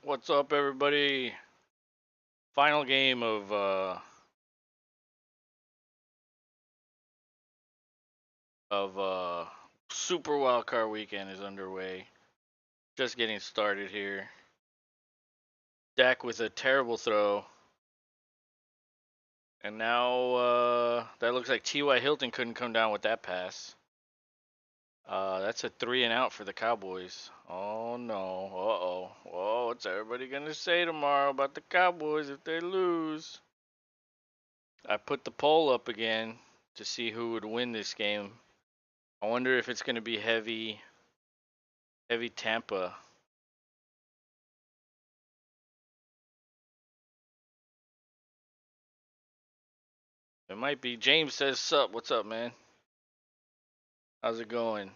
What's up, everybody? Final game of Super Wildcard Weekend is underway. Just getting started here. Dak with a terrible throw, and now that looks like T.Y. Hilton couldn't come down with that pass. That's a 3-and-out for the Cowboys. Oh no! Uh-oh! Whoa! What's everybody gonna say tomorrow about the Cowboys if they lose? I put the poll up again to see who would win this game. I wonder if it's going to be heavy Tampa. It might be. James says, "Sup? What's up, man? How's it going?"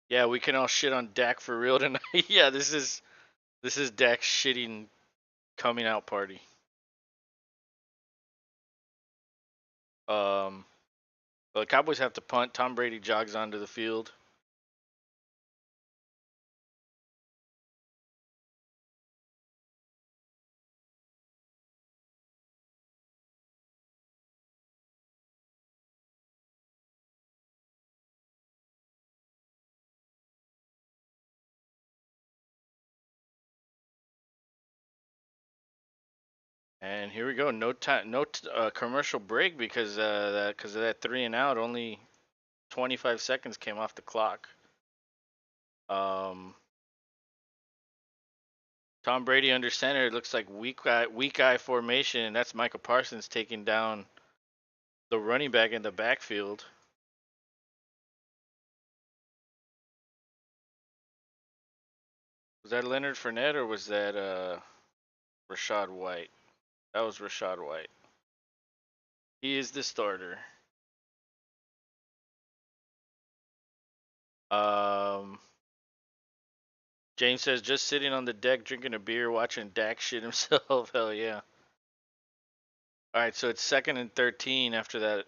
Yeah, we can all shit on Dak for real tonight. Yeah, this is Dak's shitting coming out party. Um, the Cowboys have to punt. Tom Brady jogs onto the field. And here we go. No time, no commercial break because of that 3-and-out. Only 25 seconds came off the clock. Um, Tom Brady under center. It looks like weak eye formation, and that's Michael Parsons taking down the running back in the backfield. Was that Leonard Fournette or was that Rashad White? That was Rashad White. He is the starter. Um, James says just sitting on the deck drinking a beer, watching Dak shit himself. Hell yeah! All right, so it's 2nd and 13 after that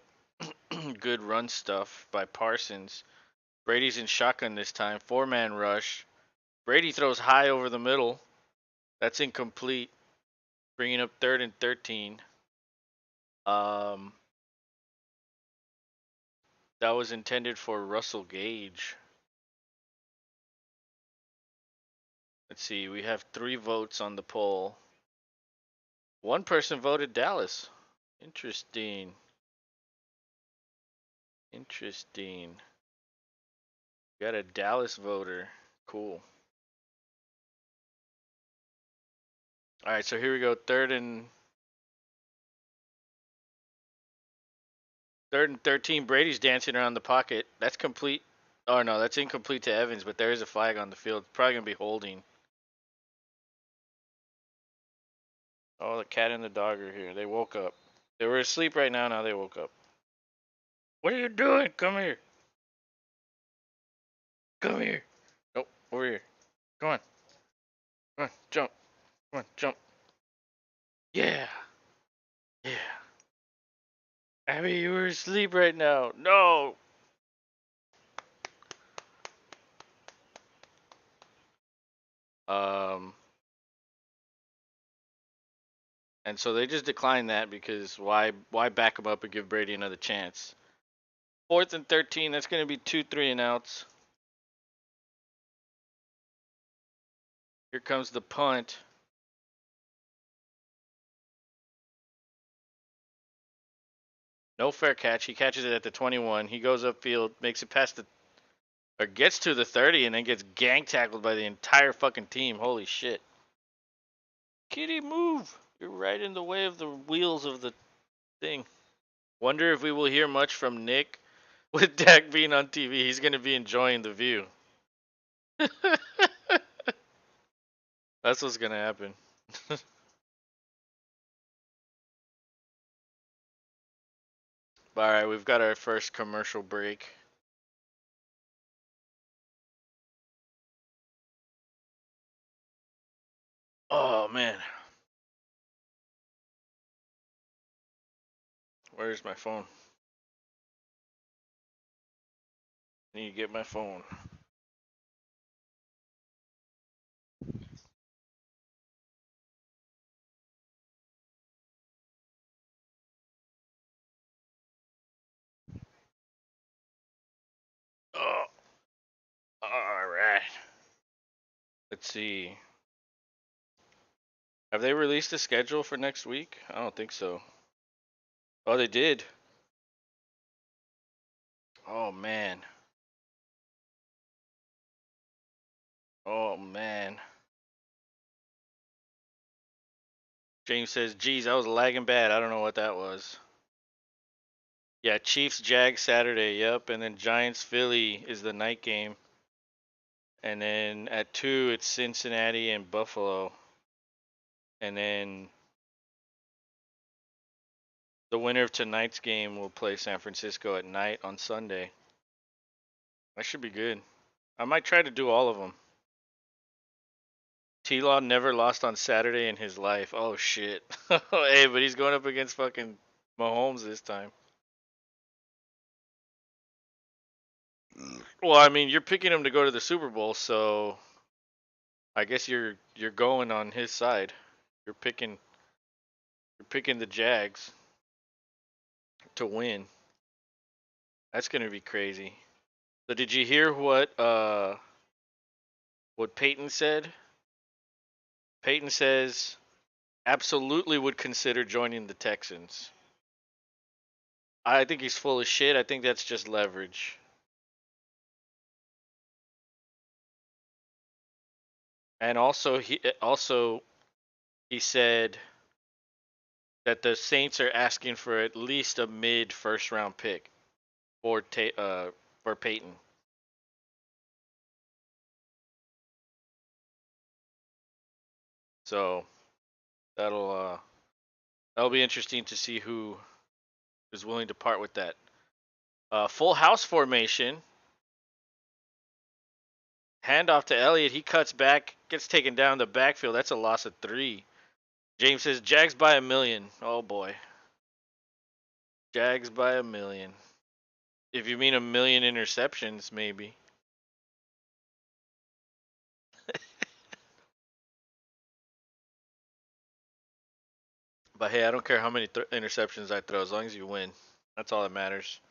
good run stuff by Parsons. Brady's in shotgun this time, 4-man rush. Brady throws high over the middle. That's incomplete, bringing up 3rd and 13. Um, that was intended for Russell Gage. Let's see, we have 3 votes on the poll. One person voted Dallas. Interesting. Interesting. Got a Dallas voter. Cool. All right, so here we go. 3rd and 13. Brady's dancing around the pocket. That's complete. Oh no, that's incomplete to Evans, but there is a flag on the field. Probably gonna be holding. Oh, the cat and the dog are here. They woke up. They were asleep right now. Now they woke up. What are you doing? Come here. Come here. Nope, over here. Come on. Come on. Jump. Come on. Jump. Yeah. Yeah. Abby, you were asleep right now. No. Um. And so they just declined that because why back him up and give Brady another chance? 4th and 13. That's going to be 2 3-and-outs. Here comes the punt. No fair catch. He catches it at the 21. He goes upfield, makes it past the or gets to the 30 and then gets gang tackled by the entire fucking team. Holy shit. Kitty, move. You're right in the way of the wheels of the thing. Wonder if we will hear much from Nick with Dak being on TV. He's going to be enjoying the view. That's what's going to happen. All right, we've got our first commercial break. Oh, man. Where's my phone? I need to get my phone. Let's see. Have they released a schedule for next week? I don't think so. Oh, they did. Oh man. Oh man. James says, "Geez, I was lagging bad. I don't know what that was." Yeah, Chiefs Jags Saturday. Yep, and then Giants Philly is the night game, and then at 2 it's Cincinnati and Buffalo, and then the winner of tonight's game will play San Francisco at night on Sunday. That should be good. I might try to do all of them. T-Law never lost on Saturday in his life. Oh shit. Hey, but he's going up against fucking Mahomes this time. Well, I mean, you're picking him to go to the Super Bowl, so I guess you're going on his side. You're picking the Jags to win. That's gonna be crazy. So did you hear what Peyton said? Peyton says absolutely would consider joining the Texans. I think he's full of shit. I think that's just leverage. And he said that the Saints are asking for at least a mid first round pick for for Peyton. So that'll uh that'll be interesting to see who is willing to part with that. Full house formation. Handoff to Elliott. He cuts back, gets taken down the backfield. That's a loss of 3. James says Jags by a million. Oh boy. Jags by a million. If you mean a million interceptions, maybe. But hey, I don't care how many interceptions I throw as long as you win. That's all that matters.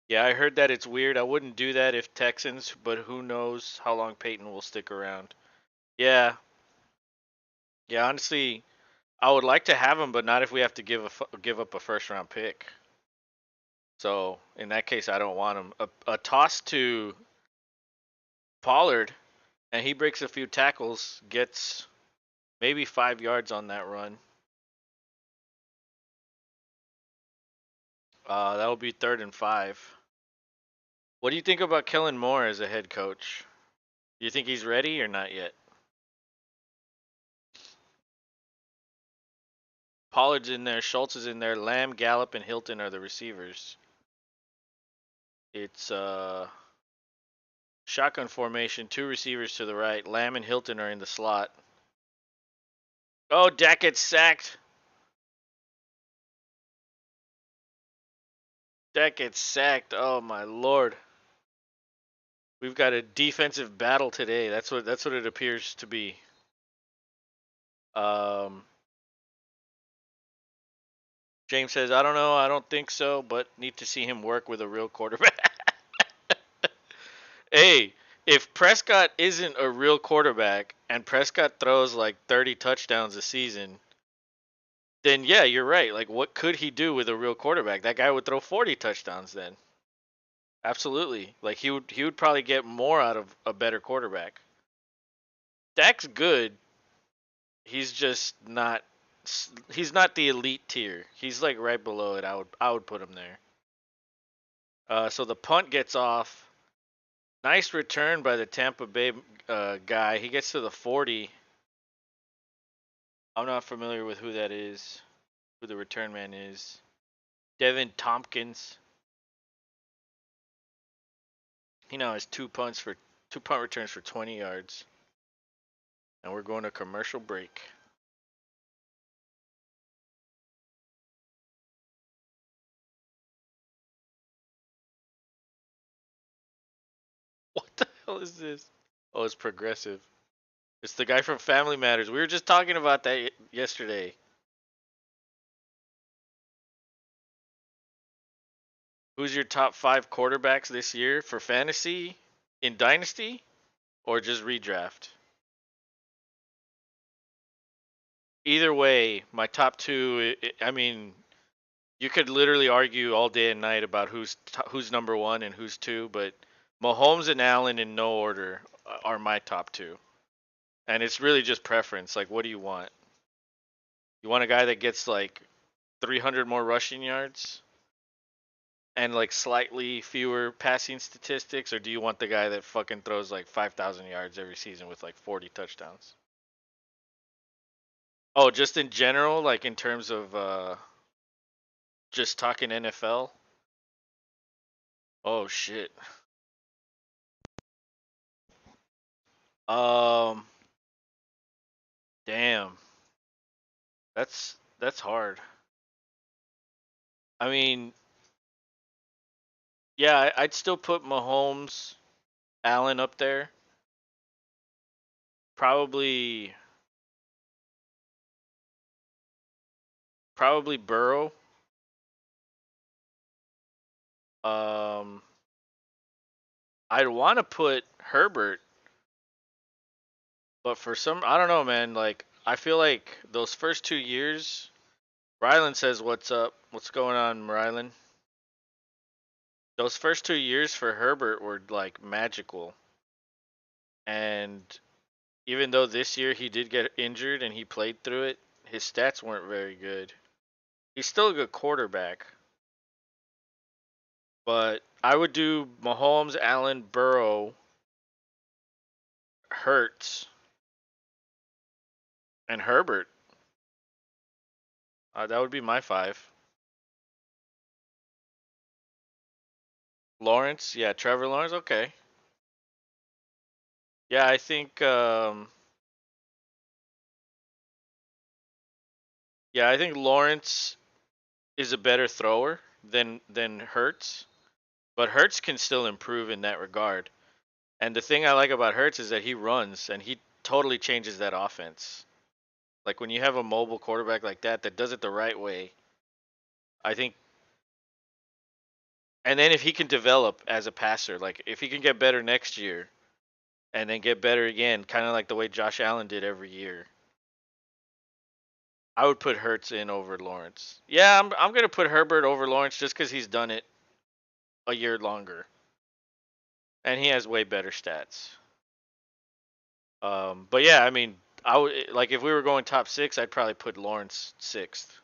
Yeah, I heard that it's weird. I wouldn't do that if Texans, but who knows how long Peyton will stick around. Yeah. Yeah, honestly, I would like to have him, but not if we have to give up a first round pick. So, in that case, I don't want him. A toss to Pollard and he breaks a few tackles, gets maybe 5 yards on that run. That will be 3rd and 5. What do you think about Kellen Moore as a head coach? Do you think he's ready or not yet? Pollard's in there, Schultz is in there, Lamb, Gallup, and Hilton are the receivers. It's shotgun formation, 2 receivers to the right. Lamb and Hilton are in the slot. Oh, Dak gets sacked. Dak gets sacked. Oh my lord. We've got a defensive battle today. That's what it appears to be. Um, James says, I don't know, I don't think so, but need to see him work with a real quarterback. Hey, if Prescott isn't a real quarterback and Prescott throws like 30 touchdowns a season, then yeah, you're right. Like, what could he do with a real quarterback? That guy would throw 40 touchdowns then. Absolutely. Like he would probably get more out of a better quarterback. Dak's good. He's just not he's not the elite tier. He's like right below it. I would put him there. So the punt gets off. Nice return by the Tampa Bay guy. He gets to the 40. I'm not familiar with who that is, who the return man is. Devin Tompkins. He now has 2 punt returns for 20 yards. And we're going to commercial break. What the hell is this? Oh, it's Progressive. It's the guy from Family Matters. We were just talking about that yesterday. Who's your top 5 quarterbacks this year for fantasy, in Dynasty, or just redraft? Either way, my top two. I mean, you could literally argue all day and night about who's number one and who's two, but Mahomes and Allen in no order are my top two. And it's really just preference. Like, what do you want? You want a guy that gets like 300 more rushing yards and like slightly fewer passing statistics, or do you want the guy that fucking throws like 5,000 yards every season with like 40 touchdowns? Oh, just in general, like in terms of just talking NFL. Oh shit. Um, damn. That's hard. I mean, yeah, I'd still put Mahomes, Allen up there. Probably probably Burrow. Um, I'd want to put Herbert, but for some I don't know, man. Like I feel like those first 2 years. Rylan says, "What's up? What's going on, Rylan?" Those first 2 years for Herbert were like magical, and even though this year he did get injured and he played through it, his stats weren't very good. He's still a good quarterback, but I would do Mahomes, Allen, Burrow, Hurts, and Herbert. That would be my five. Lawrence, yeah, Trevor Lawrence, okay. Yeah, I think yeah, I think Lawrence is a better thrower than Hurts, but Hurts can still improve in that regard. And the thing I like about Hurts is that he runs and he totally changes that offense. Like when you have a mobile quarterback like that does it the right way, I think. And then if he can develop as a passer, like if he can get better next year and then get better again, kind of like the way Josh Allen did every year, I would put Hurts in over Lawrence. Yeah, I'm gonna put Herbert over Lawrence just because he's done it a year longer and he has way better stats. But yeah, I mean, I would like if we were going top six, I'd probably put Lawrence sixth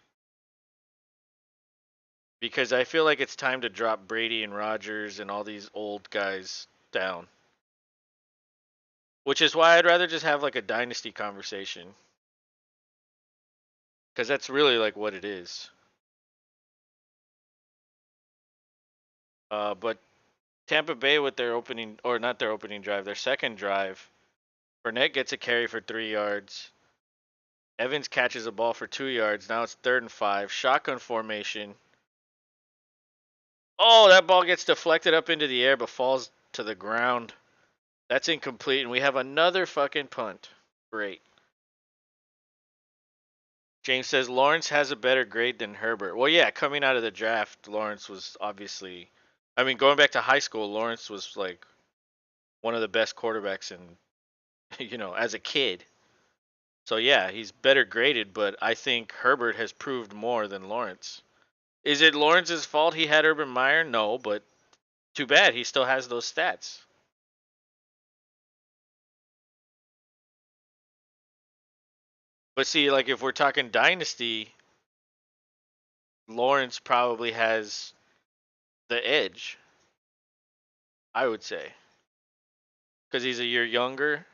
because I feel like it's time to drop Brady and Rodgers and all these old guys down. Which is why I'd rather just have like a dynasty conversation because that's really like what it is. But Tampa Bay with their opening or not their opening drive, their second drive, Burnett gets a carry for 3 yards. Evans catches a ball for 2 yards. Now it's third and five. Shotgun formation. Oh, that ball gets deflected up into the air but falls to the ground. That's incomplete, and we have another fucking punt. Great. James says Lawrence has a better grade than Herbert. Well, yeah, coming out of the draft, Lawrence was obviously. I mean, going back to high school, Lawrence was like one of the best quarterbacks in, as a kid. So yeah, he's better graded, but I think Herbert has proved more than Lawrence. Is it Lawrence's fault he had Urban Meyer? No, but too bad he still has those stats. But see, like if we're talking dynasty, Lawrence probably has the edge, I would say, because he's a year younger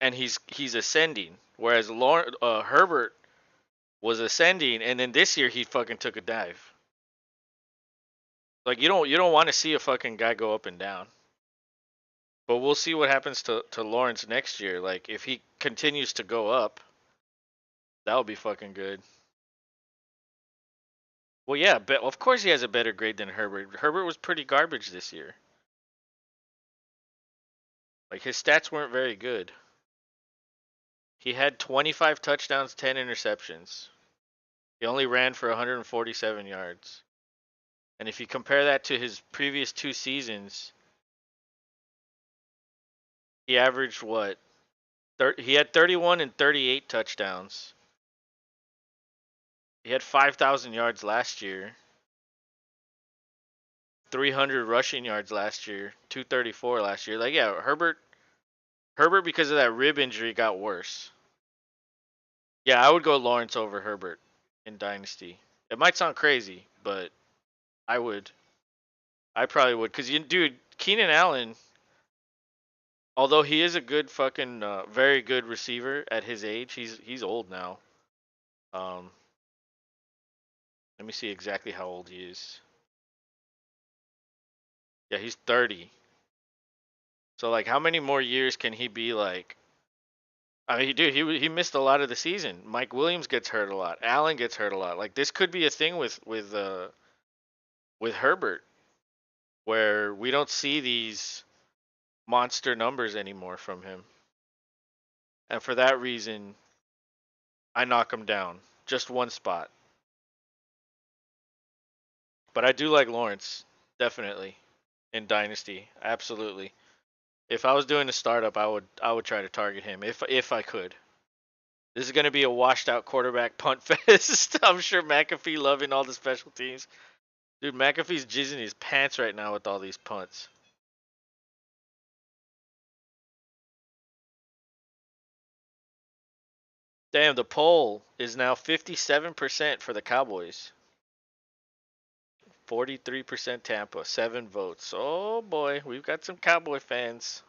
and he's ascending, whereas Herbert was ascending, and then this year he fucking took a dive. Like you don't want to see a fucking guy go up and down. But we'll see what happens to Lawrence next year. Like if he continues to go up, that would be fucking good. Well, yeah, but of course he has a better grade than Herbert. Herbert was pretty garbage this year. Like his stats weren't very good. He had 25 touchdowns, 10 interceptions. He only ran for 147 yards. And if you compare that to his previous 2 seasons, he averaged what? He had 31 and 38 touchdowns. He had 5,000 yards last year. 300 rushing yards last year. 234 last year. Like yeah, Herbert because of that rib injury got worse. Yeah, I would go Lawrence over Herbert in Dynasty. It might sound crazy, but I would. I probably would, cause dude, Keenan Allen, although he is a good fucking, very good receiver at his age, he's old now. Um, Let me see exactly how old he is. Yeah, he's 30. So like, how many more years can he be like? I mean, dude, he missed a lot of the season. Mike Williams gets hurt a lot. Allen gets hurt a lot. Like this could be a thing with Herbert, where we don't see these monster numbers anymore from him. And for that reason, I knock him down just one spot. But I do like Lawrence, definitely in Dynasty, absolutely. If I was doing a startup, I would try to target him if I could. This is gonna be a washed out quarterback punt fest. I'm sure McAfee loving all the special teams. Dude, McAfee's jizzing his pants right now with all these punts. Damn, the poll is now 57% for the Cowboys. 43% Tampa, 7 votes. Oh boy, we've got some Cowboy fans.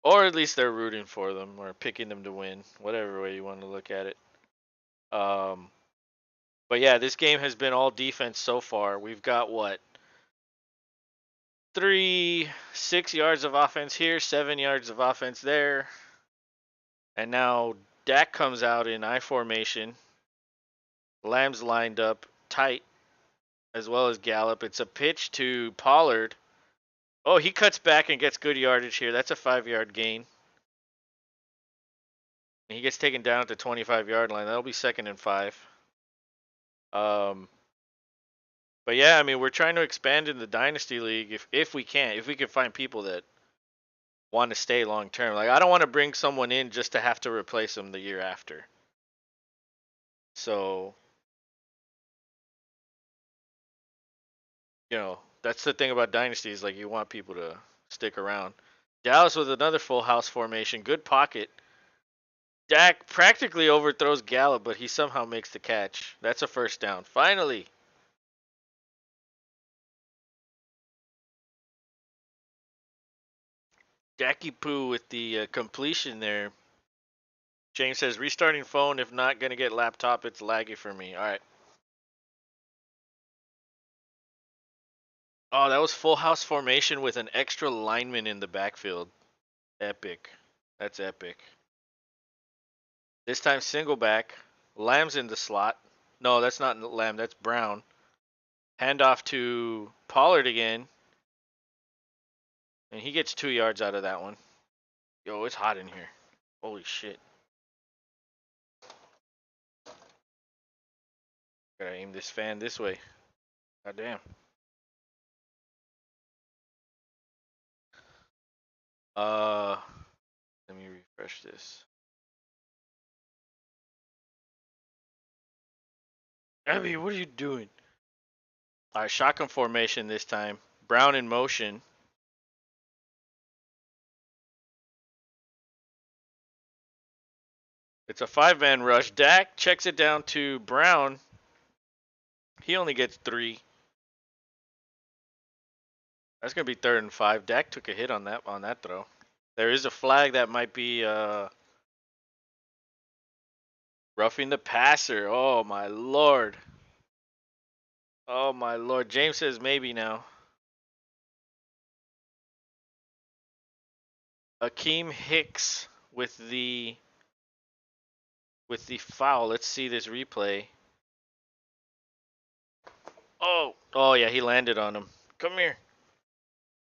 Or at least they're rooting for them or picking them to win, whatever way you want to look at it. Um, but yeah, this game has been all defense so far. We've got what? 6 yards of offense here, 7 yards of offense there. And now Dak comes out in I formation. Lamb's lined up tight, as well as Gallup. It's a pitch to Pollard. Oh, he cuts back and gets good yardage here. That's a 5-yard gain. And he gets taken down at the 25-yard line. That'll be 2nd and 5. Um, but yeah, I mean, we're trying to expand in the dynasty league if we can, if we can find people that want to stay long term. Like I don't want to bring someone in just to have to replace them the year after. So, that's the thing about dynasties. Like you want people to stick around. Dallas with another full house formation, good pocket. Dak practically overthrows Gallup, but he somehow makes the catch. That's a first down. Finally. Dacky Poo with the completion there. James says, restarting phone. If not, going to get laptop. It's laggy for me. All right. Oh, that was full house formation with an extra lineman in the backfield. Epic. That's epic. This time single back. Lamb's in the slot. No, that's not Lamb. That's Brown. Handoff to Pollard again. And he gets 2 yards out of that one. Yo, it's hot in here. Holy shit. Gotta aim this fan this way. God damn. Let me refresh this. Abby, what are you doing? All right, shotgun formation this time. Brown in motion. It's a 5-man rush. Dak checks it down to Brown. He only gets 3. That's gonna be 3rd and 5. Dak took a hit on that throw. There is a flag that might be roughing the passer. Oh my lord. Oh my lord. James says maybe now. Akeem Hicks with the foul. Let's see this replay. Oh yeah, he landed on him. Come here.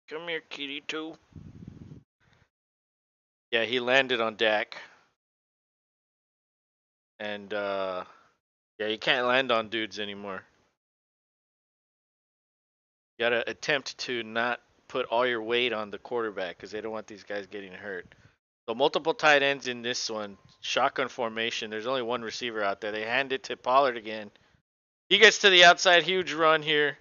Come here, kitty too. Yeah, he landed on Dak. And yeah, you can't land on dudes anymore. You gotta attempt to not put all your weight on the quarterback because they don't want these guys getting hurt. So multiple tight ends in this one. Shotgun formation. There's only one receiver out there. They hand it to Pollard again. He gets to the outside. Huge run here.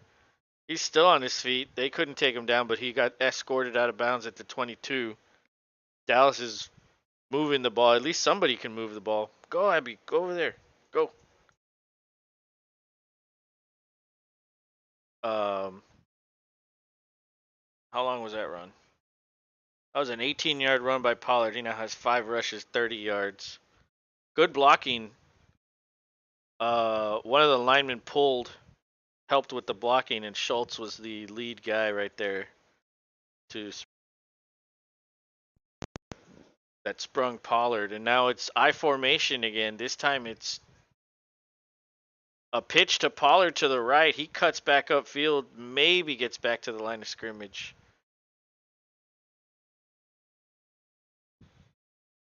He's still on his feet. They couldn't take him down, but he got escorted out of bounds at the 22. Dallas is moving the ball. At least somebody can move the ball. Go, Abby. Go over there. Go. Um, how long was that run? That was an 18-yard run by Pollard. He now has 5 rushes, 30 yards. Good blocking. One of the linemen helped with the blocking, and Schultz was the lead guy right there to that sprung Pollard. And now it's I formation again. This time it's a pitch to Pollard to the right. He cuts back upfield, maybe gets back to the line of scrimmage.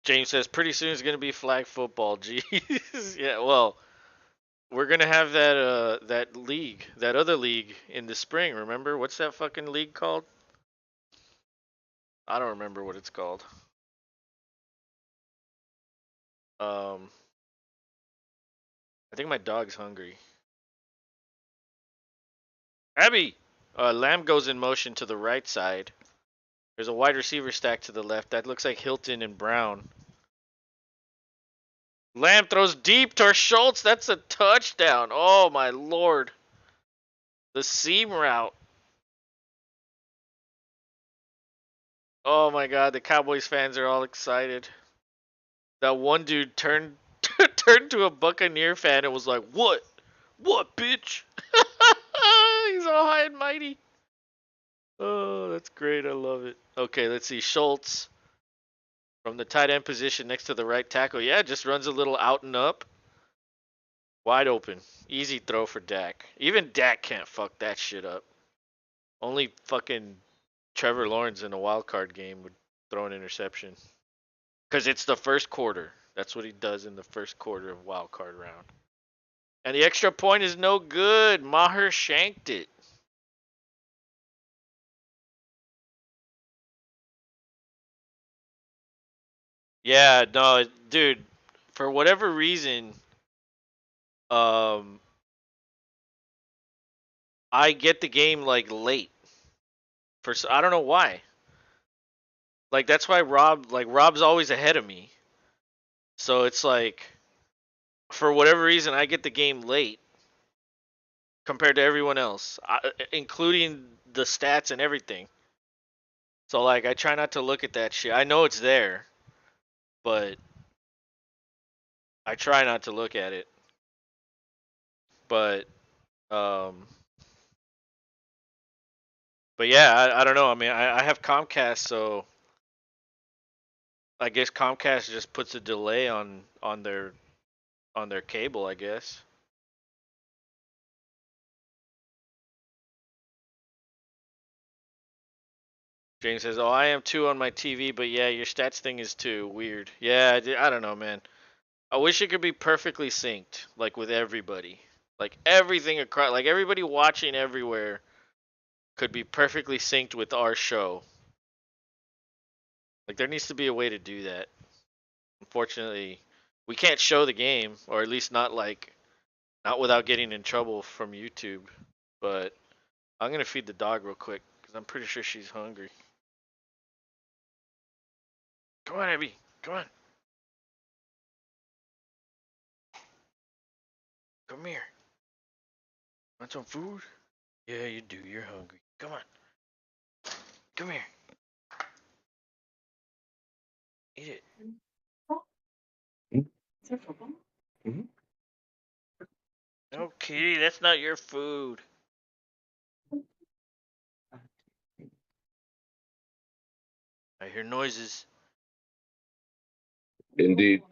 James says pretty soon it's gonna be flag football. Jeez, yeah. Well, we're gonna have that league, that other league in the spring. Remember what's that fucking league called? I don't remember what it's called. Um, I think my dog's hungry. Abby, Lamb goes in motion to the right side. There's a wide receiver stack to the left. That looks like Hilton and Brown. Lamb throws deep to Schultz. That's a touchdown. Oh my lord. The seam route. Oh my god, the Cowboys fans are all excited. That one dude turned turned to a Buccaneer fan and was like, "What? What, bitch?" He's all high and mighty. Oh, that's great. I love it. Okay, let's see. Schultz from the tight end position next to the right tackle. Yeah, just runs a little out and up. Wide open. Easy throw for Dak. Even Dak can't fuck that shit up. Only fucking Trevor Lawrence in a wild card game would throw an interception. Because it's the first quarter. That's what he does in the first quarter of wild card round. And the extra point is no good. Maher shanked it. Yeah, no, dude. For whatever reason, um, I get the game like late. I don't know why. Like that's why Rob's always ahead of me. So it's like for whatever reason I get the game late compared to everyone else, including the stats and everything. So like I try not to look at that shit. I know it's there, but I try not to look at it. But um but yeah, I don't know. I mean, I have Comcast, so I guess Comcast just puts a delay on their cable, I guess. James says, "Oh, I am too on my TV, but yeah, your stats thing is too weird." Yeah, I don't know, man. I wish it could be perfectly synced, like with everybody, like everything across, like everybody watching everywhere could be perfectly synced with our show. Like there needs to be a way to do that. Unfortunately, we can't show the game, or at least not without getting in trouble from YouTube. But I'm gonna feed the dog real quick because I'm pretty sure she's hungry. Come on, Abby. Come on. Come here. Want some food? Yeah, you do. You're hungry. Come on. Come here. Eat it. Okay, that's not your food. I hear noises. Indeed.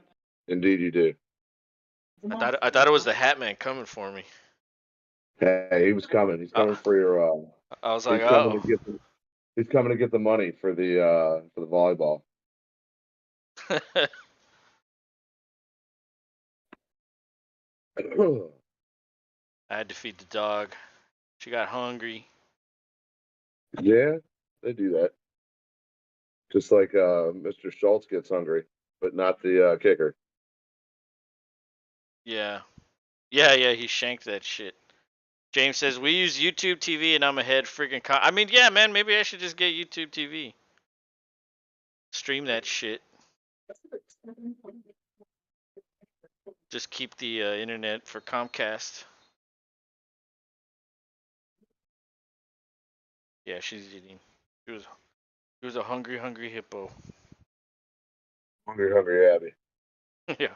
Indeed, you do. I thought it was the Hat Man coming for me. Hey, he was coming. He's Uh, coming for your. I was like, He's coming oh. to get. He's coming to get the money for the volleyball. I had to feed the dog. She got hungry. Yeah, they do that. Just like Mr. Schultz gets hungry, but not the kicker. Yeah. Yeah, he shanked that shit. James says, we use YouTube TV and I'm ahead freaking I mean, yeah, man, maybe I should just get YouTube TV. Stream that shit. Just keep the internet for Comcast. Yeah, she's eating. She was a hungry, hungry hippo. Hungry, hungry Abby. Yeah.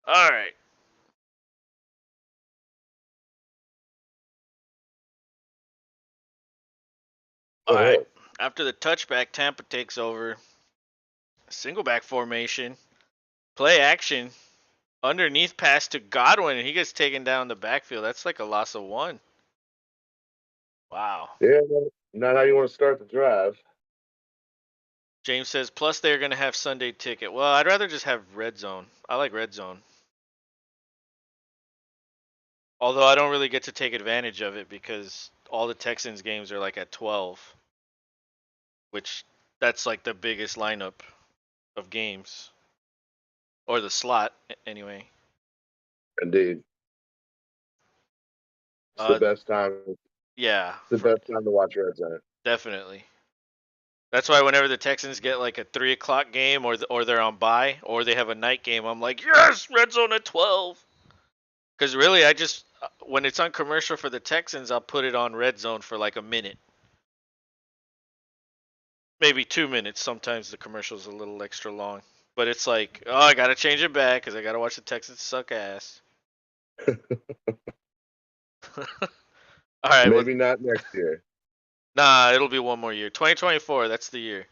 All right. All right. Uh-huh. After the touchback, Tampa takes over. Single back formation. Play action. Underneath pass to Godwin, and he gets taken down the backfield. That's like a loss of one. Wow. Yeah, not how you want to start the drive. James says, plus they're going to have Sunday ticket. Well, I'd rather just have red zone. I like red zone. Although I don't really get to take advantage of it because all the Texans games are like at 12, which that's like the biggest lineup of games. Or the slot, anyway. Indeed. It's the Uh, best time. It's yeah, the best time to watch Red Zone. definitely. That's why whenever the Texans get like a 3 o'clock game or they're on bye or they have a night game, I'm like, yes, red zone at 12. Because really, I just when it's on commercial for the Texans, I'll put it on red zone for like a minute, maybe 2 minutes. Sometimes the commercial's a little extra long, but it's like, oh, I gotta change it back because I gotta watch the Texans suck ass. All right, well, Maybe not next year. nah, it'll be one more year. 2024, that's the year.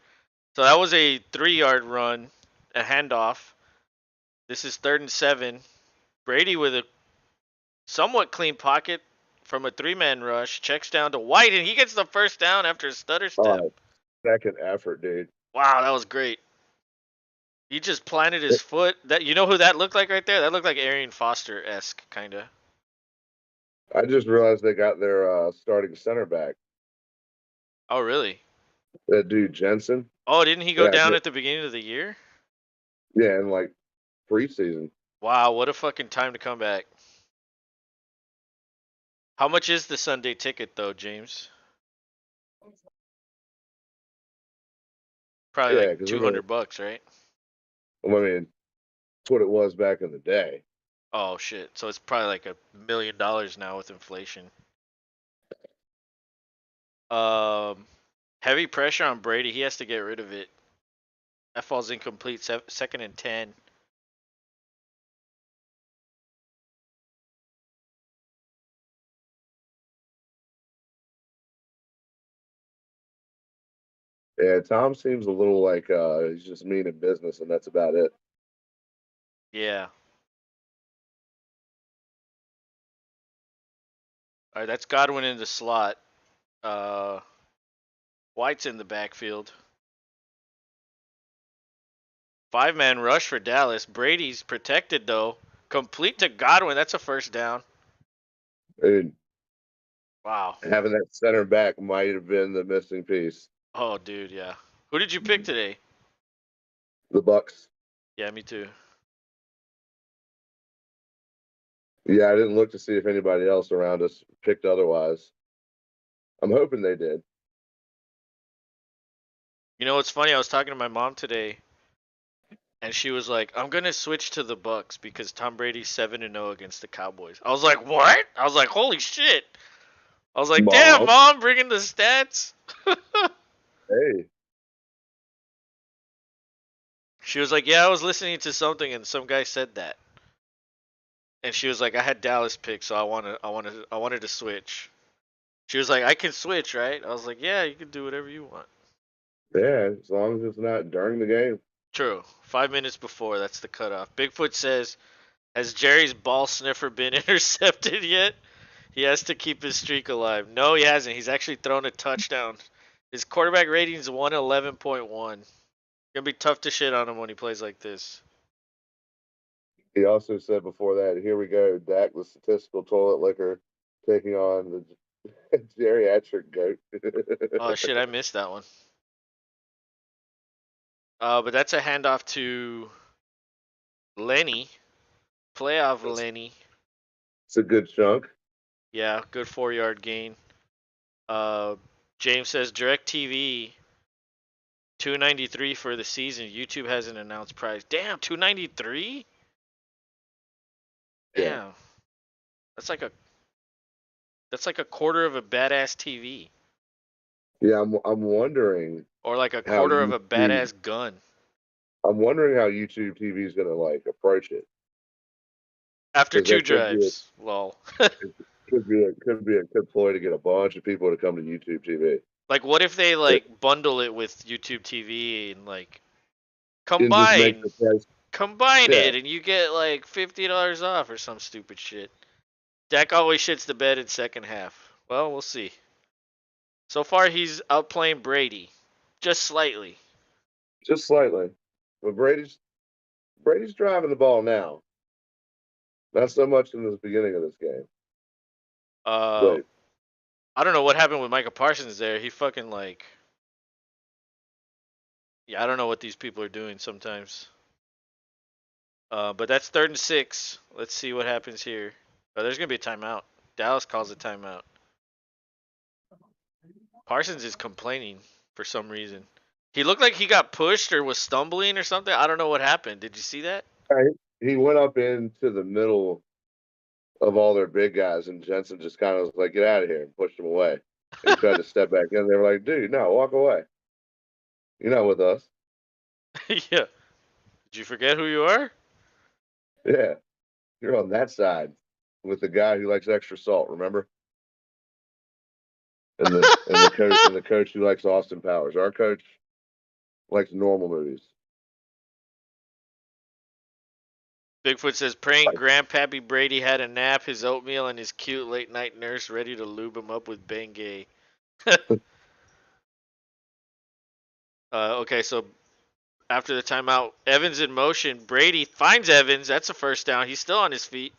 So that was a 3 yard run, a handoff. This is 3rd and 7. Brady with a somewhat clean pocket from a 3-man rush, checks down to White, and he gets the first down after a stutter step. Second effort, dude. Wow, that was great. He just planted his foot. That you know who that looked like right there? That looked like Arian Foster esque, kinda. I just realized they got their starting center back. Oh really? That dude Jensen. Oh, didn't he go Yeah, down at the beginning of the year? yeah, in like preseason. Wow, what a fucking time to come back. How much is the Sunday ticket though, James? Probably Yeah, like because $200, right? I mean, it's what it was back in the day. Oh shit. So it's probably like $1 million now with inflation. Um, heavy pressure on Brady. He has to get rid of it. That falls incomplete. 2nd and 10. Yeah, Tom seems a little like he's just mean in business, and that's about it. Yeah. All right, that's Godwin in the slot. Uh, White's in the backfield. 5-man rush for Dallas. Brady's protected though. Complete to Godwin. That's a first down. And Wow. having that center back might have been the missing piece. Oh, dude, yeah. Who did you pick today? The Bucks. Yeah, me too. Yeah, I didn't look to see if anybody else around us picked otherwise. I'm hoping they did. You know what's funny? I was talking to my mom today, and she was like, "I'm gonna switch to the Bucks because Tom Brady's 7-0 against the Cowboys." I was like, "What?" I was like, "Holy shit!" I was like, "Damn, Mom, mom, bringing the stats." hey, She was like, "Yeah, I was listening to something, and some guy said that." And she was like, "I had Dallas picked, so I wanted to switch." She was like, "I can switch, right?" I was like, "Yeah, you can do whatever you want." yeah, as long as it's not during the game. True. 5 minutes before, that's the cutoff. Bigfoot says, "Has Jerry's ball sniffer been intercepted yet? He has to keep his streak alive." No, he hasn't. He's actually thrown a touchdown. His quarterback rating is 111.1. Gonna be tough to shit on him when he plays like this. He also said before that, here we go, Dak, the statistical toilet liquor, taking on the geriatric goat. Oh shit, I missed that one. But that's a handoff to Lenny, playoff It's, Lenny. it's a good chunk. Yeah, good 4 yard gain. Uh, James says DirecTV 293 for the season. YouTube hasn't announced price. Damn, 293. Yeah, Damn, that's like a that's like a quarter of a badass TV, yeah. I'm wondering or like a how quarter of a YouTube. badass gun. I'm wondering how YouTube TV is gonna like approach it After because two that could be drives, lol. a good ploy to get a bunch of people to come to YouTube TV Like, what if they like bundle it with YouTube TV and like and just make combine the price. combine Yeah, it, and you get like $50 off or some stupid shit. Dak always shits the bed in second half. Well, we'll see. So far, he's outplaying Brady, just slightly. just slightly. But Brady's driving the ball now. Not so much in the beginning of this game, Uh, but I don't know what happened with Micah Parsons there. He fucking like, yeah, I don't know what these people are doing sometimes. But that's 3rd and 6. Let's see what happens here. Oh, there's gonna be a timeout. Dallas calls a timeout. Parsons is complaining for some reason. He looked like he got pushed or was stumbling or something. I don't know what happened. Did you see that? he went up into the middle of all their big guys, and Jensen just kind of was like, "Get out of here," and pushed him away. And he tried to step back in. They were like, "Dude, no, walk away. You're not with us." Yeah. Did you forget who you are? Yeah, you're on that side with the guy who likes extra salt. Remember? And the coach who likes Austin Powers. Our coach likes normal movies. Bigfoot says praying Grandpappy Brady had a nap, his oatmeal, and his cute late night nurse ready to lube him up with Bengay. Okay, so after the timeout, Evans in motion. Brady finds Evans. That's a first down. He's still on his feet.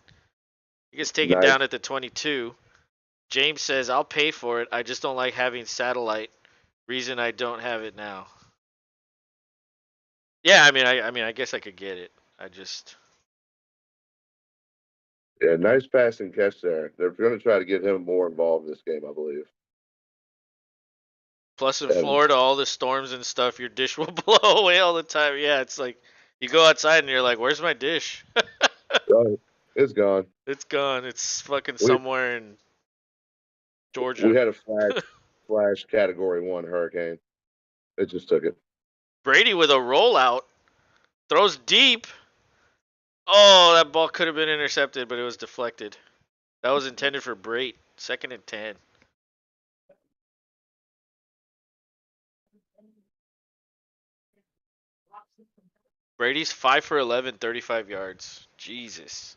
He gets taken down Nice. at the 22. James says, I'll pay for it. I just don't like having satellite. Reason I don't have it now. Yeah, I guess I could get it. I just Yeah, nice passing catch there. They're going to try to get him more involved in this game, I believe. plus in Evans. Florida, all the storms and stuff, your dish will blow away all the time. Yeah, it's like you go outside and you're like, "Where's my dish?" Oh, it's gone. It's gone. It's fucking We somewhere in we Georgia. had a flash category 1 hurricane. It just took it. Brady with a rollout, throws deep. Oh, that ball could have been intercepted, but it was deflected. That was intended for Brate. 2nd and 10. Brady's 5 for 11, 35 yards. Jesus.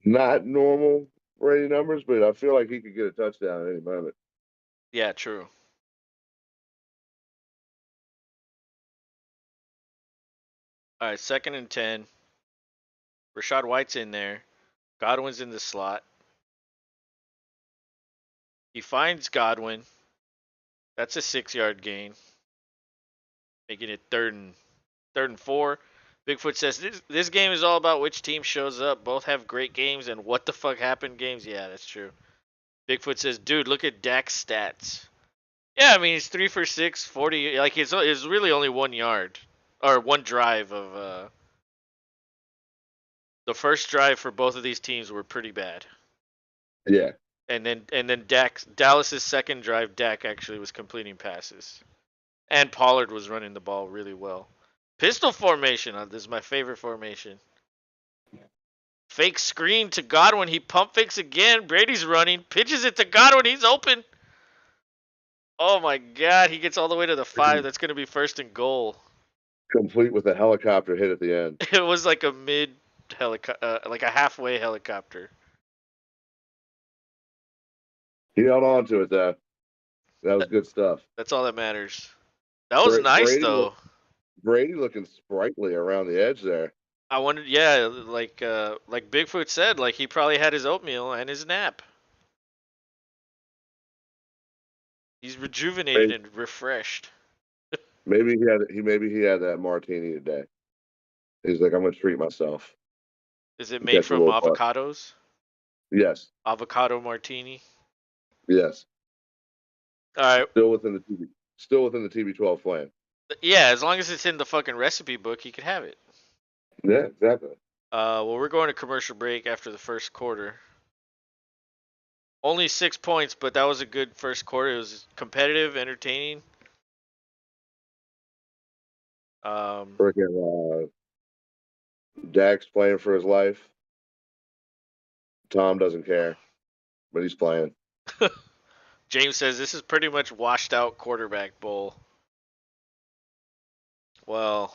Not normal Brady numbers, but I feel like he could get a touchdown at any moment. Yeah, true. All right, 2nd and 10. Rashad White's in there. Godwin's in the slot. He finds Godwin. That's a 6 yard gain, making it third and 4. Bigfoot says this game is all about which team shows up. Both have great games and what the fuck happened games. Yeah, that's true. Bigfoot says, dude, look at Dak's stats. Yeah, I mean he's 3 for 6, 40. Like it's really only 1 yard or one drive of the first drive for both of these teams were pretty bad. Yeah. And then Dallas's second drive, Dak actually was completing passes. And Pollard was running the ball really well. Pistol formation. This is my favorite formation. Fake screen to Godwin. He pump fakes again. Brady's running. Pitches it to Godwin. He's open. Oh my God. He gets all the way to the 5. That's going to be 1st and goal. Complete with a helicopter hit at the end. It was like a mid helicopter, like a halfway helicopter. He held on to it though. That was good stuff. That's all that matters. That was nice Brady though. Brady looking sprightly around the edge there. I wondered, yeah, like Bigfoot said, like he probably had his oatmeal and his nap. He's rejuvenated Maybe, and refreshed. maybe he had that martini today. He's like, I'm gonna treat myself Is it and made catch a from little butt. avocados? Yes, Avocado martini. yes. All right. Still within the TB12 plan. Yeah, as long as it's in the fucking recipe book, you could have it. Yeah, exactly. Well, we're going to commercial break after the first quarter. Only 6 points, but that was a good first quarter. It was competitive, entertaining. Um, Freaking Dak's playing for his life. Tom doesn't care, but he's playing. James says this is pretty much washed out quarterback bowl. Well,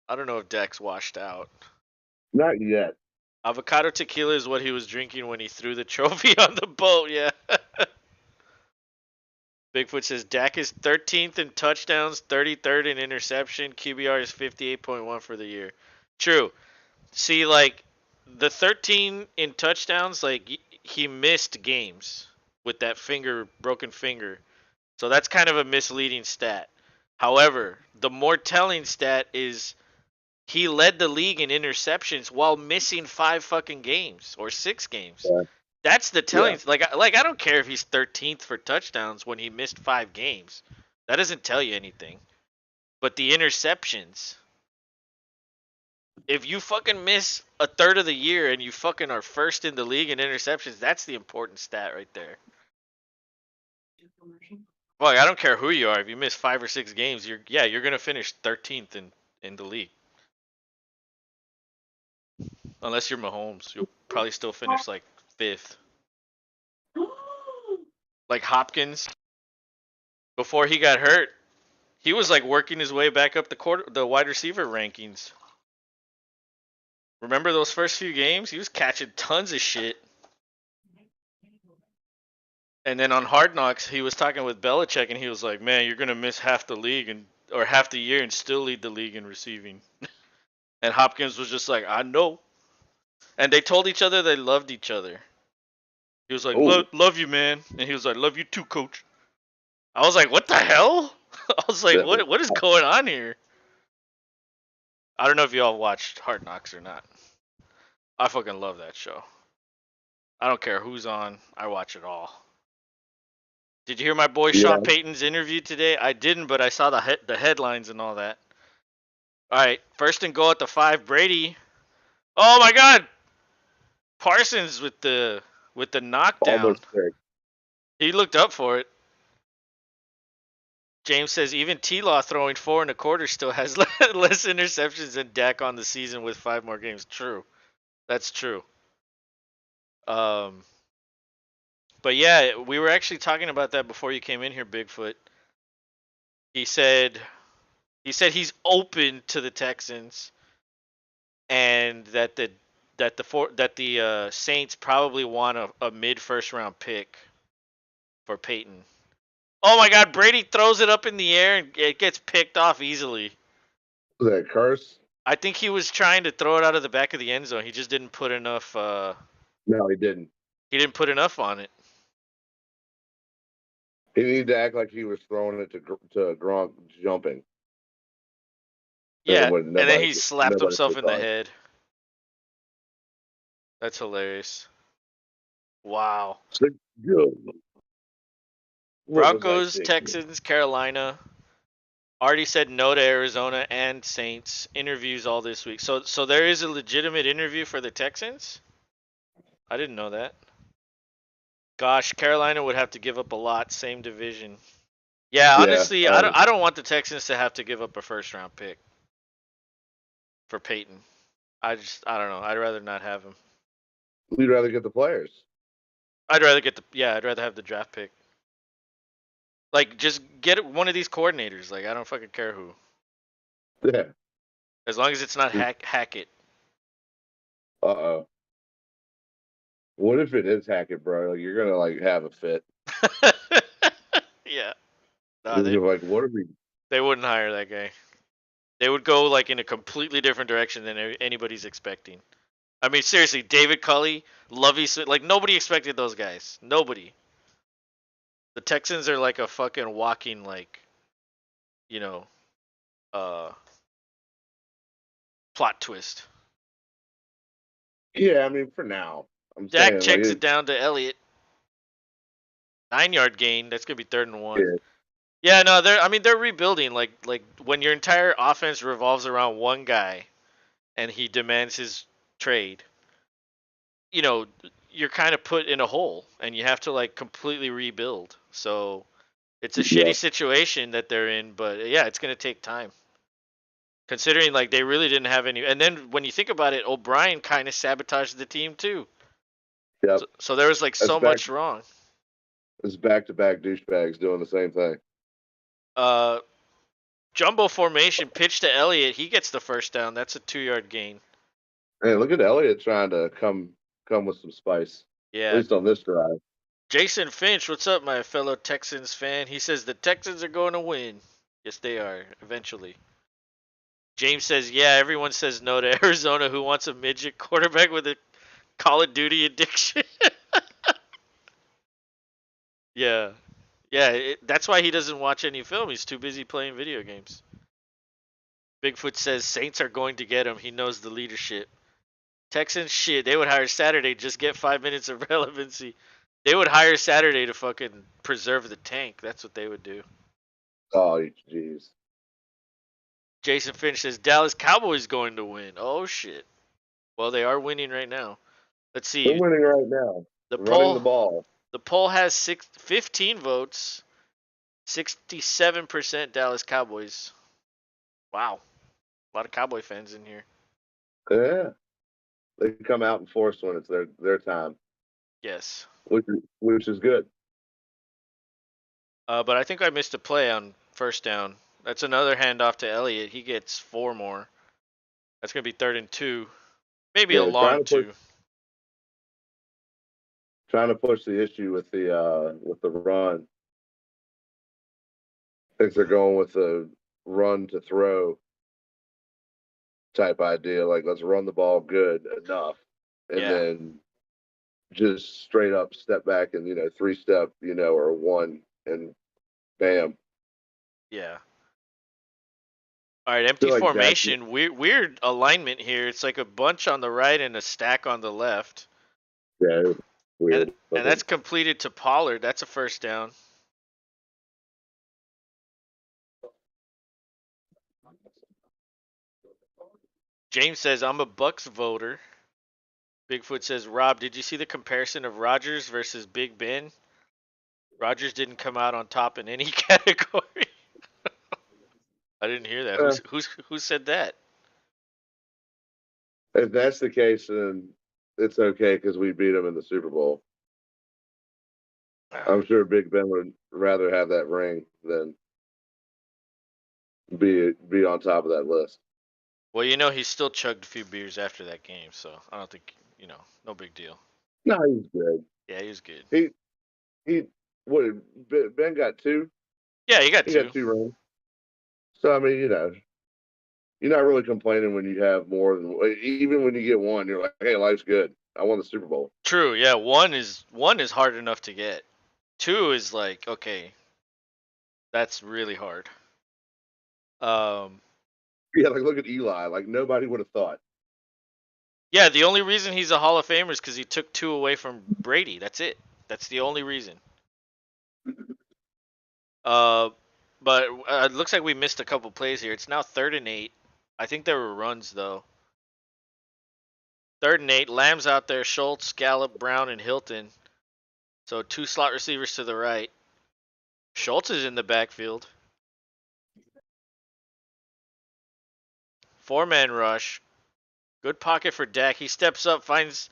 I don't know if Dak's washed out. Not yet. Avocado tequila is what he was drinking when he threw the trophy on the boat. Yeah. Bigfoot says Dak is 13th in touchdowns, 33rd in interception. QBR is 58.1 for the year. True. See, like the 13 in touchdowns, like he missed games with that broken finger. So that's kind of a misleading stat. However, the more telling stat is he led the league in interceptions while missing 5 fucking games or 6 games. Yeah. That's the Yeah. telling. Like I don't care if he's 13th for touchdowns when he missed 5 games. That doesn't tell you anything. But the interceptions, if you fucking miss a third of the year and you fucking are first in the league in interceptions, that's the important stat right there. Well, I don't care who you are. If you miss 5 or 6 games, you're gonna finish 13th in the league. Unless you're Mahomes, you'll probably still finish like fifth. Like Hopkins, before he got hurt, he was like working his way back up the wide receiver rankings. Remember those first few games? He was catching tons of shit. And then on Hard Knocks, he was talking with Belichick, and he was like, "Man, you're gonna miss half the league or half the year and still lead the league in receiving." And Hopkins was just like, "I know." And they told each other they loved each other. He was like, Oh, "Love you, man," and he was like, "Love you too, coach." I was like, "What the hell?" I was like, yeah. "What is going on here?" I don't know if y'all watched Hard Knocks or not. I fucking love that show. I don't care who's on. I watch it all. Did you hear my boy Yeah. Sean Payton's interview today? I didn't, but I saw the headlines and all that. All right, first and goal at the 5. Brady. Oh my God! Parsons with the knockdown. Almost there. He looked up for it. James says even T-Law throwing 4 1/4 still has less interceptions than Dak on the season with 5 more games. True, that's true. Um, but yeah, we were actually talking about that before you came in here, Bigfoot. He said he's open to the Texans and that the Saints probably want a mid first round pick for Peyton. Oh my God, Brady throws it up in the air and it gets picked off easily. Was that curse? I think he was trying to throw it out of the back of the end zone. He just didn't put enough. No, he didn't. He didn't put enough on it. He needed to act like he was throwing it to Gronk jumping. Yeah, When and then he slapped nobody himself could in the talk. head. That's hilarious. Wow. So good. What was I Broncos, thinking? Texans, Carolina. Already said no to Arizona and Saints. Interviews all this week. So there is a legitimate interview for the Texans? I didn't know that. Gosh, Carolina would have to give up a lot. Same division. Yeah, Yeah. honestly, I don't want the Texans to have to give up a first round pick for Peyton. I don't know. I'd rather not have him. We'd rather get the players. I'd rather have the draft pick. Like just get one of these coordinators. Like I don't fucking care who. Yeah. As long as it's not Hackett. Uh-oh. What if it is Hackett, bro? Like you're gonna like have a fit. Yeah. Nah, You're like, what are we? they wouldn't hire that guy. They would go like in a completely different direction than anybody's expecting. I mean, seriously, David Culley, Lovey Smith, like nobody expected those guys. Nobody. The Texans are like a fucking walking like, you know, uh plot twist. Yeah, I mean, for now, I'm Dak saying like checks it it. down to Elliott. 9 yard gain. That's gonna be 3rd and 1. Yeah, Yeah, no, they're rebuilding. Like when your entire offense revolves around one guy and he demands his trade, you know, you're kind of put in a hole and you have to like completely rebuild. So it's a yeah, shitty situation that they're in, but yeah, it's gonna take time. Considering like they really didn't have any, and then when you think about it, O'Brien kind of sabotaged the team too. yep. So there was like That's so back. much wrong. It's back to back douchebags doing the same thing. Uh, Jumbo formation pitch to Elliott. He gets the first down. That's a 2 yard gain. Hey, look at Elliott trying to come with some spice. At Yeah. least on this drive. Jason Finch, what's up, my fellow Texans fan? He says the Texans are going to win. Yes, they are, eventually. James says, yeah, everyone says no to Arizona who wants a midget quarterback with a Call of Duty addiction. Yeah. Yeah, that's why he doesn't watch any film. He's too busy playing video games. Bigfoot says Saints are going to get him. He knows the leadership. Texans, shit, they would hire Saturday just get 5 minutes of relevancy. They would hire Saturday to fucking preserve the tank. That's what they would do. Oh, jeez. Jason Finch says Dallas Cowboys going to win. Oh shit. Well, they are winning right now. Let's They're see. winning right now. The Running the poll ball. the poll has 15 votes. 67% Dallas Cowboys. Wow. A lot of Cowboy fans in here. Yeah. They come out and force when it's their time, Yes. which is good. But I think I missed a play on first down. That's another handoff to Elliott. He gets 4 more. That's going to be 3rd and 2. Maybe a Yeah, long two. trying to push the issue with the run. Thinks they're going with the run to throw type idea. Like let's run the ball good enough, and Yeah. then just straight up step back and 3 step, or one, and bam. Yeah. All right, I empty feel like Dak. formation. Weird alignment here. It's like a bunch on the right and a stack on the left. Yeah, And weird and that's looking. completed to Pollard. That's a first down. James says I'm a Bucks voter. Bigfoot says, Rob, did you see the comparison of Rodgers versus Big Ben? Rodgers didn't come out on top in any category. I didn't hear that. Uh, Who said that? if that's the case, then it's okay because we beat them in the Super Bowl. I'm sure Big Ben would rather have that ring than be on top of that list. Well, he still chugged a few beers after that game, so I don't think, no big deal. No, he's good. Yeah, he was good. He he what Ben got two? Yeah, he got He got two. 2 rings. So I mean, you're not really complaining when you have more than even when you get one. You're like, hey, life's good. I won the Super Bowl. True. Yeah, one is hard enough to get. Two is like, okay, that's really hard. Um, Yeah, like look at Eli. Like nobody would have thought. yeah, the only reason he's a Hall of Famer is because he took two away from Brady. That's it. That's the only reason. Uh, but it looks like we missed a couple plays here. It's now 3rd and 8. I think there were runs though. 3rd and 8. Lamb's out there. Schultz, Gallup, Brown, and Hilton. So 2 slot receivers to the right. Schultz is in the backfield. 4-man rush. Good pocket for Dak. He steps up, finds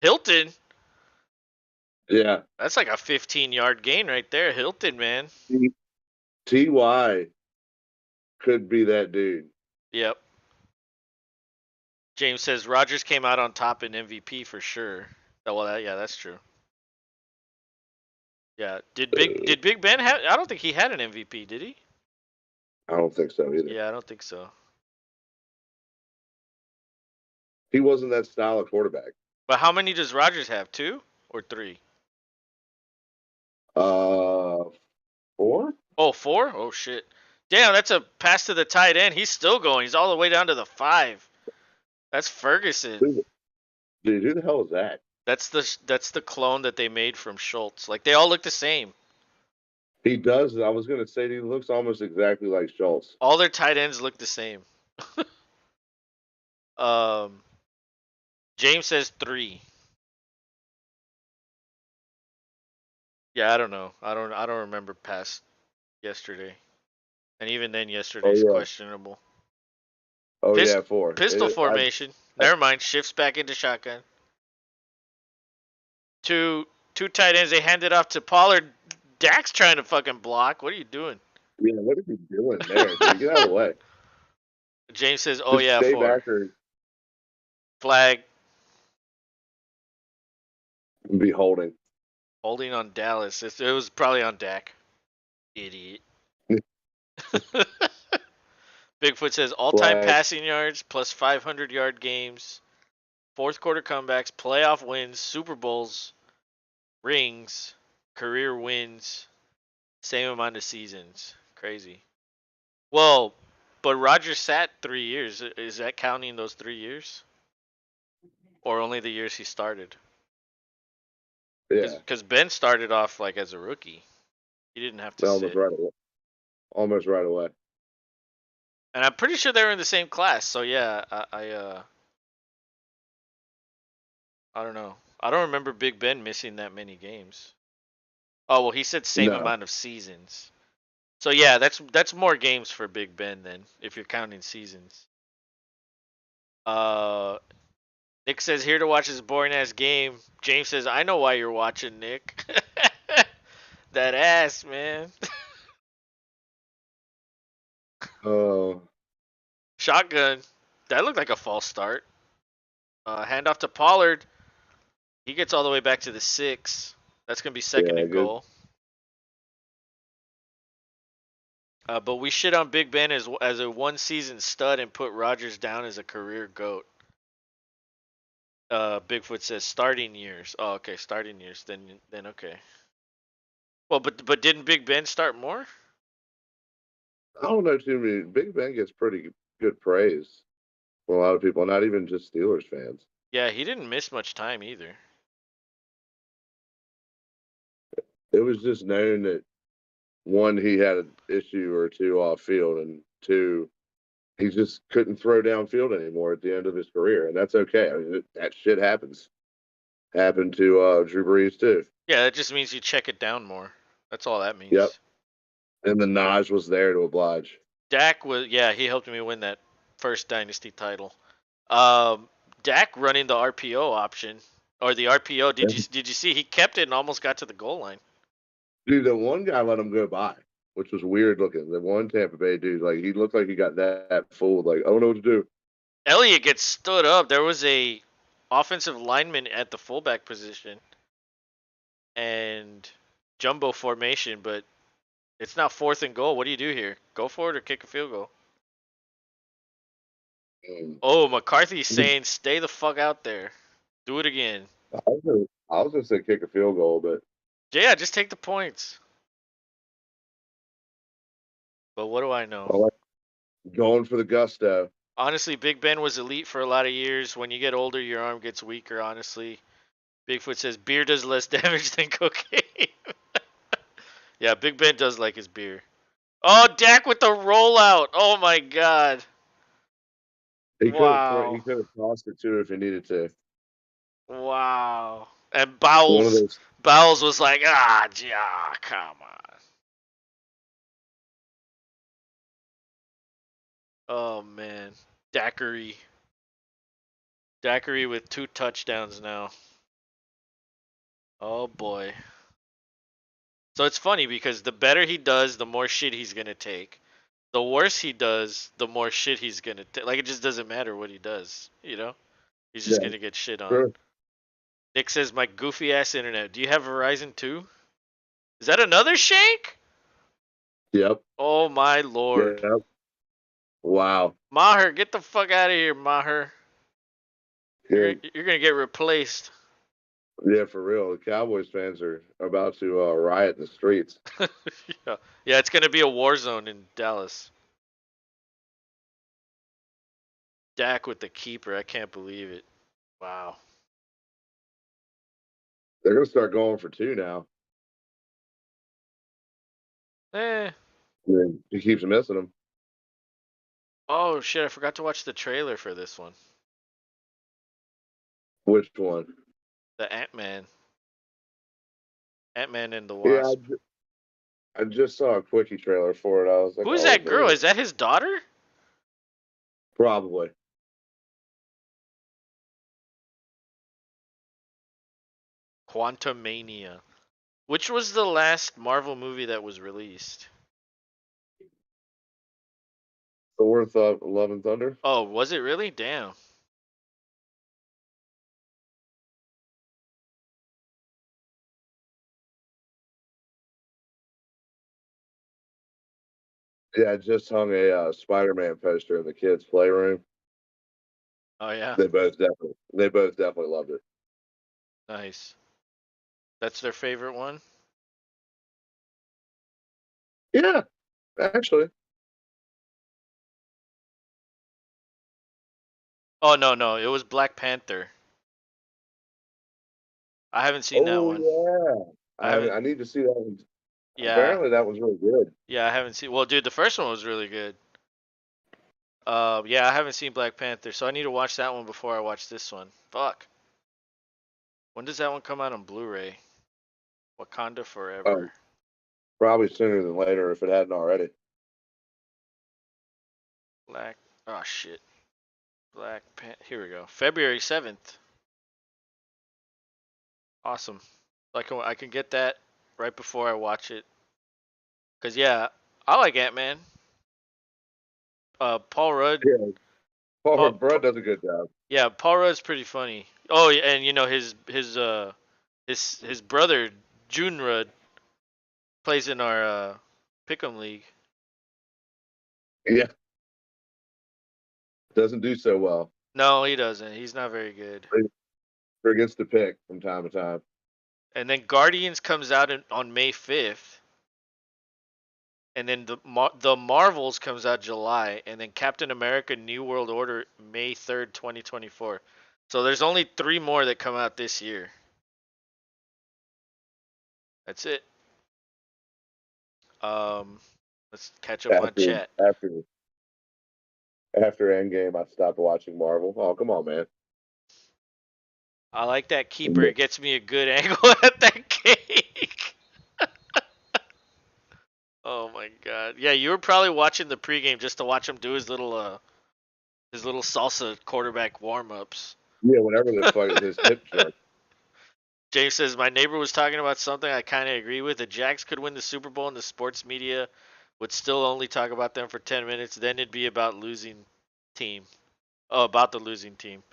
Hilton. Yeah, That's like a 15-yard gain right there. Hilton, man. Ty could be that dude. Yep. James says Rodgers came out on top in MVP for sure. Oh, well, yeah, that's true. Yeah. Did Big Ben have? I don't think he had an MVP, did he? I don't think so either. Yeah, I don't think so. He wasn't that style of quarterback. But how many does Rodgers have? 2 or 3? 4? Oh, 4? Oh shit. Damn, that's a pass to the tight end. He's still going. He's all the way down to the 5. That's Ferguson. Dude, who the hell is that? That's the clone that they made from Schultz. Like they all look the same. He does. I was gonna say he looks almost exactly like Schultz. All their tight ends look the same. um, James says 3. Yeah, I don't know. I don't remember past yesterday. And even then Oh yesterday's yeah. questionable. Oh yeah, 4. Pistol formation. Never mind. Shifts back into shotgun. Two tight ends. They hand it off to Pollard. Dak's trying to fucking block. What are you doing? yeah, what are you doing there, dude? Get out of the way. James says, "Oh Just yeah, stay 4." back or Flag. be holding. Holding on Dallas. It was probably on Dak. Idiot. Bigfoot says all-time Flag. passing yards plus 500-yard games, fourth quarter comebacks, playoff wins, Super Bowls, rings, career wins, same amount of seasons. Crazy. Well, but Rodgers sat 3 years. Is that counting those 3 years, or only the years he started? Yeah. Because Ben started off like as a rookie. He didn't have to Almost sit. right away. Almost right away. And I'm pretty sure they were in the same class. So yeah, I don't know. I don't remember Big Ben missing that many games. Oh well, he said same No. amount of seasons. So yeah, that's more games for Big Ben then, if you're counting seasons. Uh, Nick says here to watch this boring ass game. James says I know why you're watching, Nick. That ass, man. Oh. Shotgun. That looked like a false start. Hand off to Pollard. He gets all the way back to the 6. That's gonna be second Yeah, and good. goal. But we shit on Big Ben as a one season stud and put Rodgers down as a career goat. Bigfoot says starting years. Oh, okay, starting years. Then okay. Well, but didn't Big Ben start more? I don't know too many. Big Ben gets pretty good praise from a lot of people, not even just Steelers fans. Yeah, he didn't miss much time either. It was just known that one, he had an issue or two off field, and two, he just couldn't throw downfield anymore at the end of his career, and that's okay. I mean, that shit happens. Happened to Drew Brees too. Yeah, that just means you check it down more. That's all that Yep, means. and the Naj was there to oblige. Dak was yeah, he helped me win that first dynasty title. Um, Dak running the RPO option or the RPO. Did you see he kept it and almost got to the goal line? Dude, the one guy let him go by, which was weird looking. The one Tampa Bay dude, like he looked like he got that fooled. Like I don't know what to do. Elliott gets stood up. There was a offensive lineman at the fullback position and jumbo formation, but it's not fourth and goal. What do you do here? Go for it or kick a field goal? Mm. Oh, McCarthy's saying stay the fuck out there. Do it again. I was gonna say kick a field goal, but Yeah, just take the points. But what do I I know? like going for the gusto. Honestly, Big Ben was elite for a lot of years. When you get older, your arm gets weaker, honestly. Bigfoot says beer does less damage than cocaine. Yeah, Big Ben does like his beer. Oh, Dak with the rollout. Oh my god. He could have Wow. he could have tossed it too if he needed to. Wow. And One of those. Bowles was like, yeah, come on. Oh man. Daiquiri. Daiquiri with 2 touchdowns now. Oh boy. So it's funny because the better he does, the more shit he's gonna take. The worse he does, the more shit he's gonna take. Like it just doesn't matter what he does, you know? He's just Yeah, gonna get shit on. sure. Nick says, my goofy ass internet. Do you have Verizon too? Is that another shake? Yep. Oh my lord. Yep. Wow. Maher, get the fuck out of here, Maher. Yeah. You're gonna get replaced. Yeah, for real. The Cowboys fans are about to riot in the streets. Yeah. Yeah, it's gonna be a war zone in Dallas. Dak with the keeper. I can't believe it. Wow. They're gonna start going for two now. Eh. And he keeps missing them. Oh shit! I forgot to watch the trailer for this one. Which one? The Ant-Man. Ant-Man and the Yeah, Wasp. I just saw a quickie trailer for it. I was like, Who is oh, that look at girl? this. Is that his daughter? Probably. Quantumania. Which was the last Marvel movie that was released? Thor, Love and Thunder. Oh, was it really? Damn. Yeah, I just hung a Spider-Man poster in the kids' playroom. Oh yeah. They both definitely loved it. Nice. That's their favorite one? Yeah, actually. Oh no, no, it was Black Panther. I haven't seen that Oh one. yeah, I haven't I need to see that one. yeah. Apparently, that was really good. Yeah, I haven't seen. Well, dude, the first one was really good. Yeah, I haven't seen Black Panther, so I need to watch that one before I watch this one. Fuck. When does that one come out on Blu-ray? Wakanda Forever. Um, Probably sooner than later if it hadn't already. Black. Oh shit. Black Panther. Here we go. February 7th. Awesome. I can get that right before I watch it. Cause yeah, I like Ant-Man. Paul Rudd. Yeah, Paul Paul, Rudd does a good job. yeah, Paul Rudd's pretty funny. Oh, yeah, and you know his brother June Rudd plays in our Pick'em League. Yeah, doesn't do so well. No, he doesn't. He's not very good. He forgets to pick from time to time. And then Guardians comes out on May 5th, and then the Marvels comes out July, and then Captain America: New World Order May 3rd, 2024. So there's only 3 more that come out this year. That's it. Um, let's catch up on After chat. after after Endgame, I stopped watching Marvel. Oh, come on, man. I like that keeper. It gets me a good angle at that cake. Oh my god. Yeah, you were probably watching the pregame just to watch him do his little salsa quarterback warm ups. Yeah, whatever the fuck is his hip jerk. James says my neighbor was talking about something I kind of agree with. The Jags could win the Super Bowl and the sports media would still only talk about them for 10 minutes. Then it'd be about losing team. Oh, about the losing team.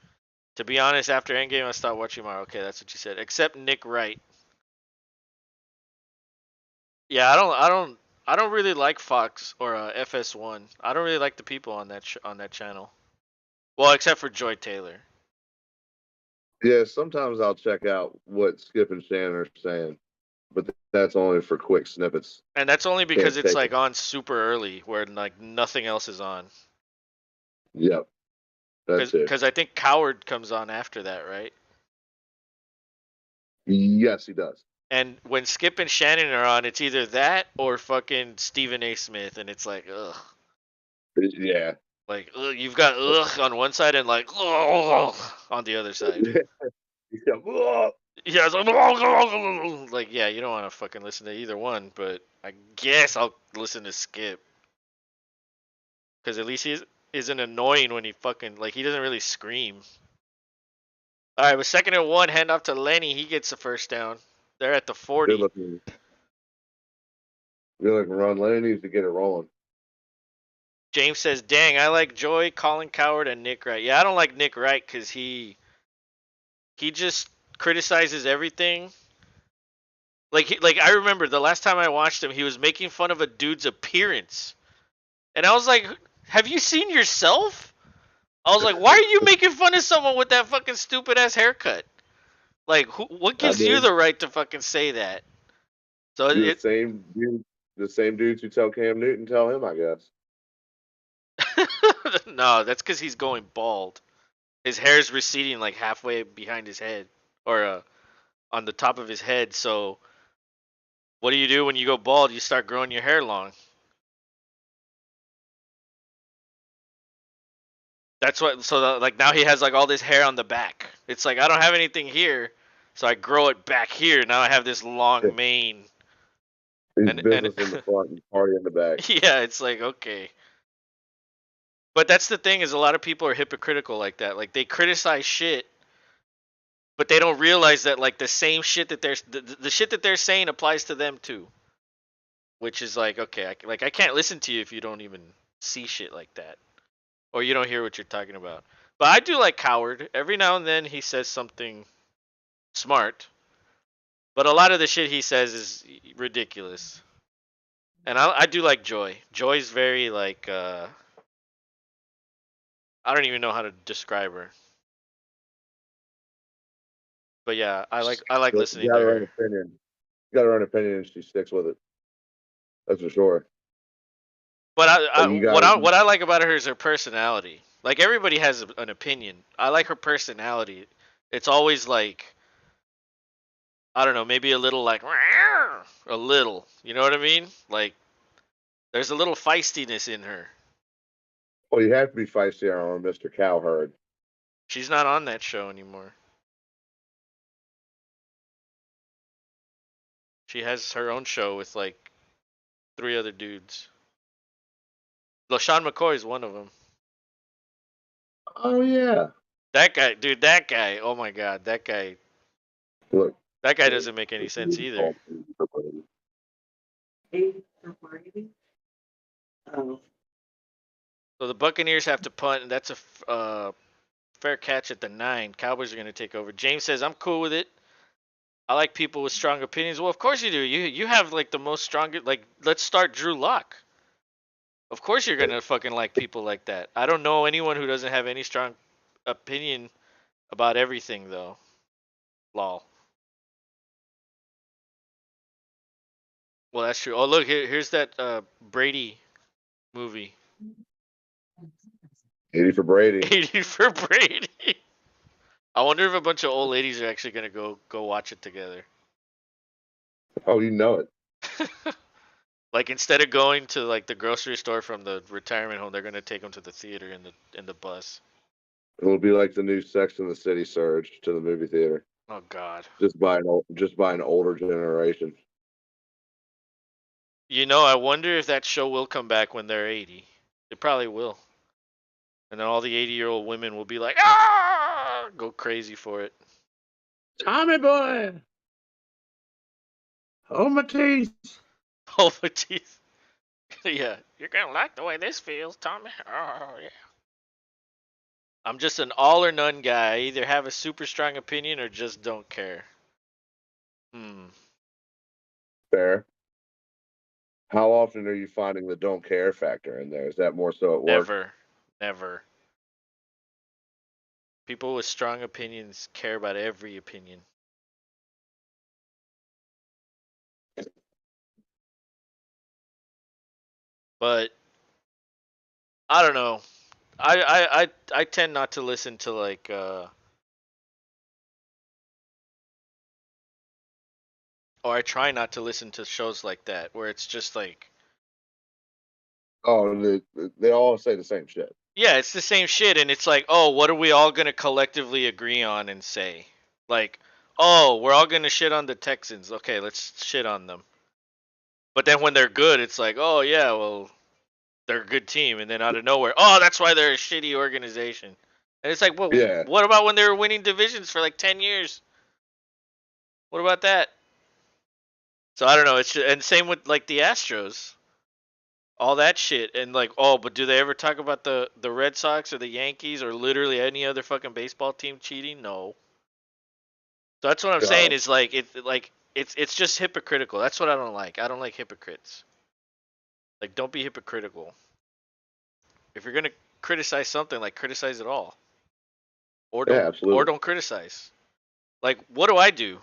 To be honest, after Endgame, I stopped watching more. Okay, that's what you said. Except Nick Wright. Yeah, I don't really like Fox or FS1. I don't really like the people on that channel. Well, except for Joy Taylor, Yeah, sometimes I'll check out what Skip and Shannon are saying, but that's only for quick snippets. and that's only because Can't it's take like it. on super early, where like nothing else is on. Yep, that too. Because I think Coward comes on after that, right? Yes, he does. And when Skip and Shannon are on, it's either that or fucking Stephen A. Smith, and it's like ugh. Yeah. Like ugh, you've got ugh on one side and like ugh on the other side. Yeah. Yeah, it's like yeah, you don't want to fucking listen to either one, but I guess I'll listen to Skip because at least he isn't annoying when he fucking like he doesn't really scream. All right, but 2nd and 1, hand off to Lenny. He gets the first down. They're at the Good 40. looking. Good looking run. Lenny needs to get it rolling. James says, "Dang, I like Joy, Colin Coward, and Nick Wright." Yeah, I don't like Nick Wright because he just criticizes everything. Like I remember the last time I watched him, he was making fun of a dude's appearance. And I was like, have you seen yourself? I was like, why are you making fun of someone with that fucking stupid ass haircut? Like, what I gives you mean, the right to fucking say that? So the it. same dude, the same dudes who tell Cam Newton tell him, I guess. No, that's because he's going bald. His hair's receding like halfway behind his head, or on the top of his head. So what do you do when you go bald? You start growing your hair long. That's what. So like now he has like all this hair on the back. It's like I don't have anything here, so I grow it back here. Now I have this long mane, He's and business in the front and party in the back. yeah, it's like okay. But that's the thing is a lot of people are hypocritical like that. Like they criticize shit, but they don't realize that like the same shit that the shit that they're saying applies to them too. Which is like okay, I can't listen to you if you don't even see shit like that or you don't hear what you're talking about. But I do like Coward. Every now and then he says something smart, but a lot of the shit he says is ridiculous. And I do like Joy. Joy's very like I don't even know how to describe her. But yeah, I like But listening to her. got her own opinion, and she sticks with it. That's for sure. But Like you got, what I like about her is her personality. Like everybody has an opinion. I like her personality. It's always like I don't know, maybe a little like a little. You know what I mean? Like there's a little feistiness in her. well, you have to be feisty on Mr. Cowherd. She's not on that show anymore. She has her own show with like three other dudes. LaShawn McCoy is one of them. Oh yeah. That guy, dude, that guy. Oh my god, Look, that guy doesn't make any sense either. So the Buccaneers have to punt, and that's a fair catch at the 9. Cowboys are going to take over. James says, I'm cool with it. I like people with strong opinions. Well, of course you do. You have like the most stronger. Like, let's start Drew Lock. Of course you're going to fucking like people like that. I don't know anyone who doesn't have any strong opinion about everything, though. Lol. Well, that's true. Oh, look, here's that Brady movie. 80 for Brady. 80 for Brady. I wonder if a bunch of old ladies are actually going to go watch it together. Oh, you know it. Like instead of going to like the grocery store from the retirement home, they're gonna take them to the theater in the bus. It'll be like the new Sex and the City surge to the movie theater, Oh God. just by an older generation. I wonder if that show will come back when they're 80. It probably will. And then all the 80-year-old women will be like, ah, go crazy for it. Tommy boy, oh my teeth. Oh my teeth. Yeah, you're gonna like the way this feels, Tommy. Oh yeah. I'm just an all or none guy. I either have a super strong opinion or just don't care. Hmm. Fair. How often are you finding the don't care factor in there? Is that more so at work? Never. Never. People with strong opinions care about every opinion. But I don't know. I tend not to listen to like or I try not to listen to shows like that where it's just like Oh, they all say the same shit. yeah, it's the same shit and it's like, "Oh, what are we all going to collectively agree on and say?" Like, "Oh, we're all going to shit on the Texans. Okay, let's shit on them." But then when they're good, it's like, "Oh yeah, well, they're a good team." And then out of nowhere, "Oh, that's why they're a shitty organization." And it's like, "Well, Yeah, what about when they were winning divisions for like 10 years? What about that?" So I don't know. It's just, and same with like the Astros, all that shit, and like, oh, but do they ever talk about the Red Sox or the Yankees or literally any other fucking baseball team cheating? No. So that's what I'm saying no, is like it's just hypocritical. That's what I don't like. I don't like hypocrites. Like, don't be hypocritical. If you're gonna criticize something, like criticize it all, or yeah, don't absolutely. criticize. Like, what do I do?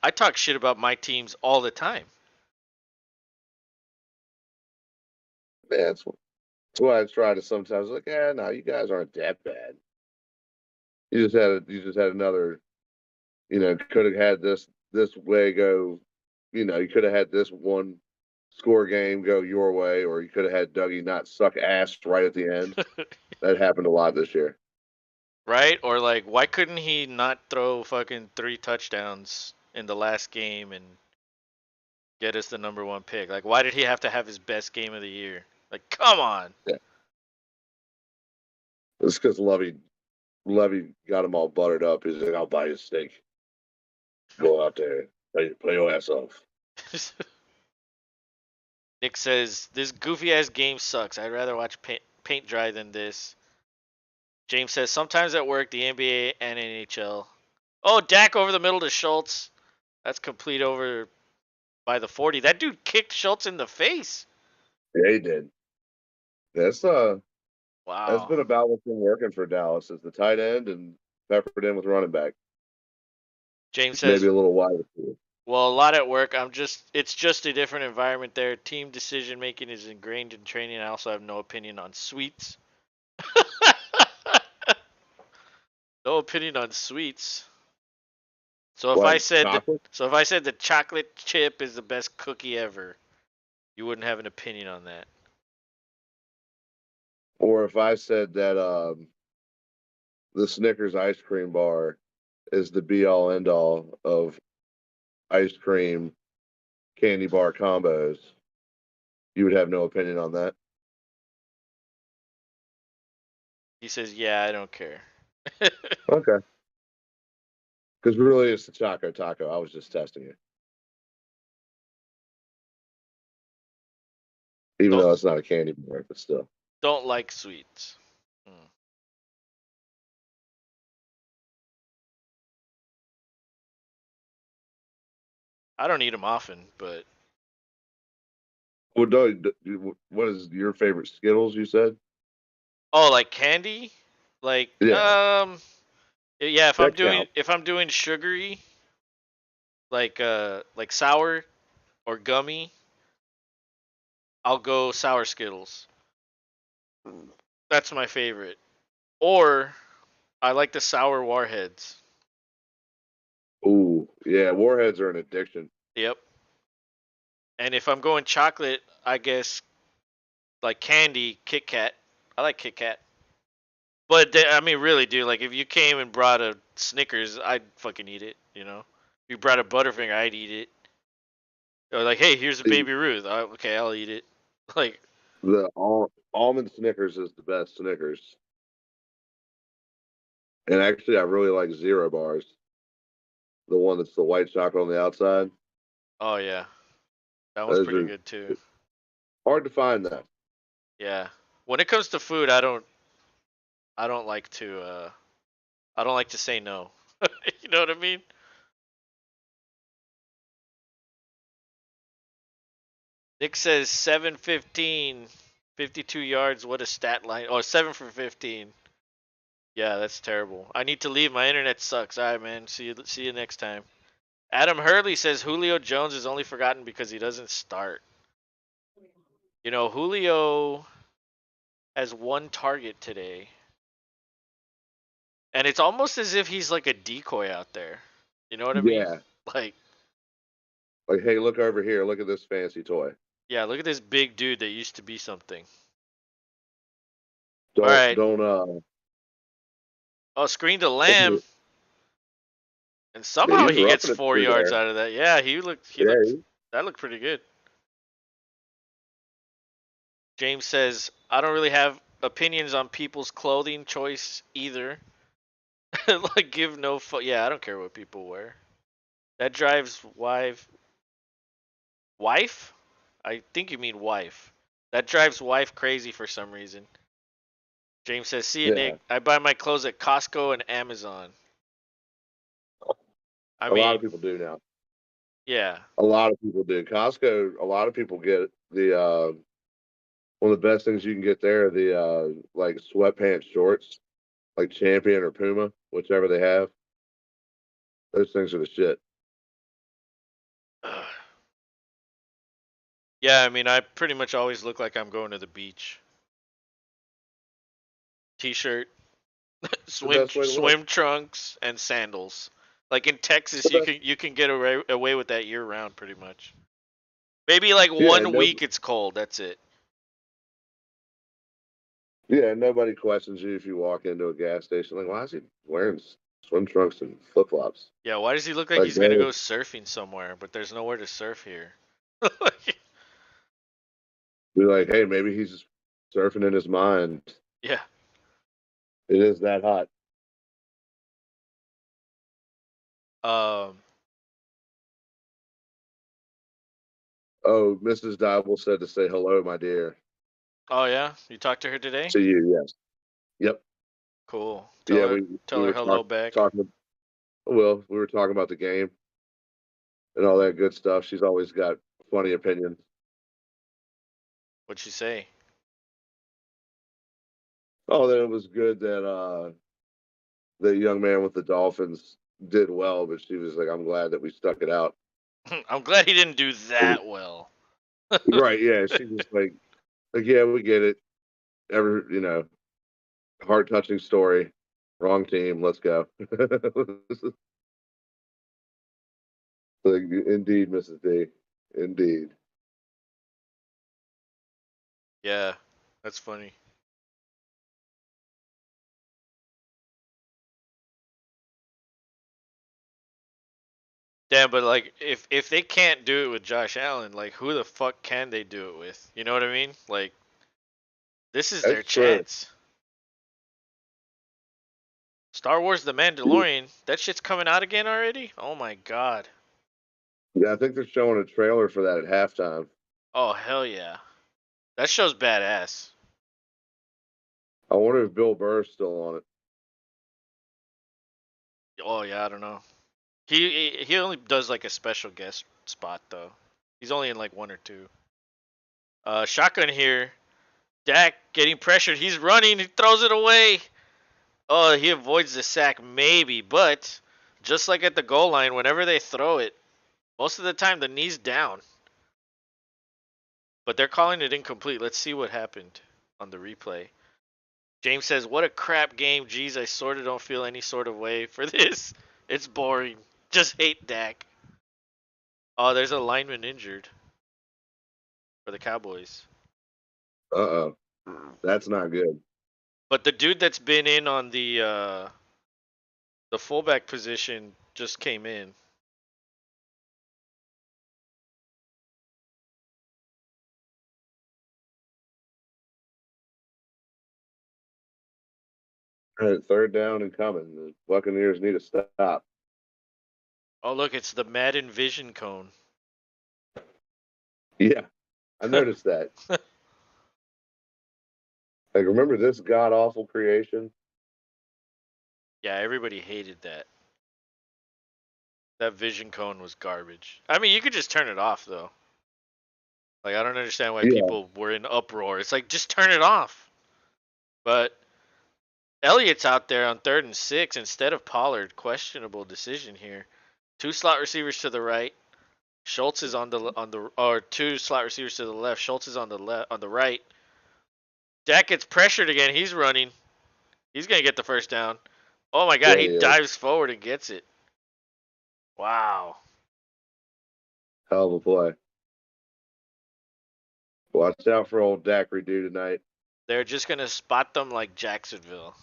I talk shit about my teams all the time. Man, that's why I try to sometimes like, no, you guys aren't that bad. You just had another, could have had this way go, you could have had this one score game go your way, or you could have had Dougie not suck ass right at the end. That happened a lot this year. Right? Or like, why couldn't he not throw fucking 3 touchdowns in the last game and get us the #1 pick? Like, why did he have to have his best game of the year? Like, come on. Yeah, it's because Levy got him all buttered up. He's like, I'll buy you a steak. Go out there, play your ass off. Nick says this goofy ass game sucks. I'd rather watch paint dry than this. James says sometimes at work, the NBA and NHL. Oh, Dak over the middle to Schultz. That's complete over by the 40. That dude kicked Schultz in the face. Yeah, he did. That's that's Wow. been about what's been working for Dallas is the tight end and peppered in with running back. James Maybe says, a little wide receiver. well, a lot at work. It's just a different environment there. Team decision making is ingrained in training. I also have no opinion on sweets. No opinion on sweets. So if I Like said that, chocolate, so if I said the chocolate chip is the best cookie ever, you wouldn't have an opinion on that. or if I said that the Snickers ice cream bar is the be all end all of ice cream candy bar combos, you would have no opinion on that. He says, "Yeah, I don't care." Okay. Because really, it's the Choco Taco. I was just testing it, even don't though it's not a candy bar, but still. don't like sweets. Hmm. I don't eat them often, but Well, what is your favorite Skittles? You said. oh, like candy, like Yeah, yeah. that counts. If I'm doing sugary, like sour or gummy, I'll go sour Skittles. That's my favorite. Or I like the sour Warheads. Ooh, yeah. Warheads are an addiction. Yep. And if I'm going chocolate, I guess like candy, Kit Kat. I like Kit Kat. But I mean, really, dude. Like, if you came and brought a Snickers, I'd fucking eat it. You know, if you brought a Butterfinger, I'd eat it. Or like, hey, here's a The, Baby Ruth. Okay, I'll eat it. Like, the almond Snickers is the best Snickers, and actually, I really like Zero Bars. The one that's the white chocolate on the outside. oh yeah, that one's Those pretty are good too. hard to find that. Yeah. When it comes to food, I don't like to I don't like to say no. You know what I mean? Nick says 715, 52 yards. What a stat line. Oh, 7 for 15. Yeah, that's terrible. I need to leave. My internet sucks. All right, man. See you next time. Adam Hurley says Julio Jones is only forgotten because he doesn't start. You know, Julio has 1 target today, and it's almost as if he's like a decoy out there. You know what I mean? Yeah, Like, like hey, look over here. Look at this fancy toy. yeah, look at this big dude that used to be something. All Don't right. don't Oh, screen to Lamb, and yeah, somehow he's he gets roughing it 4 yards through out of that. Yeah, he there. looked Yeah, that looked pretty good. James says, I don't really have opinions on people's clothing choice either. Like, give no fuck. Yeah, I don't care what people wear. That drives wife? I think you mean wife. That drives wife crazy for some reason. James says, see you, yeah. Nick. I buy my clothes at Costco and Amazon. I A lot of mean, people do now. yeah. A lot of people do. Costco. A lot of people get the one of the best things you can get there. The like sweatpants shorts, like Champion or Puma, whichever they have. Those things are the shit. Yeah, I mean, I pretty much always look like I'm going to the beach. T-shirt, It's the best way to look. swim trunks, and sandals. Like in It's Texas, the best. you can get away with that year round, pretty much. Maybe like Yeah, and one week it's cold. That's it. nobody questions you if you walk into a gas station. Like, why is he wearing swim trunks and flip flops? Yeah, why does he look like Like, he's gonna man, go surfing somewhere, but there's nowhere to surf here? be like, hey, maybe he's just surfing in his mind. Yeah. It is that hot. Um. Oh, Mrs. Dibble said to say hello, my dear. Oh yeah, you talked to her today? To you, yes. Yep. Cool. Yeah, we Tell we her were hello back. talking. Well, we were talking about the game and all that good stuff. She's always got funny opinions. What'd she say? Oh, that it was good that the young man with the Dolphins did well, but she was like, "I'm glad that we stuck it out." I'm glad he didn't do that well. Right? Yeah. She was like, yeah, we get it. Heart touching story. Wrong team. Let's go. Like, indeed, Mrs. D. Indeed. Yeah, that's funny. Damn, but like if they can't do it with Josh Allen, like who the fuck can they do it with? You know what I mean? Like this is their That's true. chance. Star Wars The Mandalorian, that shit's coming out again already? Oh my god. Yeah, I think they're showing a trailer for that at halftime. Oh hell yeah. That show's badass. I wonder if Bill Burr's still on it. Oh yeah, I don't know. He only does like a special guest spot though. He's only in like one or two. Shotgun here. Dak getting pressured. He's running. He throws it away. Oh, he avoids the sack maybe, but just like at the goal line, whenever they throw it, most of the time the knee's down. But they're calling it incomplete. Let's see what happened on the replay. James says, "What a crap game. Geez, I sort of don't feel any sort of way for this. It's boring. Just hate Dak." Oh, there's a lineman injured for the Cowboys. Uh-oh. That's not good. But the dude that's been in on the fullback position just came in. All right, third down and coming. The Buccaneers need to stop. Oh, look, it's the Madden Vision Cone. Yeah, I noticed that. Like, remember this god awful creation? Yeah, everybody hated that. That Vision Cone was garbage. I mean, you could just turn it off though. Like I don't understand why Yeah. people were in uproar. It's like just turn it off. But Elliott's out there on 3rd and 6 instead of Pollard. Questionable decision here. Two slot receivers to the right. Schultz is or two slot receivers to the left. Schultz is on the right. Dak gets pressured again. He's running. He's gonna get the first down. Oh my god, Yeah, he he is. dives forward and gets it. Wow. Hell of a play. Watch out for old Dak redo tonight. They're just gonna spot them like Jacksonville.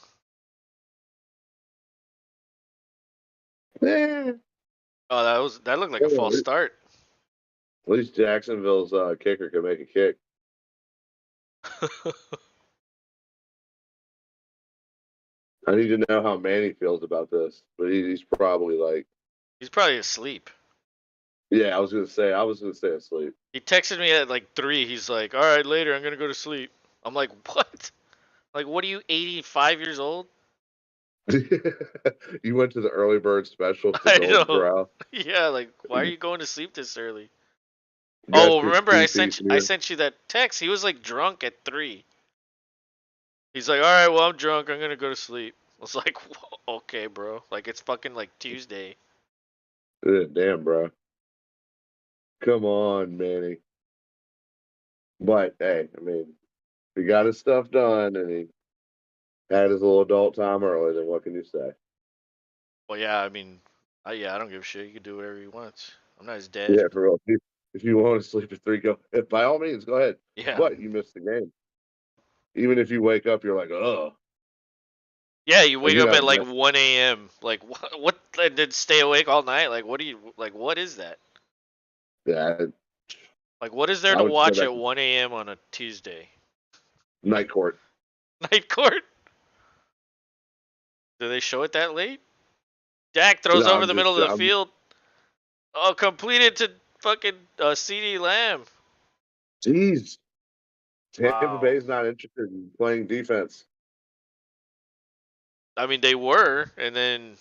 Eh, Oh, that looked like a false at start. least Jacksonville's kicker can make a kick. I need to know how Manny feels about this, but he's probably like, He's probably asleep. yeah, I was gonna say asleep. He texted me at like 3. He's like, "All right, later. I'm gonna go to sleep." I'm like, "What? Like, what are you, 85 years old?" You went to the early bird special at the I Golden know. Corral. Yeah, like, why are you going to sleep this early? You Oh, got well, your remember two-piece I meal. sent you that text. He was like drunk at 3. He's like, "All right, well, I'm drunk. I'm gonna go to sleep." I was like, "Okay, bro. Like, it's fucking like Tuesday." Damn, bro. Come on, Manny. But hey, I mean, he got his stuff done and he had his little adult time early. Then what can you say? Well, yeah, I mean, yeah, I don't give a shit. He can do whatever he wants. I'm not his dad. Yeah, for real. If you want to sleep at 3, go. By all means, go ahead. Yeah. But you missed the game. Even if you wake up, you're like, oh, Yeah, you like wake you up at haven't like met. 1 a.m. Like what? And then stay awake all night. Like what do you like? What is that? Yeah, Like what is there I to would stay watch back at 1 a.m. on a Tuesday? night court. Night court? Do they show it that late? Dak No, throws over I'm the middle just, of the field. Oh, completed to fucking CD Lamb. geez, Tampa Wow. Bay's not interested in playing defense. I mean, they were, and then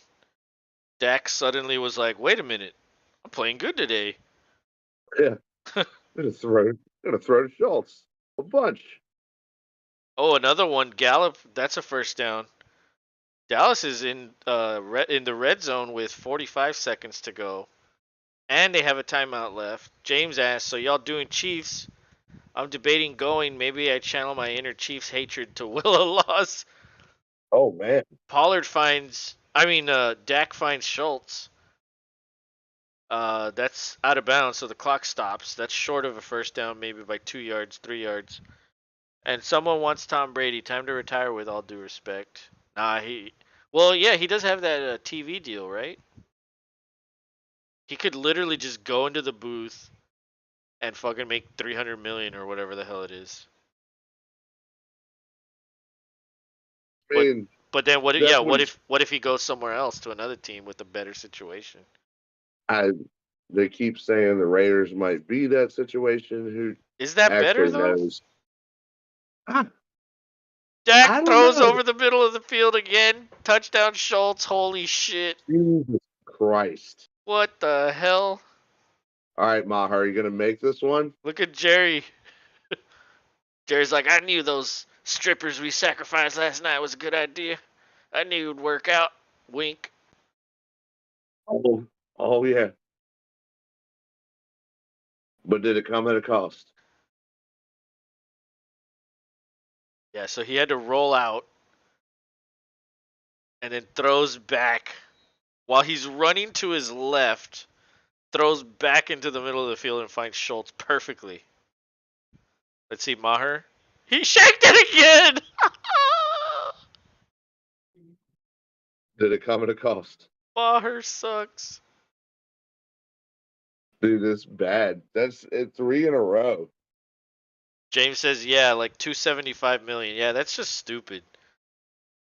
Dak suddenly was like, "Wait a minute, I'm playing good today." Yeah, gonna throw to Schultz a bunch. Oh, another one. Gallup. That's a first down. Dallas is in the red zone with 45 seconds to go, and they have a timeout left. James asks, "So y'all doing Chiefs?" I'm debating going. Maybe I channel my inner Chiefs hatred to will a loss. Oh man, Dak finds Schultz. That's out of bounds, so the clock stops. That's short of a first down, maybe by 2 yards, 3 yards. And someone wants Tom Brady. Time to retire, with all due respect. Well, yeah, he does have that TV deal, right? He could literally just go into the booth and fucking make 300 million or whatever the hell it is. I But mean but then what? Yeah, that's what what if he goes somewhere else to another team with a better situation? I. They keep saying the Raiders might be that situation. Who Is that better actually though? knows? I, I Dak don't throws know. over the middle of the field again. Touchdown Schultz. Holy shit. Jesus Christ! What the hell? All right, Maher, are you gonna make this one? Look at Jerry. Jerry's like, I knew those strippers we sacrificed last night was a good idea. I knew it would work out. Wink. Oh, oh yeah. But did it come at a cost? Yeah, so he had to roll out and then throws back while he's running to his left, throws back into the middle of the field and finds Schultz perfectly. Let's see, Maher. He shanked it again! Did it come at a cost? Maher sucks. Dude, it's bad. That's it, 3 in a row. James says, yeah, like 275 million. Yeah, that's just stupid.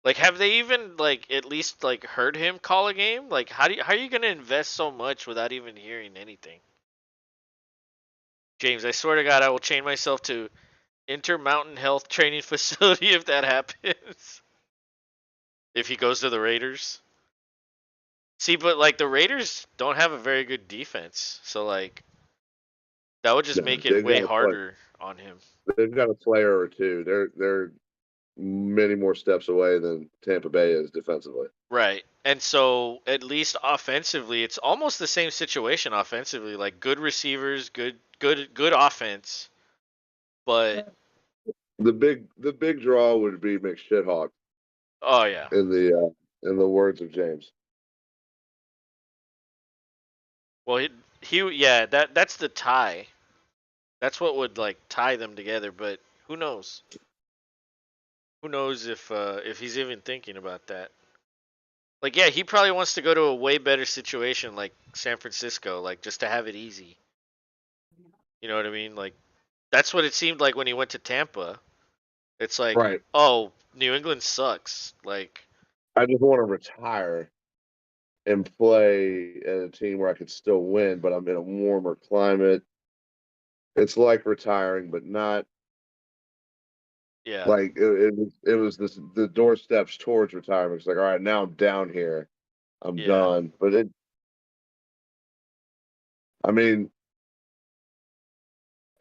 Like, have they even like at least like heard him call a game? Like, how are you gonna invest so much without even hearing anything? James, I swear to God, I will chain myself to Intermountain Health Training Facility if that happens. If he goes to the Raiders. See, but like the Raiders don't have a very good defense, so like that would just No, make it way harder on him. they've got a player or two. They're many more steps away than Tampa Bay is defensively. Right. And so at least offensively, it's almost the same situation offensively. Like good receivers, good offense. But The big draw would be McShithawk oh yeah. in the words of James. Well he yeah, that's the tie. That's what would like tie them together, but who knows? Who knows if he's even thinking about that. Like yeah, he probably wants to go to a way better situation like San Francisco, like just to have it easy. You know what I mean? Like that's what it seemed like when he went to Tampa. It's like, Right. oh, New England sucks. Like, I just want to retire and play in a team where I could still win, but I'm in a warmer climate. It's like retiring, but not yeah, like it was the doorsteps towards retirement. It's like, all right, now I'm down here. I'm yeah, done. But I mean,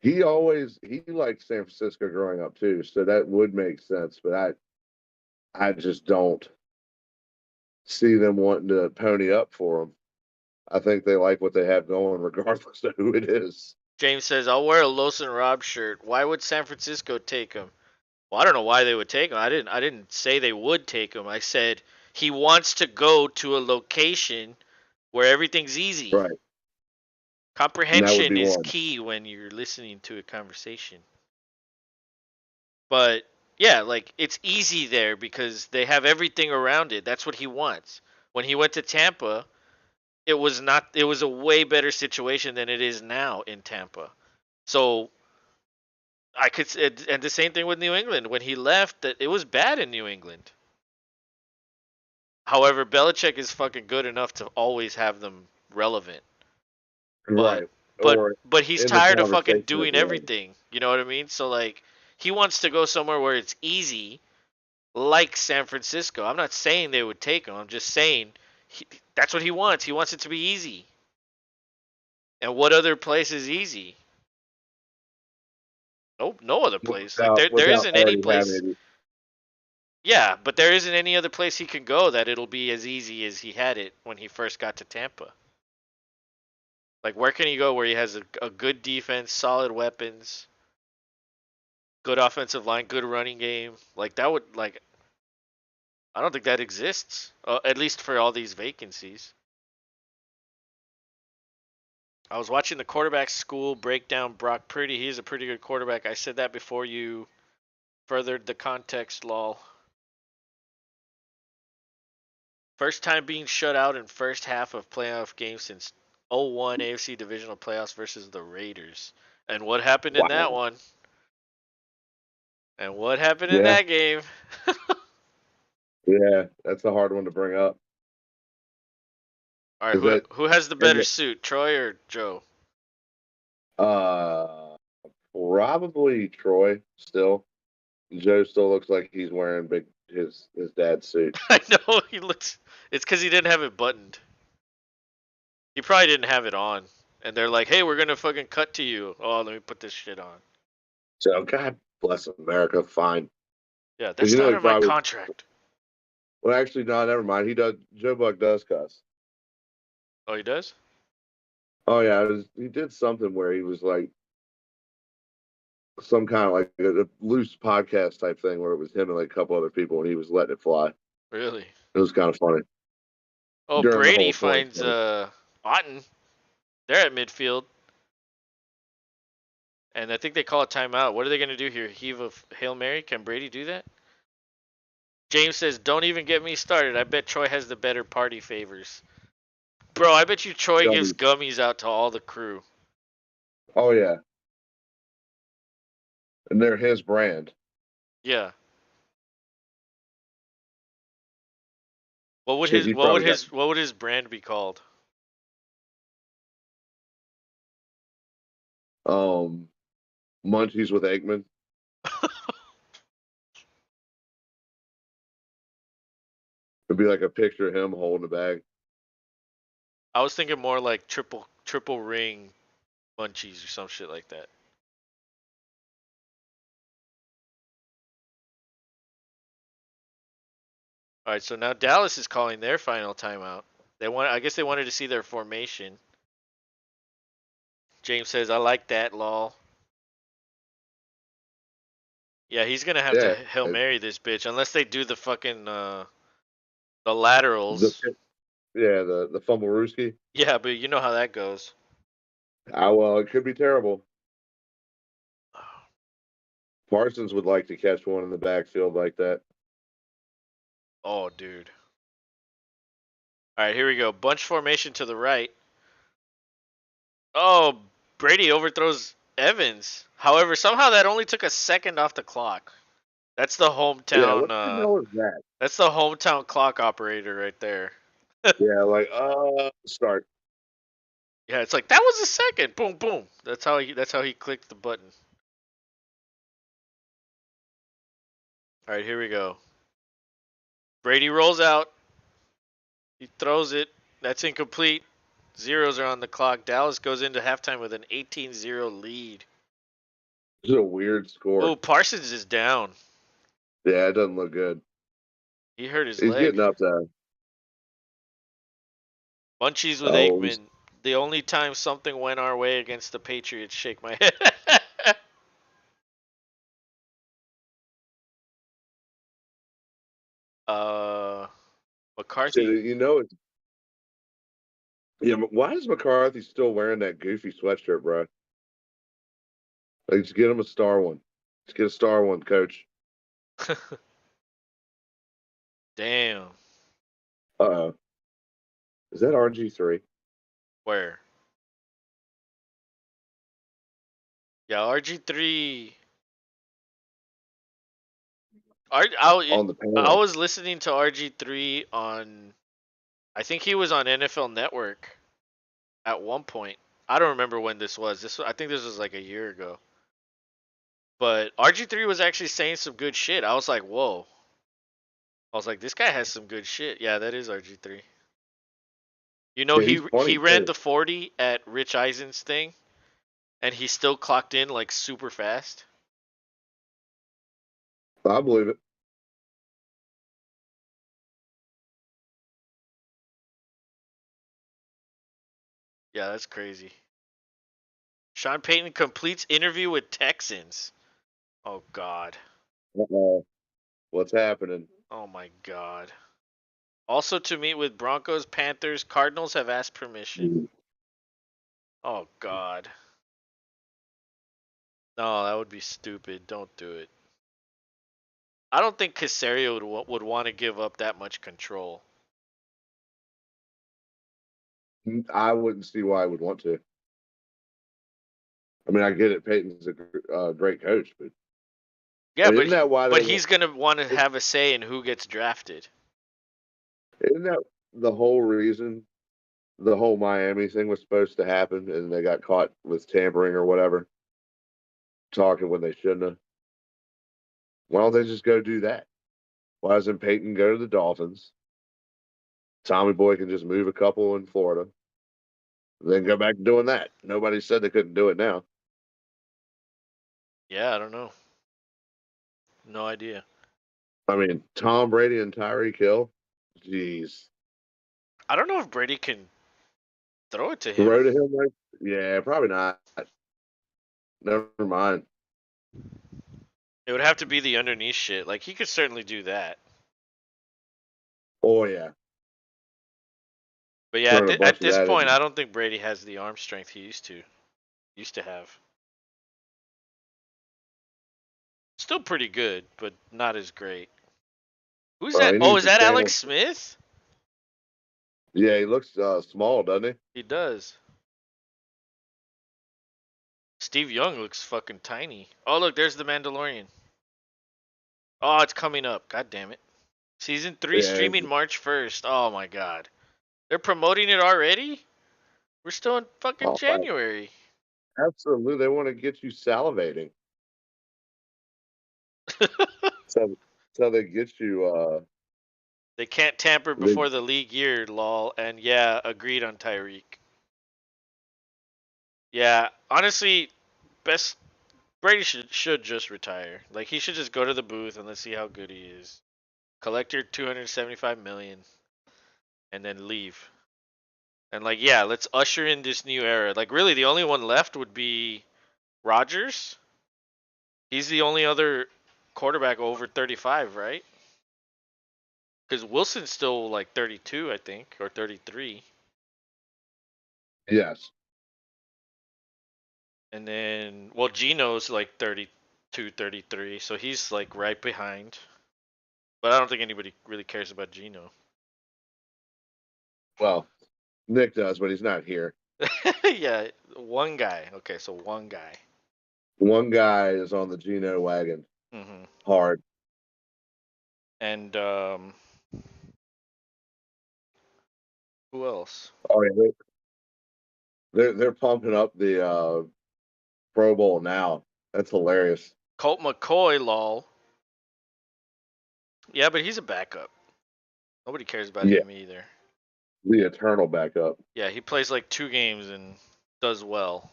he liked San Francisco growing up too, so that would make sense. But I just don't see them wanting to pony up for him. I think they like what they have going, regardless of who it is. James says, I'll wear a Los and Rob shirt. Why would San Francisco take him? Well, I don't know why they would take him. I didn't say they would take him. I said he wants to go to a location where everything's easy. Right. And that would Comprehension be is one. key when you're listening to a conversation. But yeah, like it's easy there because they have everything around it. That's what he wants. When he went to Tampa, it was a way better situation than it is now in Tampa. So I could and the same thing with New England. When he left, that it was bad in New England. However, Belichick is fucking good enough to always have them relevant. But Right. Or but he's in the tired of fucking conversation at doing the end. everything. You know what I mean? So like he wants to go somewhere where it's easy, like San Francisco. I'm not saying they would take him. I'm just saying that's what he wants. He wants it to be easy. And what other place is easy? Nope, no other place. Like there Without isn't any already place. having it. Yeah, but there isn't any other place he can go that it'll be as easy as he had it when he first got to Tampa. Like where can he go where he has a good defense, solid weapons, good offensive line, good running game? Like that would like I don't think that exists. At least for all these vacancies. I was watching the quarterback school break down Brock Purdy. He's a pretty good quarterback. I said that before you furthered the context, lol. First time being shut out in first half of playoff game since 01 AFC Divisional Playoffs versus the Raiders. And what happened in that Wow. one? And what happened in Yeah. that game? Yeah. That's a hard one to bring up. All right, Is that who has the in better suit, Troy or Joe? uh probably Troy still. Joe still looks like he's wearing his dad's suit. I know he looks. It's because he didn't have it buttoned. He probably didn't have it on. And they're like, "Hey, we're gonna fucking cut to you." Oh, let me put this shit on. So God bless America, fine. Yeah, Because that's not he in my probably contract. well actually no, never mind. He does Joe Buck does cuss. Oh, he does. Oh yeah, he did something where he was like some kind of like a loose podcast type thing where it was him and like a couple other people and he was letting it fly. Really? It was kind of funny Oh, during the Brady whole finds 2020. Otten. They're at midfield, and I think they call a timeout. What are they gonna do here? Heave a Hail Mary? Can Brady do that? James says, "Don't even get me started. I bet Troy has the better party favors." Bro, I bet you Troy gives gummies out to all the crew. Oh yeah, and they're his brand. Yeah. What would Shit, his he's probably got what would his brand be called? um munchies with Eggman. It'd be like a picture of him holding a bag. I was thinking more like triple ring munchies or some shit like that. All right, so now Dallas is calling their final timeout. I guess they wanted to see their formation. James says, "I like that, lol." Yeah, he's gonna have to Yeah, Hail it- Mary this bitch unless they do the fucking the the laterals. yeah the fumble rooski. Yeah, but you know how that goes. Ah, well, it could be terrible. Parsons would like to catch one in the backfield like that. Oh, dude. All right, here we go. Bunch formation to the right. Oh, Brady overthrows Evans. However, somehow that only took a second off the clock. That's the Yeah, hometown. what the hell is that? That's the hometown clock operator right there. Yeah, like start. Yeah, it's like that was a second. Boom, boom. That's how he clicked the button. All right, here we go. Brady rolls out. He throws it. That's incomplete. Zeros are on the clock. Dallas goes into halftime with an 18-0 lead. This is a weird score. Oh, Parsons is down. Yeah, it doesn't look good. He hurt his He's getting leg. up there. Munchies with Oh, Aikman. The only time something went our way against the Patriots, shake my head. uh, shit, McCarthy. yeah. Why is McCarthy still wearing that goofy sweatshirt, bro? Like, just get him a star one. Just get a star one, coach. Damn. Uh-oh. Is that RG3? Where? Yeah, RG3. On the I panel. was listening to RG3 on. I think he was on NFL Network at one point. I don't remember when this was. I think this was like a year ago. But RG3 was actually saying some good shit. I was like, whoa. I was like, this guy has some good shit. Yeah, that is RG3. You know, Yeah, he he's he funny ran too. the 40 at Rich Eisen's thing, and he still clocked in like super fast. I believe it. Yeah, that's crazy. Sean Payton completes interview with Texans. Oh God. Uh-oh. What's happening? Oh my God. Also to meet with Broncos, Panthers, Cardinals have asked permission. Oh God. No, that would be stupid. Don't do it. I don't think Casario would want to give up that much control. I wouldn't see why I would want to. I mean, I get it. Peyton's a great coach, but Yeah, isn't that why they? but he's gonna want to have a say in who gets drafted. Isn't that the whole reason the whole Miami thing was supposed to happen, and they got caught with tampering or whatever, talking when they shouldn't have? Why don't they just go do that? Why doesn't Peyton go to the Dolphins? Tommy Boy can just move a couple in Florida, then go back to doing that. Nobody said they couldn't do it now. Yeah, I don't know. No idea. I mean, Tom Brady and Tyreek Hill, jeez, I don't know if Brady can throw it to him. throw to him, like, yeah, probably not. Never mind. It would have to be the underneath shit. Like he could certainly do that. Oh yeah, But yeah, turn a at bunch of this that point, in. I don't think Brady has the arm strength he used to have. Still pretty good, but not as great. Who's that? He Oh, needs is to that channel. Alex Smith? Yeah, he looks small, doesn't he? He does. Steve Young looks fucking tiny. Oh, look, there's the Mandalorian. Oh, it's coming up. God damn it. Season 3 Yeah, streaming March 1st. Oh my god. They're promoting it already? We're still in fucking oh, January. absolutely. They want to get you salivating, so they get you. They can't tamper They, before the league year, lol. And yeah, agreed on Tyreek. Yeah, honestly, best Brady should just retire. Like he should just go to the booth and let's see how good he is. Collect your 275 million and then leave. And like yeah, let's usher in this new era. Like really the only one left would be Rodgers. He's the only other quarterback over 35, right? Cuz Wilson's still like 32, I think, or 33. yes. And then well Gino's like 32, 33, so he's like right behind. But I don't think anybody really cares about Gino. Well, Nick does, but he's not here. Yeah, one guy. Okay, so one guy. One guy is on the Geno wagon Hmm. hard. And who else? Oh yeah, they're pumping up the Pro Bowl now. That's hilarious. Colt McCoy, lol. Yeah, but he's a backup. Nobody cares about Yeah, him either. the eternal backup. Yeah, he plays like 2 games and does well.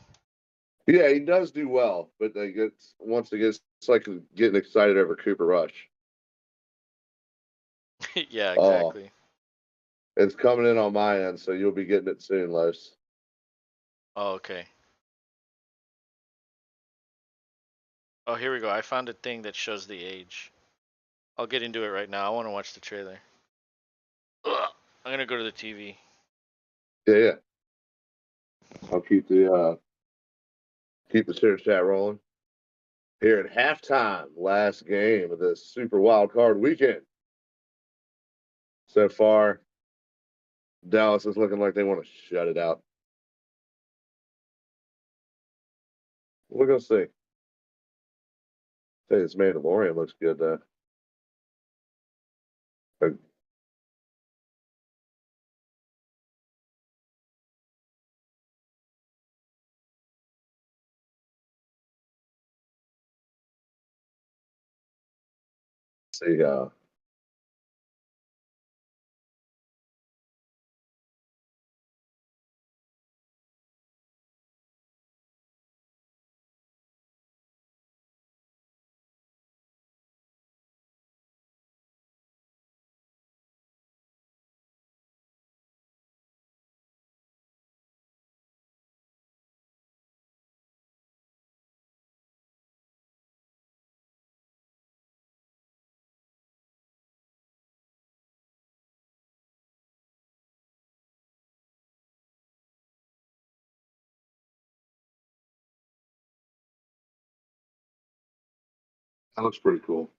Yeah, he does do well, but they get once it gets it's like getting excited over Cooper Rush. Yeah, Oh, exactly. It's coming in on my end, so you'll be getting it soon, Los. Oh, okay. Oh, here we go. I found a thing that shows the age. I'll get into it right now. I want to watch the trailer. Ugh. I'm gonna go to the TV. Yeah, yeah. I'll keep the share chat rolling. Here at halftime, last game of this Super Wild Card weekend. So far, Dallas is looking like they want to shut it out. We're gonna see. Hey, this Mandalorian looks good though. Uh, See, that looks pretty cool.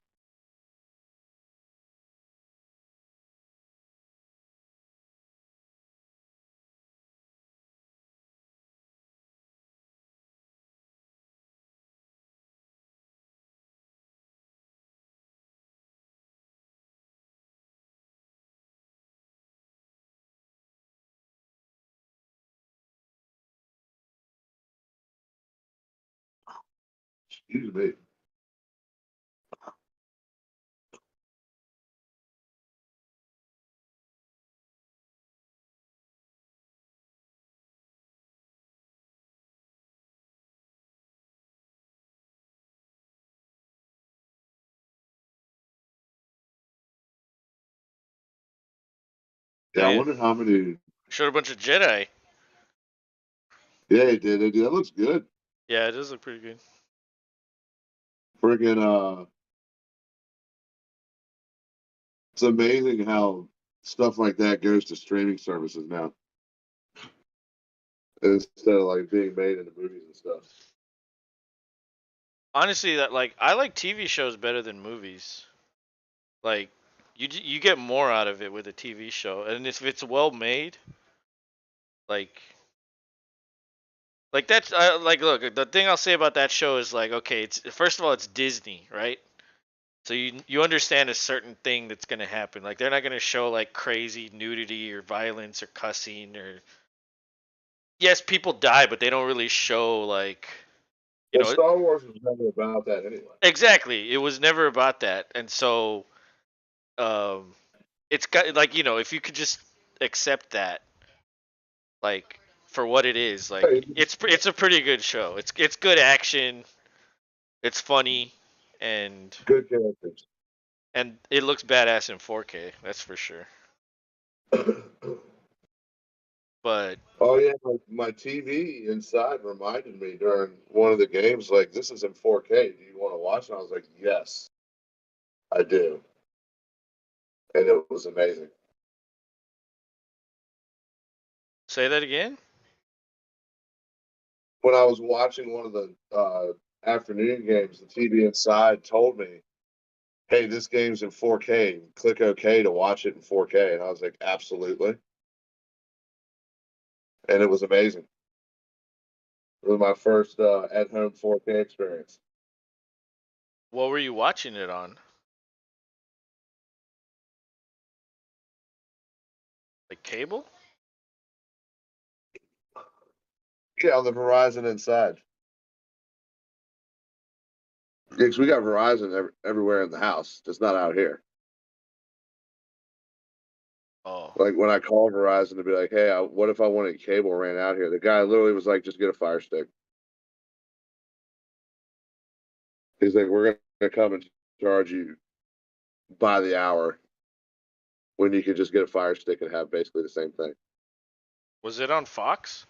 Excuse me. Oh Yeah, I yeah. wonder how many. Showed a bunch of Jedi. Yeah, they did. They did. That looks good. Yeah, it does look pretty good. Friggin', it's amazing how stuff like that goes to streaming services now instead of like being made into movies and stuff. Honestly, that like I like TV shows better than movies. Like you get more out of it with a TV show, and if it's well made, like that's like look, the thing I'll say about that show is like okay, it's first of all it's Disney, right? So you understand a certain thing that's gonna happen. Like they're not gonna show like crazy nudity or violence or cussing or yes, people die, but they don't really show like you Well, know Star Wars was never about that anyway. exactly. It was never about that, and so um, it's got like if you could just accept that like for what it is, Hey, like it's a pretty good show. It's good action. It's funny, and good characters. it looks badass in 4K. That's for sure. But Oh yeah, my TV inside reminded me during one of the games, like this is in 4K. Do you want to watch? And I was like, yes, I do, and it was amazing. say that again. When I was watching one of the afternoon games, the TV inside told me, "Hey, this game's in 4K. Click OK to watch it in 4K." And I was like, "Absolutely," and it was amazing. It was my first at-home 4K experience. What were you watching it on? Like cable? Yeah, on the Verizon inside. Yeah, 'cause we got Verizon everywhere in the house, just not out here. Oh, Like when I call Verizon to be like, "Hey, what if I wanted cable ran out here?" The guy literally was like, "Just get a Fire Stick." He's like, "We're gonna come and charge you by the hour when you could just get a Fire Stick and have basically the same thing. Was it on Fox?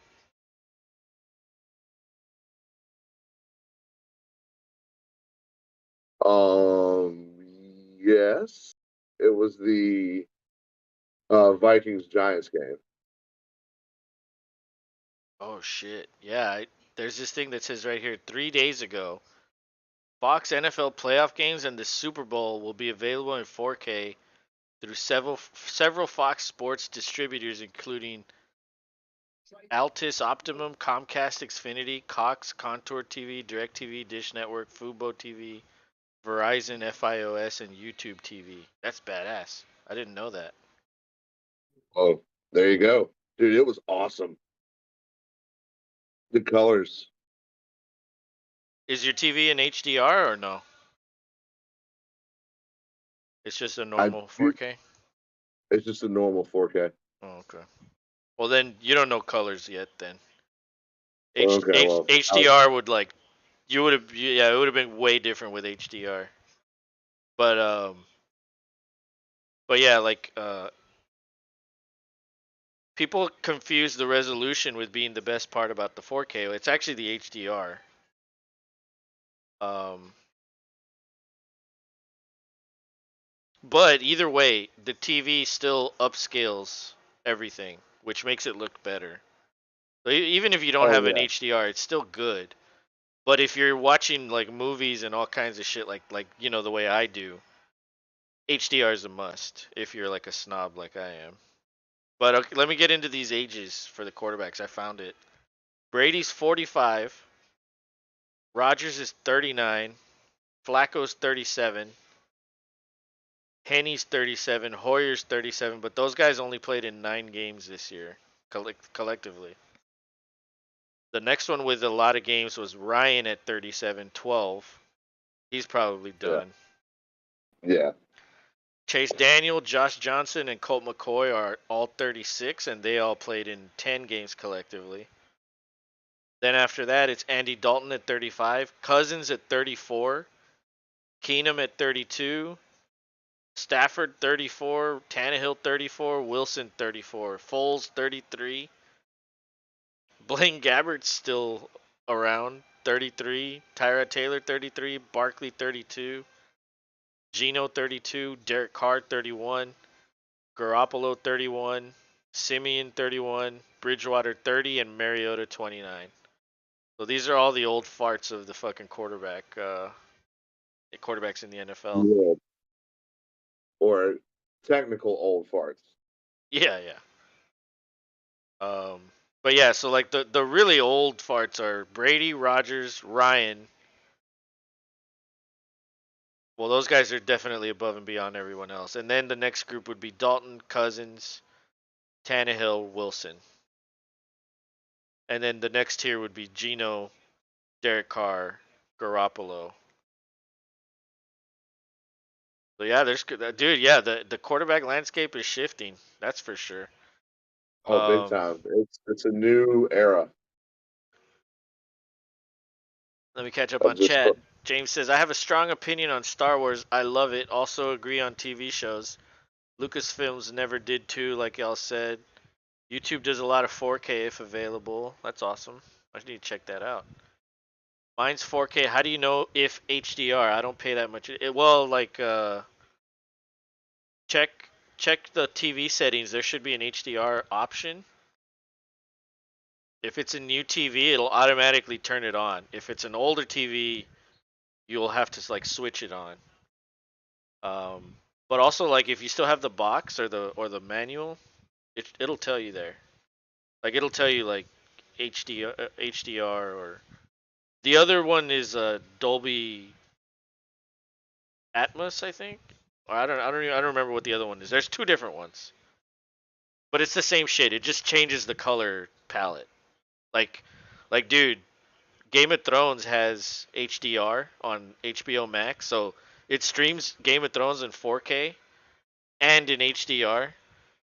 Yes, it was the Vikings Giants game. Oh shit. Yeah, there's this thing that says right here 3 days ago, Fox NFL playoff games and the Super Bowl will be available in 4K through several Fox Sports distributors including Altis Optimum, Comcast Xfinity, Cox, Contour TV, DirecTV, Dish Network, Fubo TV, Verizon, FiOS, and YouTube TV. That's badass. I didn't know that. Oh, there you go, dude. It was awesome. The colors. Is your TV in HDR or no? It's just a I. normal 4K? It's just a normal 4K. Oh, okay. Well, then you don't know colors yet. Then Okay, well, HDR would like you would have yeah it would have been way different with HDR. But yeah like people confuse the resolution with being the best part about the 4K. It's actually the HDR. Um, but either way, the TV still upscales everything, which makes it look better. So even if you don't oh have an yeah, HDR, it's still good. But if you're watching like movies and all kinds of shit, like the way I do, HDR is a must if you're like a snob like I am. But okay, let me get into these ages for the quarterbacks. I found it. Brady's 45, Rodgers is 39, Flacco's 37, Henny's 37, Hoyer's 37, but those guys only played in 9 games this year collectively. The next one with a lot of games was Ryan at 37, 12. He's probably yeah, done. yeah. Chase Daniel, Josh Johnson, and Colt McCoy are all 36, and they all played in 10 games collectively. Then after that, it's Andy Dalton at 35, Cousins at 34, Keenum at 32, Stafford 34, Tannehill 34, Wilson 34, Foles 33, Blaine Gabbert's still around 33, Tyrod Taylor 33, Barkley 32, Geno 32, Derek Carr 31, Garoppolo 31, Simeon 31, Bridgewater 30, and Mariota 29. So these are all the old farts of the fucking quarterbacks in the NFL. Yeah. Or technical old farts. Yeah, yeah. But yeah, so like the really old farts are Brady, Rogers, Ryan. Well, those guys are definitely above and beyond everyone else. And then the next group would be Dalton, Cousins, Tannehill, Wilson. And then the next tier would be Geno, Derek Carr, Garoppolo. So yeah, dude. Yeah, the quarterback landscape is shifting. That's for sure. Oh, big Um, time. It's a new era Let me catch up of on just chat. James says I have a strong opinion on Star Wars. I love it. Also agree on TV shows. Lucasfilms never did too, like y'all said. YouTube does a lot of 4K if available. That's awesome. I need to check that out. Mine's 4K. How do you know if HDR? I don't pay that much. Well, like check the TV settings. There should be an HDR option. If it's a new TV, it'll automatically turn it on. If it's an older TV, you'll have to like switch it on. Um, but also like if you still have the box or the manual, it'll tell you there. Like it'll tell you like HDR or the other one is Dolby Atmos, I think. Or I don't remember what the other one is. There's two different ones, but it's the same shit. It just changes the color palette. Like, dude, Game of Thrones has HDR on HBO Max, so it streams Game of Thrones in 4K and in HDR.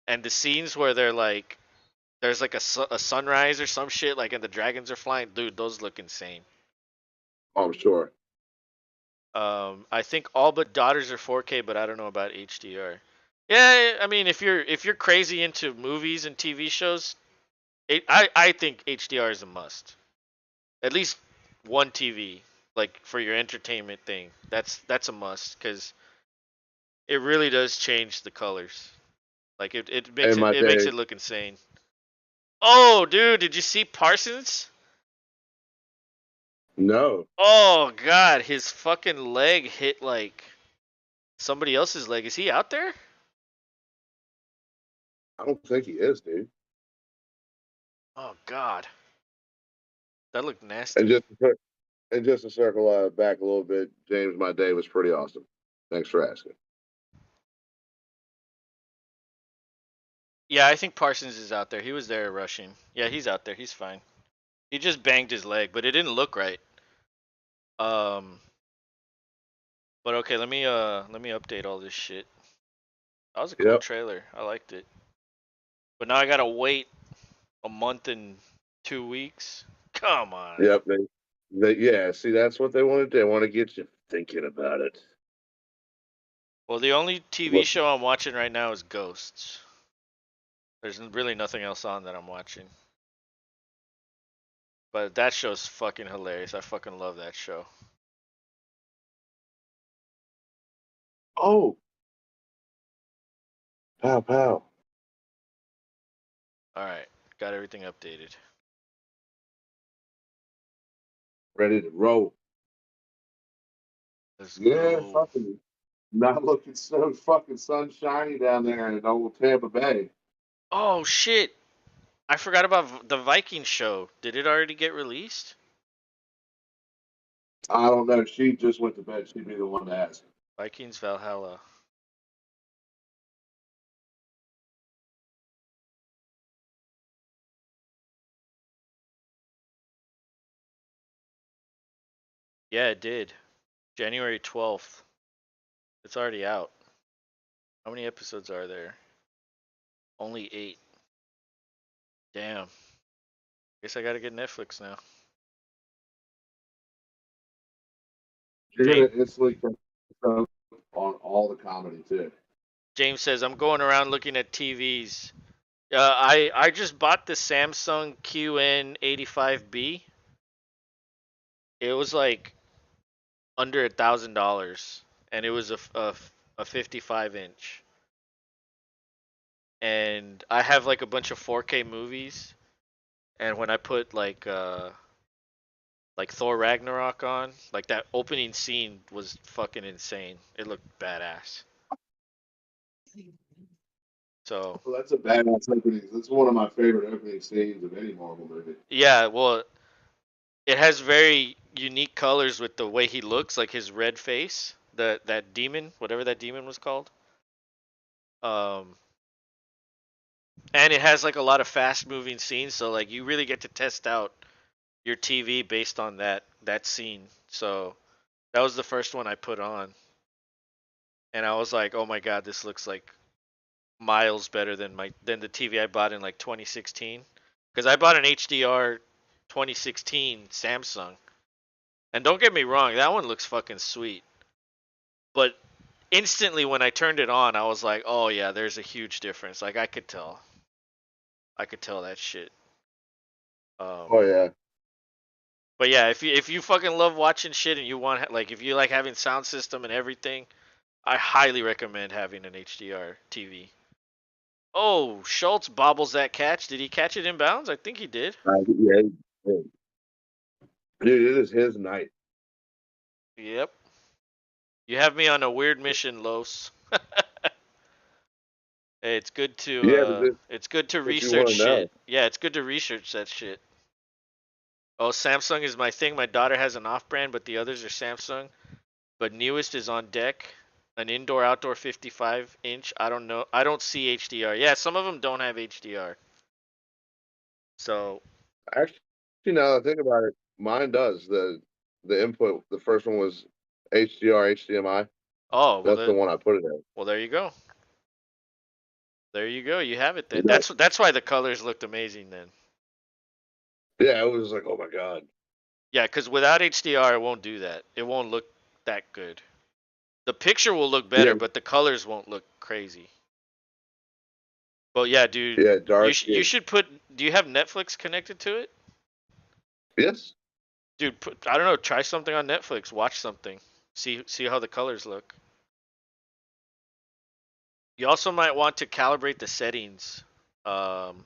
And the scenes where there's like a sunrise or some shit, like and the dragons are flying, dude, those look insane. I'm sure. I think all but Daughters are 4K, but I don't know about HDR. Yeah, I mean, if you're crazy into movies and TV shows, I think HDR is a must. At least one TV, like for your entertainment thing. That's a must because it really does change the colors. Like it makes In it my it makes day, it look insane. Oh, dude, did you see Parsons? no, Oh God, his fucking leg hit like somebody else's leg. Is he out there? I don't think he is, dude. Oh God, that looked And nasty. just to circle back a little bit, James, my day was pretty awesome. Thanks for asking. Yeah, I think Parsons is out there. He was there rushing. Yeah, he's out there. He's fine. He just banged his leg, but it didn't look right. Um, but okay, let me update all this shit. That was a cool Yep, trailer. I liked it. But now I gotta wait a month and 2 weeks. Come on. yep. Yeah. See, that's what they want to do. They want to get you thinking about it. Well, the only TV Look, show I'm watching right now is Ghosts. There's really nothing else on that I'm watching. But that show's fucking hilarious. I fucking love that show. oh, pow, pow, All right, got everything updated. ready to roll. Let's Yeah, go. fucking not looking so fucking sunshiny down there in old Tampa Bay. Oh shit! I forgot about the Viking show. Did it already get released? I don't know. She just went to bed. She'd be the one to ask. Vikings Valhalla. Yeah, it did. January 12th. It's already out. How many episodes are there? Only 8. Damn. Guess I gotta get Netflix now. You're James gonna instantly catch up on all the comedy too. James says I'm going around looking at TVs. I just bought the Samsung QN85B. It was like under $1,000, and it was a 55 inch. And I have like a bunch of 4K movies, and when I put like Thor Ragnarok on, like that opening scene was fucking insane. It looked badass. So Well, that's a badass opening. That's one of my favorite opening scenes of any Marvel movie. yeah, well, it has very unique colors with the way he looks, like his red face, that demon, whatever that demon was called. Um, and it has like a lot of fast moving scenes, so like you really get to test out your TV based on that scene. So that was the first one I put on, and I was like, oh my god, this looks like miles better than the TV I bought in like 2016, because I bought an HDR 2016 Samsung, and don't get me wrong, that one looks fucking sweet, but instantly when I turned it on, I was like, oh yeah, there's a huge difference. Like I could tell that shit. Oh Um, yeah, but yeah, if you fucking love watching shit and you want like if you like having sound system and everything, I highly recommend having an HDR TV. Oh, Schultz bobbles that catch. Did he catch it in bounds? I think he did. yeah, yeah. Dude, it is his night. Yep. You have me on a weird mission, Los. Hey, Yeah, it's good to but you research want to shit. know. Yeah, it's good to research that shit. Oh, Samsung is my thing. My daughter has an off-brand, but the others are Samsung. But newest is on deck. An indoor outdoor 55 inch. I don't know. I don't see HDR. Yeah, some of them don't have HDR. So, Actually, now that I think about it, mine does. The input, the first one was HDR, HDMI. oh, well That's the one I put it in. well there you go. There you go. You have it You then. know? That's why the colors looked amazing then. Yeah, it was like, oh my god. Yeah, cuz without HDR it won't do that. It won't look that good. The picture will look Yeah, better, but the colors won't look crazy. But yeah, dude, Yeah, you dark. you should put. Do you have Netflix connected to it? Yes. Dude, I don't know. Try something on Netflix. Watch something. See how the colors look. You also might want to calibrate the settings. Um,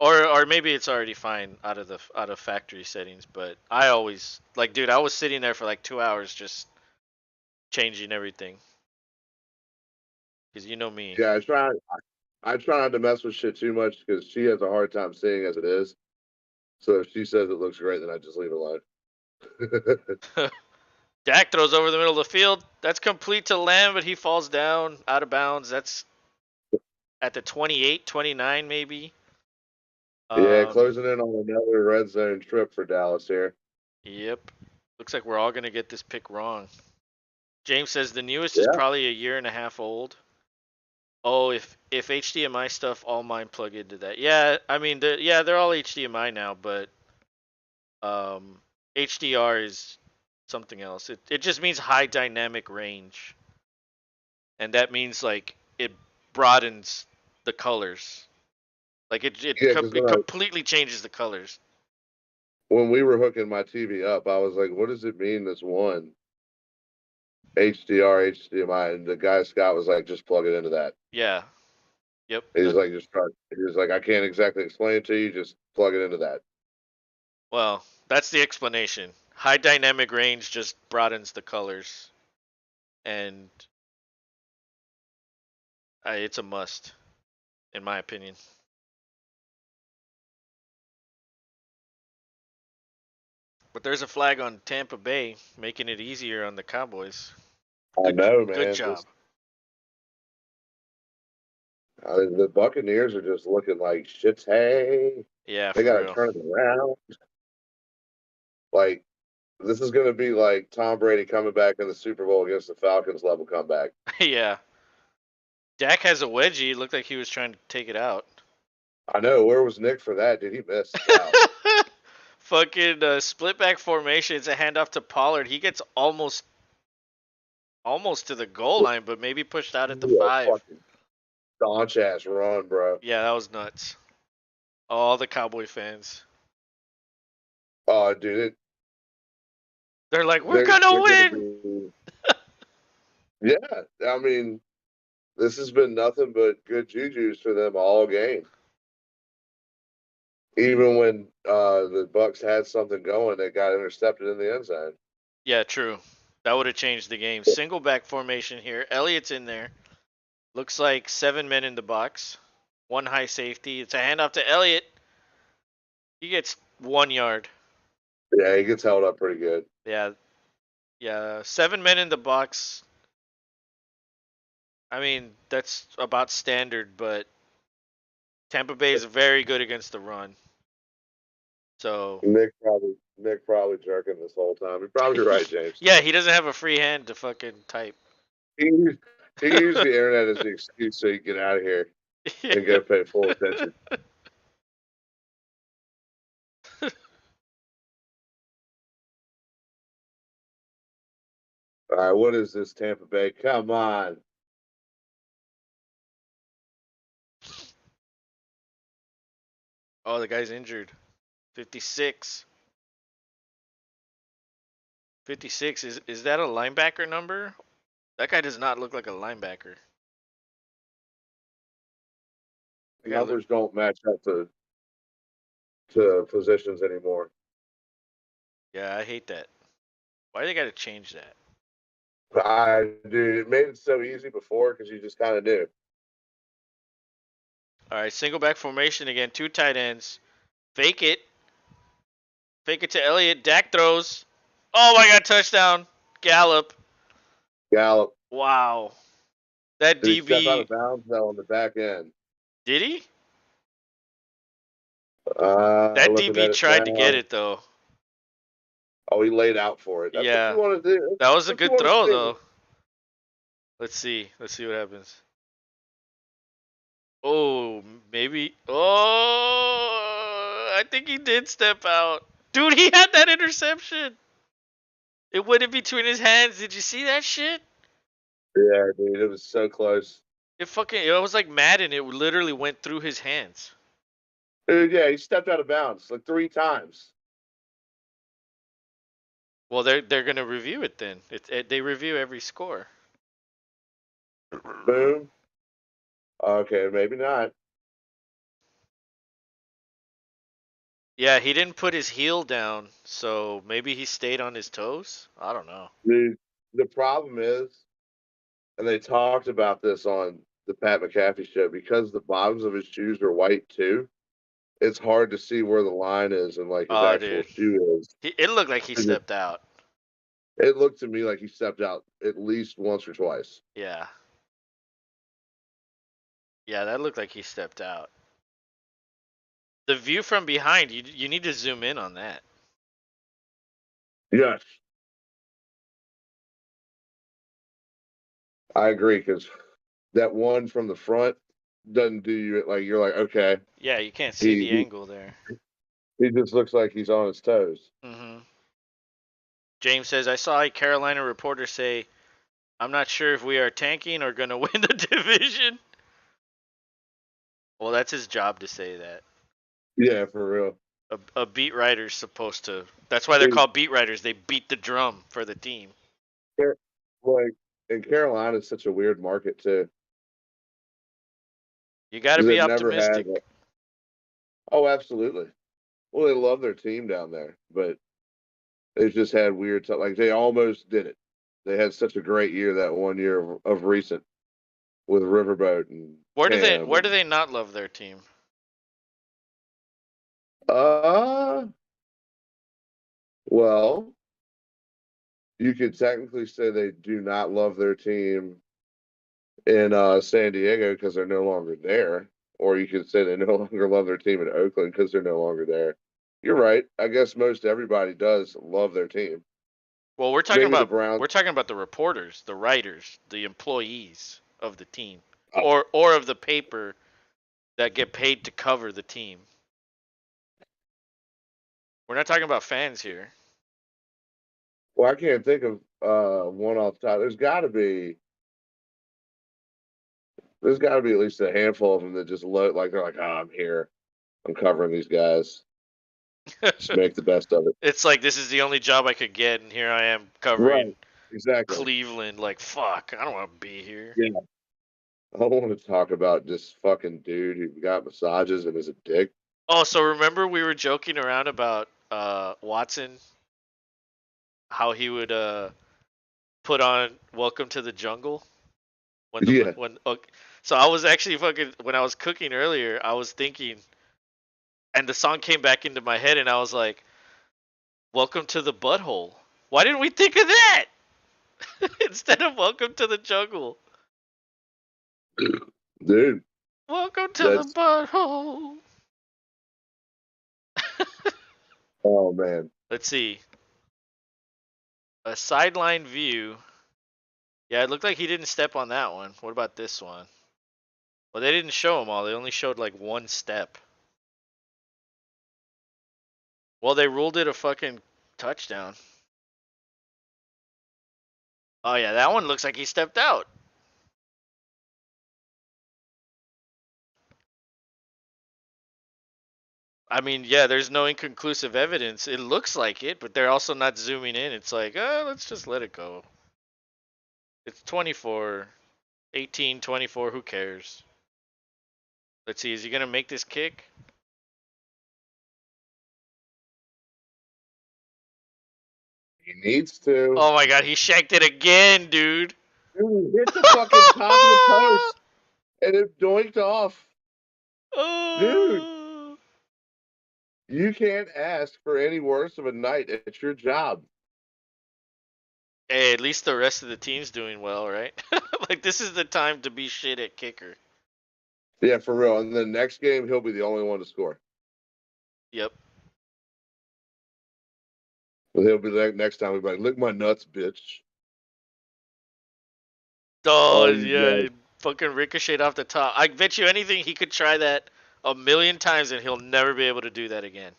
or maybe it's already fine out of factory settings. But I always like, dude. I was sitting there for like 2 hours just changing everything. Cause you know me. Yeah, I try not to mess with shit too much because she has a hard time seeing as it is. So if she says it looks great, then I just leave it alone. Dak throws over the middle of the field. That's complete to Lamb, but he falls down out of bounds. That's at the 28, 29 maybe. Yeah, Um, closing in on another red zone trip for Dallas here. yep. Looks like we're all gonna get this pick wrong. James says the newest is Yeah, probably a year and a half old. Oh, if HDMI stuff, all mine plug into that. Yeah, I mean, they're all HDMI now, but um, HDR is something else. It just means high dynamic range, and that means like it broadens the colors. Like yeah. Because it completely changes the colors. when we were hooking my TV up, I was like, "What does it mean? This one HDR, HDMI?" And the guy Scott was like, "Just plug it into that." Yeah. Yep. He's like, "Just try." He was like, "I can't exactly explain it to you. Just plug it into that." Well, that's the explanation. High dynamic range just broadens the colors, and it's a must, in my opinion. But there's a flag on Tampa Bay, making it easier on the Cowboys. I Good, know, good man. job. The Buccaneers are just looking like shit's hey. Yeah, They for got to real. turn it around. Like this is going to be like Tom Brady coming back in the Super Bowl against the Falcons level comeback. Yeah. Dak has a wedgie. It looked like he was trying to take it out. I know. Where was Nick for that? Did he miss? Wow. Fucking split back formation. It's a handoff to Pollard. He gets almost to the goal line, but maybe pushed out at the Yeah, 5. fucking staunch ass run, bro. Yeah, that was nuts. All the Cowboy fans. Oh, dude, They're like, we're gonna they're gonna win. be. Yeah, I mean, this has been nothing but good juju's for them all game. Even when the Bucks had something going, they got intercepted in the end zone. Yeah, true. That would have changed the game. Single back formation here. Elliott's in there. Looks like 7 men in the box. One high safety. It's a handoff to Elliott. He gets 1 yard. Yeah, he gets held up pretty good. Yeah, yeah. 7 men in the box. I mean, that's about standard, but Tampa Bay is very good against the run. So, Nick probably jerking this whole time. You're probably right, James. yeah, he doesn't have a free hand to fucking type. He used, he used the internet as the excuse so he can get out of here and go pay full attention. All right, what is this, Tampa Bay? Come on. Oh, the guy's injured. 56. 56. Is that a linebacker number? That guy does not look like a linebacker. That guy look. Numbers don't match up to positions anymore. Yeah, I hate that. Why they got to change that? Dude, it made it so easy before because you just kind of knew. All right, single back formation again. Two tight ends. Fake it. Fake it to Elliott. Dak throws. Oh my God! Touchdown. Gallup. Gallup, Wow. That did he step out DB. of bounds though on the back end? Did he? That Looking DB at it tried to get now. it though. Oh, he laid out for it. That's what you Yeah. want to do. That was a That's what you good want to throw see. though. Let's see. Let's see what happens. Oh, maybe. Oh, I think he did step out. Dude, he had that interception. It went in between his hands. Did you see that shit? Yeah, dude, it was so close. It was like Madden. It literally went through his hands. Yeah, he stepped out of bounds like 3 times. Well, they're gonna review it then. They review every score. Boom. Okay, maybe not. Yeah, he didn't put his heel down, so maybe he stayed on his toes. I don't know. The problem is, and they talked about this on the Pat McAfee show, because the bottoms of his shoes are white too. It's hard to see where the line is and like his Oh, actual dude, shoe is. it looked like he stepped out. It looked to me like he stepped out at least once or twice. Yeah, yeah, that looked like he stepped out. The view from behind, you need to zoom in on that. Yes, I agree because that one from the front doesn't do you like you're like okay Yeah, you can't see he the he, angle there. he just looks like he's on his toes. hmm James says, I saw a Carolina reporter say, I'm not sure if we are tanking or going to win the division. Well, that's his job to say that. Yeah, for real. A beat writer's supposed to. That's why they're Dude, called beat writers. They beat the drum for the team. like and Carolina is such a weird market too You got to because be they've never had. optimistic. Oh, absolutely. Well, they love their team down there, but they've just had weird stuff. Like they almost did it. They had such a great year that one year of recent with Riverboat and Cam Where do and they not love their team? uh well, you could technically say they do not love their team in San Diego because they're no longer there, or you could say they no longer love their team in Oakland because they're no longer there. You're right. I guess most everybody does love their team. Well, Maybe the Browns. we're talking about the reporters, the writers, the employees of the team, Oh, or of the paper that get paid to cover the team. We're not talking about fans here. well, I can't think of one off the top. There's got to be at least a handful of them that just look like they're like, oh, I'm here. I'm covering these guys. Just make the best of it. It's like this is the only job I could get, and here I am Right. covering Exactly. Cleveland. Like fuck, I don't want to be here. Yeah. I don't want to talk about this fucking dude who got massages and is a dick. Oh, so remember we were joking around about Watson, how he would put on "Welcome to the Jungle" when the Yeah. when. Okay, so I was actually fucking when I was cooking earlier. I was thinking, and the song came back into my head, and I was like, "Welcome to the butthole." Why didn't we think of that instead of "Welcome to the Jungle"? Dude, Welcome to the that's, butthole. oh, man. Let's see. A sideline view. Yeah, it looked like he didn't step on that one. What about this one? Well, they didn't show them all. They only showed like one step. Well, they ruled it a fucking touchdown. Oh yeah, that one looks like he stepped out. I mean, yeah, there's no inconclusive evidence. It looks like it, but they're also not zooming in. It's like, let's just let it go. It's 24, 18, 24. Who cares? Let's see. Is he gonna make this kick? He needs to. Oh my god, he shanked it again, dude. Dude, he hit the fucking top of the post and it doinked off. Dude, Oh. you can't ask for any worse of a night at your job. Hey, at least the rest of the team's doing well, right? Like this is the time to be shit at kicker. Yeah, for real. And the next game, he'll be the only one to score. Yep. He'll be like next time. He'll be like, "Lick my nuts, bitch." Oh Oh, you yeah, guys. it fucking ricocheted off the top. I bet you anything he could try that a million times and he'll never be able to do that again.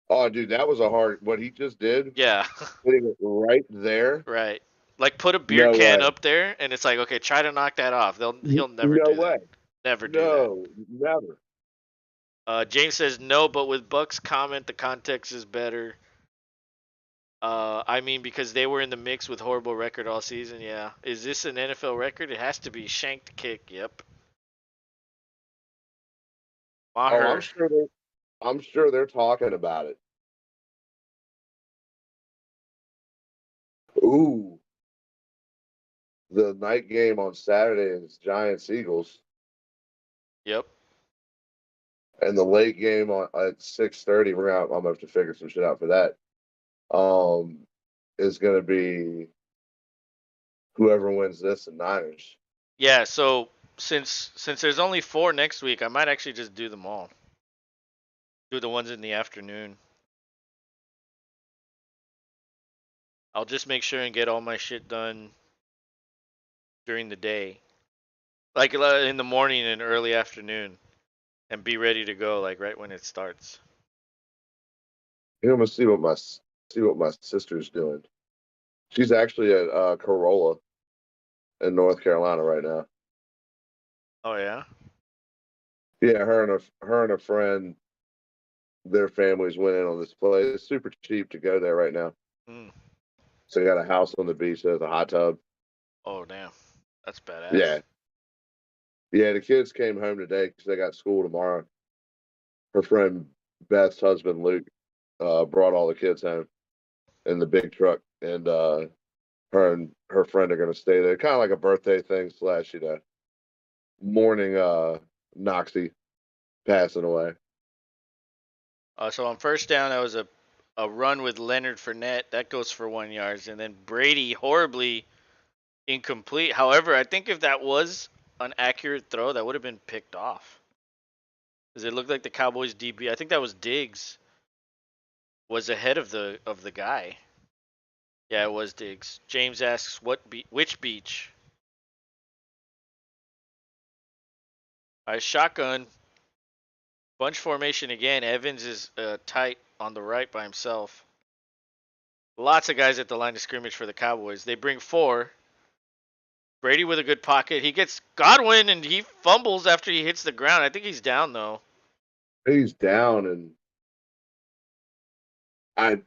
Oh, dude, that was a hard. What he just did, Yeah. hitting it right there. Right. Like put a beer No can way. up there, and it's like, okay, try to knock that off. He'll never No do way. that. Never do that. No, never. James says no, but with Bucks comment, the context is better. I mean, because they were in the mix with horrible record all season. Yeah. Is this an NFL record? It has to be shanked kick. Yep. Oh, Maher. I'm sure they're talking about it. Ooh, the night game on Saturday is Giants Eagles, Yep. and the late game on at 6:30. I'm gonna have to figure some shit out for that. Um, is gonna be whoever wins this, the Niners. Yeah. So since there's only 4 next week, I might actually just do them all. Do the ones in the afternoon. I'll just make sure and get all my shit done during the day, like in the morning and early afternoon, and be ready to go like right when it starts. I'm gonna see what my sister's doing. She's actually at Corolla in North Carolina right now. Oh yeah. Yeah, her and a friend, their families went in on this place. It's super cheap to go there right now. Mm. So they got a house on the beach that has a hot tub. Oh damn. That's badass. Yeah, yeah. The kids came home today because they got school tomorrow. Her friend Beth's husband Luke brought all the kids home in the big truck, and her and her friend are going to stay there, kind of like a birthday thing slash mourning Noxie passing away. So on first down, that was a run with Leonard Fournette. That goes for 1 yard, and then Brady horribly incomplete. However, I think if that was an accurate throw, that would have been picked off. Because it looked like the Cowboys DB. I think that was Diggs. Was ahead of the guy. Yeah, it was Diggs. James asks, which beach? All right, shotgun. Bunch formation again. Evans is tight on the right by himself. Lots of guys at the line of scrimmage for the Cowboys. They bring 4. Brady with a good pocket. He gets Godwin and he fumbles after he hits the ground. I think he's down though. He's down, and I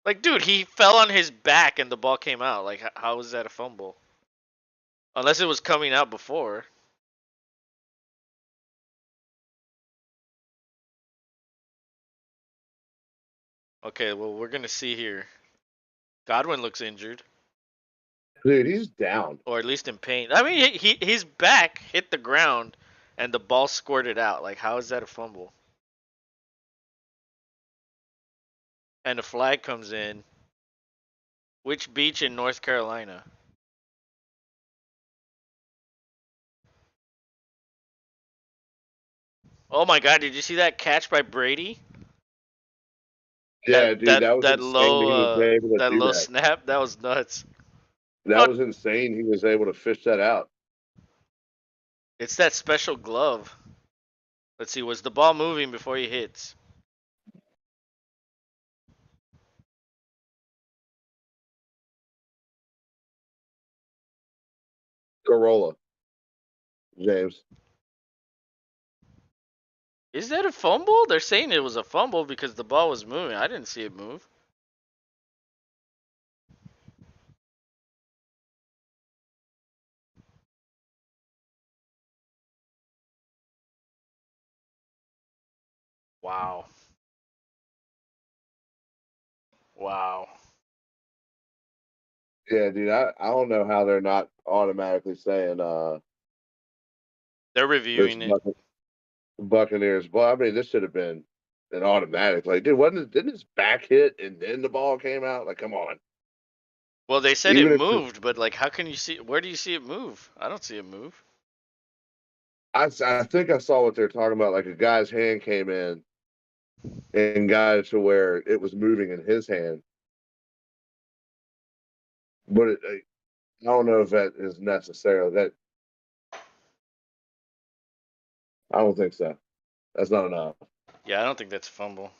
Like, dude, he fell on his back and the ball came out. Like, how is that a fumble? Unless it was coming out before. Okay, well, we're going to see here. Godwin looks injured, dude, he's down. or at least in pain. I mean, his back hit the ground and the ball squirted out. Like, how is that a fumble? And a flag comes in. Which beach in North Carolina? Oh my God! Did you see that catch by Brady? Yeah, dude, that was That insane. He was able to do low that. snap. That was nuts. That No, was insane. He was able to fish that out. it's that special glove. Let's see. Was the ball moving before he hits? Corolla, James. Is that a fumble? They're saying it was a fumble because the ball was moving. I didn't see it move. Wow. Wow. Yeah, dude, I don't know how they're not automatically saying They're this reviewing it. Buccaneers. Well, I mean, this should have been an automatic. Like, dude, didn't his back hit and then the ball came out? Like, come on. Well, they said it Even if moved, but like, how can you see? Where do you see it move? I don't see it move. I think I saw what they're talking about. Like a guy's hand came in and got it to where it was moving in his hand, but I don't know if that is necessarily that. I don't think so. That's not enough. Yeah, I don't think that's a fumble.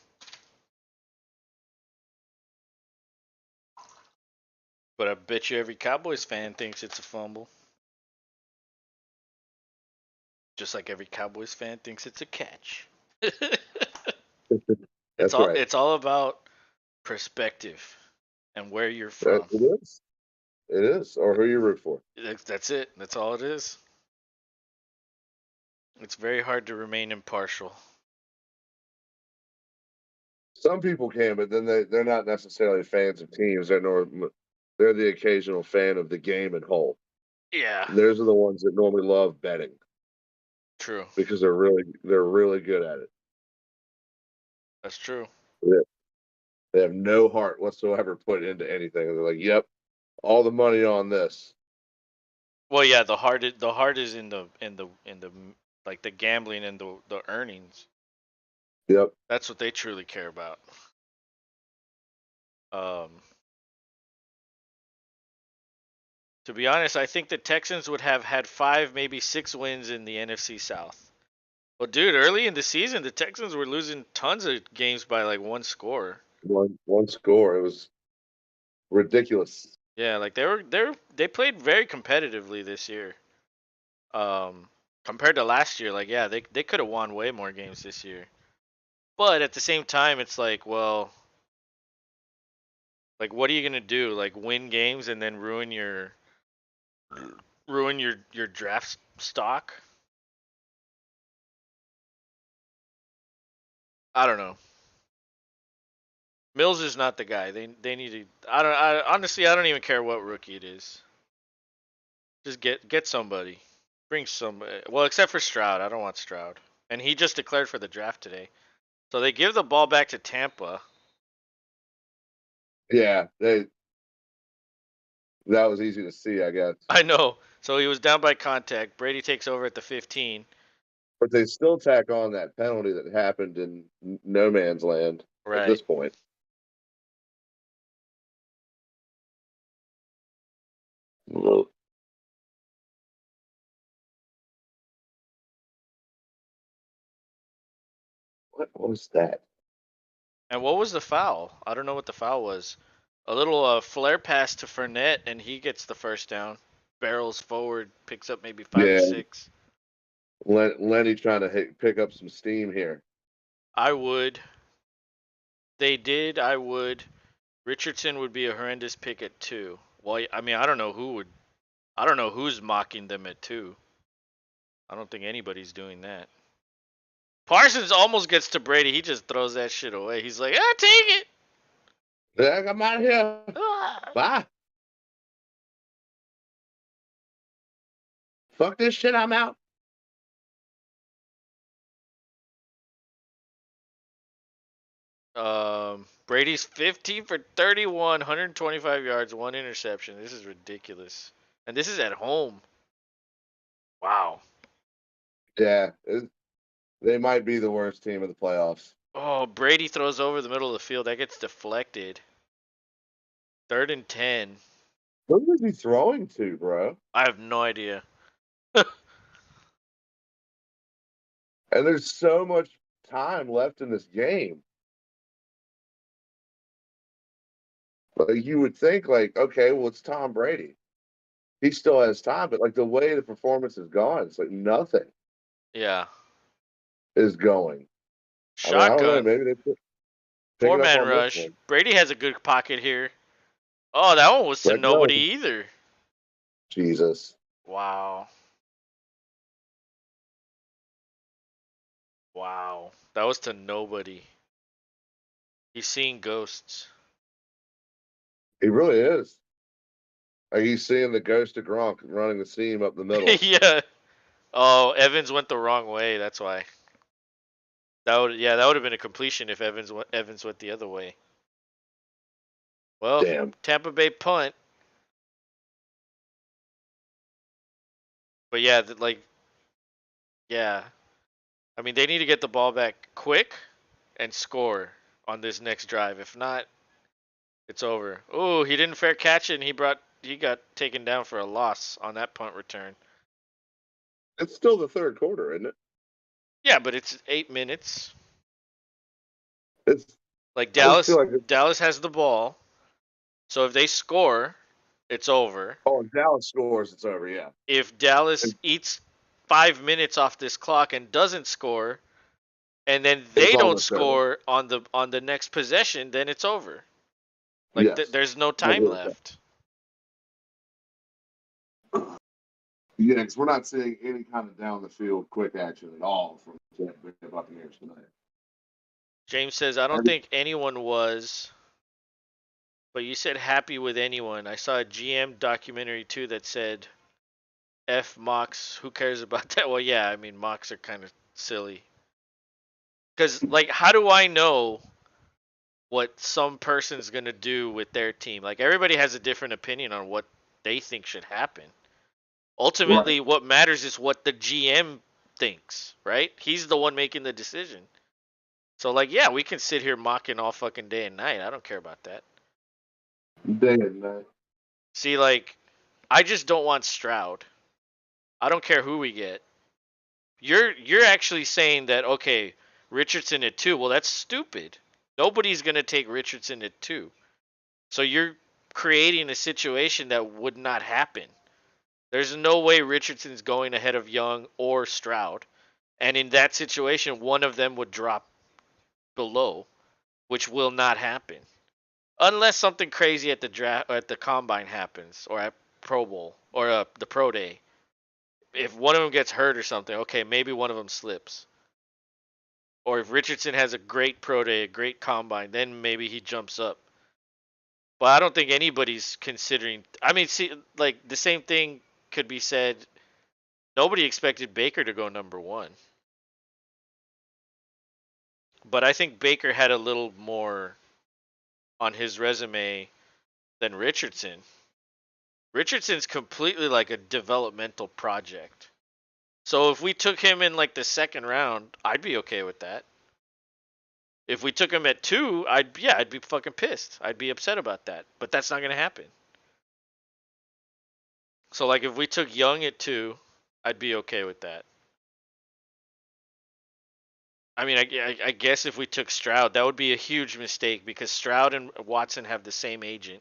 But I bet you every Cowboys fan thinks it's a fumble. Just like every Cowboys fan thinks it's a catch. it's That's all right. it's all about perspective and where you're It from. is. It is. Or who you root for. That's it. That's all it is. It's very hard to remain impartial. Some people can, but then they're not necessarily fans of teams. They're the occasional fan of the game at whole. Yeah, And those are the ones that normally love betting true. because they're really good at it. That's true. They have no heart whatsoever put into anything. They're like, "Yep, all the money on this." Well, yeah, the heart is in the like the gambling and the earnings. Yep. That's what they truly care about. Um, to be honest, I think the Texans would have had 5, maybe 6 wins in the NFC South. Well, dude, early in the season, the Texans were losing tons of games by like one score. One score. It was ridiculous. Yeah, like they played very competitively this year. Um, compared to last year, like yeah, they could have won way more games this year. But at the same time, it's like, well, like what are you gonna do? Like win games and then ruin your draft stock? I don't know. Mills is not the guy. They need to. I honestly I don't even care what rookie it is. Just get somebody. Bring some. Well, except for Stroud. I don't want Stroud. And he just declared for the draft today. So they give the ball back to Tampa. Yeah, that was easy to see, I guess. I know. So he was down by contact. Brady takes over at the 15. But they still tack on that penalty that happened in no man's land at Right. this point. What was that? And what was the foul? I don't know what the foul was. A little flare pass to Fournette, and he gets the first down. Barrels forward, picks up maybe 5 or Yeah, 6. Lenny trying to pick up some steam here. I would. They did. I would. Richardson would be a horrendous pick at 2. Well, I mean, I don't know who would. I don't know who's mocking them at 2. I don't think anybody's doing that. Parsons almost gets to Brady. He just throws that shit away. He's like, ah, take it. Yeah, I'm out of here. Ah. Bye. Fuck this shit. I'm out. Brady's 15 for 31, 125 yards, 1 interception. This is ridiculous. And this is at home. Wow. Yeah, they might be the worst team of the playoffs. Oh, Brady throws over the middle of the field. That gets deflected. 3rd and 10. Who was he throwing to, bro? I have no idea. And there's so much time left in this game. Like you would think, like, okay, well, it's Tom Brady. He still has time, but like the way the performance has gone, it's like nothing Yeah. is going. I mean, I don't know. Shotgun. Maybe they pick it up 4-man on this rush. one. Brady has a good pocket here. Oh, that one was to Greg nobody Nelson. either. Jesus. Wow. Wow. That was to nobody. He's seeing ghosts. He really is. Like he's seeing the ghost of Gronk running the seam up the middle. Yeah. Oh, Evans went the wrong way. That's why. That would have been a completion if Evans went the other way. Well, Damn. Tampa Bay punt. But yeah, like yeah. I mean, they need to get the ball back quick and score on this next drive. If not, it's over. Oh, he didn't fair catch it, and he got taken down for a loss on that punt return. It's still the third quarter, isn't it? Yeah, but it's 8 minutes. It's. Like I just feel Dallas like it's. Dallas has the ball. So if they score, it's over. Oh, if Dallas scores, it's over. Yeah. If Dallas And eats 5 minutes off this clock and doesn't score, and then it's they don't almost over. score on the next possession, then it's over. Like Yes. there's no I time agree with left. that. Yeah, because we're not seeing any kind of down the field quick action at all from the Tampa Bay Buccaneers tonight. James says I don't Every, think anyone was, but you said happy with anyone. I saw a GM documentary too that said F Mox. Who cares about that? Well, yeah, I mean Mox are kind of silly. Cause like, how do I know what some person's gonna do with their team? Like everybody has a different opinion on what they think should happen. right. Ultimately, what matters is what the GM thinks, right? He's the one making the decision. So like, yeah, we can sit here mocking all fucking day and night. I don't care about that. Day and night. See, like, I just don't want Stroud. I don't care who we get. You're actually saying that okay, Richardson at 2. Well, that's stupid. Nobody's gonna take Richardson at 2. So you're creating a situation that would not happen. There's no way Richardson's going ahead of Young or Stroud. And in that situation, one of them would drop below, which will not happen. Unless something crazy at the draft, at the combine happens, or at Pro Bowl, or the Pro Day. If one of them gets hurt or something, okay, maybe one of them slips. Or if Richardson has a great Pro Day, a great combine, then maybe he jumps up. But I don't think anybody's considering. I mean, see, like the same thing could be said. Nobody expected Baker to go number 1, but I think Baker had a little more on his resume than Richardson. Richardson's completely like a developmental project. So if we took him in like the second round, I'd be okay with that. If we took him at 2, I'd be fucking pissed. I'd be upset about that. But that's not gonna happen. So like if we took Young at 2, I'd be okay with that. I mean, I guess if we took Stroud, that would be a huge mistake because Stroud and Watson have the same agent.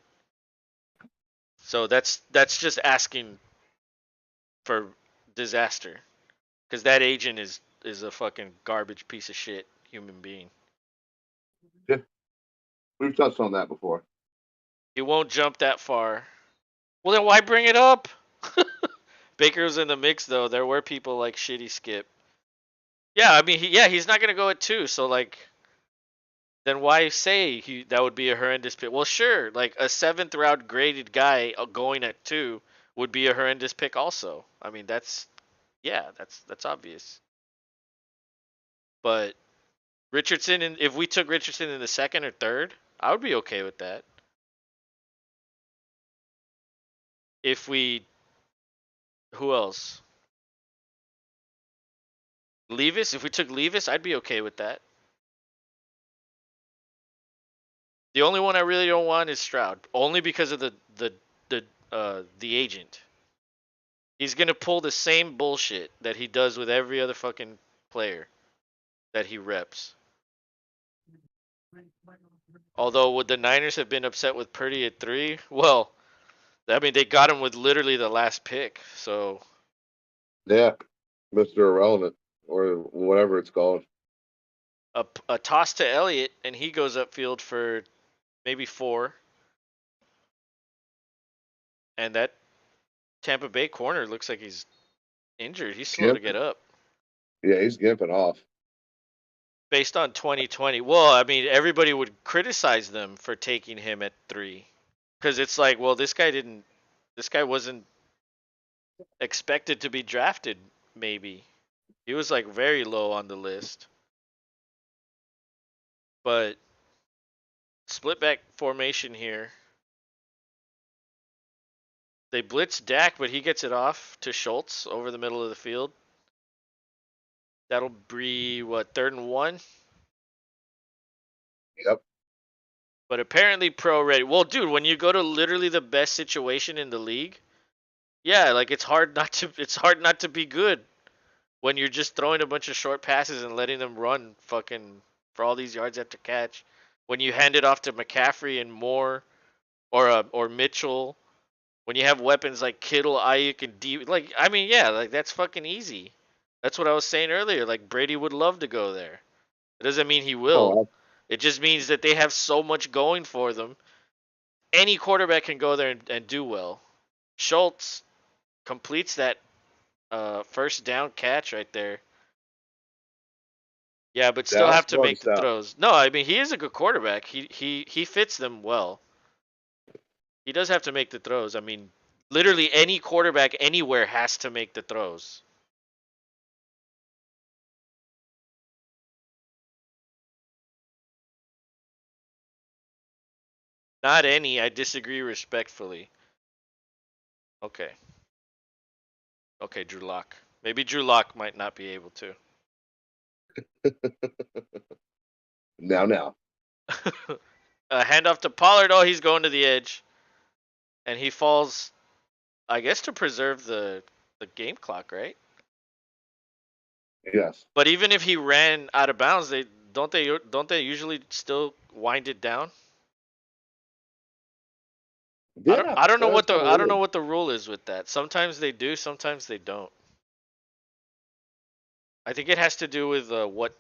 So that's just asking for disaster because that agent is a fucking garbage piece of shit human being. Yeah, we've touched on that before. He won't jump that far. Well, then why bring it up? Baker was in the mix though. There were people like Shitty Skip. Yeah, I mean, he's not gonna go at 2. So like, then why say that would be a horrendous pick? Well, sure, like a 7th round graded guy going at 2 would be a horrendous pick also. I mean, that's obvious. But Richardson, and if we took Richardson in the second or third, I would be okay with that. If we, who else? Levis. If we took Levis, I'd be okay with that. The only one I really don't want is Stroud, only because of the agent. He's gonna pull the same bullshit that he does with every other fucking player that he reps. Although would the Niners have been upset with Purdy at 3? Well, I mean they got him with literally the last pick, so Yeah, Mr. Irrelevant or whatever it's called. a toss to Elliott and he goes upfield for maybe 4, and that Tampa Bay corner looks like he's injured. He's slow to Gimp. get up. Yeah, he's gimping off. Based on 2020. Well, I mean, everybody would criticize them for taking him at 3 because it's like, well, this guy wasn't expected to be drafted. Maybe he was like very low on the list, but split back formation here. They blitz Dak, but he gets it off to Schultz over the middle of the field. That'll be what, 3rd and 1. Yep. But apparently pro ready. Well, dude, when you go to literally the best situation in the league, yeah, like it's hard not to be good when you're just throwing a bunch of short passes and letting them run fucking for all these yards after catch. When you hand it off to McCaffrey and Moore or Mitchell When you have weapons like Kittle, Ayuk, and D, like I mean, yeah, like that's fucking easy. That's what I was saying earlier. Like Brady would love to go there. It doesn't mean he will. Oh, It just means that they have so much going for them. Any quarterback can go there and do well. Schultz completes that first down catch right there. Yeah, but still Dallas have is to already make the set. throws. No, I mean he is a good quarterback. He fits them well. He does have to make the throws. I mean, literally any quarterback anywhere has to make the throws. Not any. I disagree respectfully. Okay. Okay, Drew Lock. Maybe Drew Lock might not be able to. Now. Handoff to Pollard. Oh, he's going to the edge, and he falls. I guess to preserve the game clock, right? Yes. But even if he ran out of bounds, they usually still wind it down. Yeah, I don't know that's kind of I don't know weird. what the rule is with that. Sometimes they do, sometimes they don't. I think it has to do with what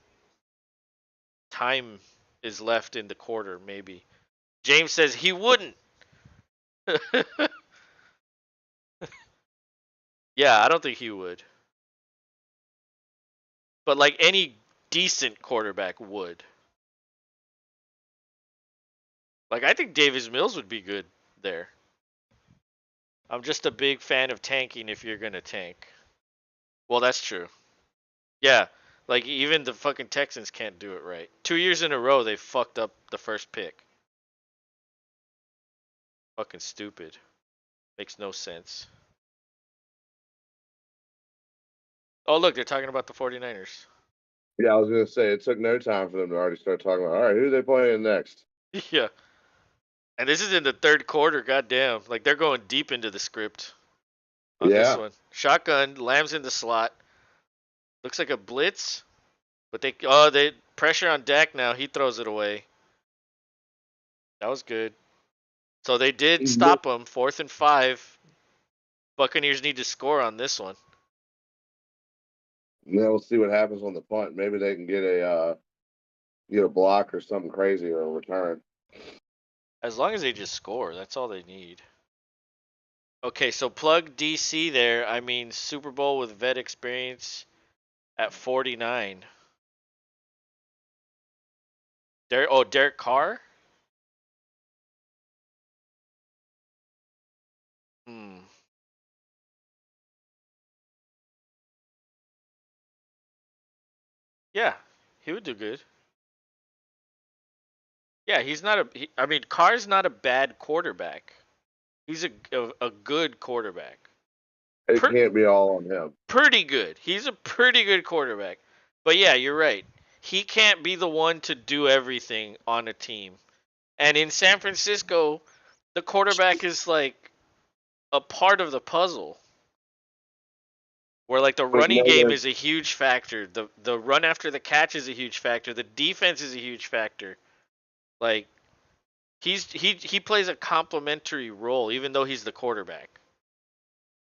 time is left in the quarter, maybe. James says he wouldn't. Yeah, I don't think he would. But like any decent quarterback would. Like I think Davis Mills would be good there. I'm just a big fan of tanking if you're gonna tank. Well, that's true. Yeah, like even the fucking Texans can't do it right. 2 years in a row they fucked up the first pick. Fucking stupid. Makes no sense. Oh look, they're talking about the 49ers. Yeah, I was gonna say it took no time for them to already start talking about. All right, who are they playing next? Yeah. And this is in the third quarter, goddamn. Like they're going deep into the script on this Yeah, one. Shotgun, Lamb's in the slot. Looks like a blitz, but they pressure on Dak now. He throws it away. That was good. So they did now stop him. 4th and 5. Buccaneers need to score on this one. we'll see what happens on the punt. Maybe they can get a block or something crazy or a return. As long as they just score, that's all they need. Okay, so plug DC there. I mean Super Bowl with vet experience at 49. Derek Carr? Hmm. Yeah, he would do good. Yeah, he's not I mean, Carr's not a bad quarterback. He's a good quarterback. It Per, can't be all on him. Pretty good. He's a pretty good quarterback. But yeah, you're right. He can't be the one to do everything on a team. And in San Francisco, the quarterback is like a part of the puzzle. Where like the But running no, game is a huge factor. The run after the catch is a huge factor. The defense is a huge factor. Like he plays a complementary role even though he's the quarterback.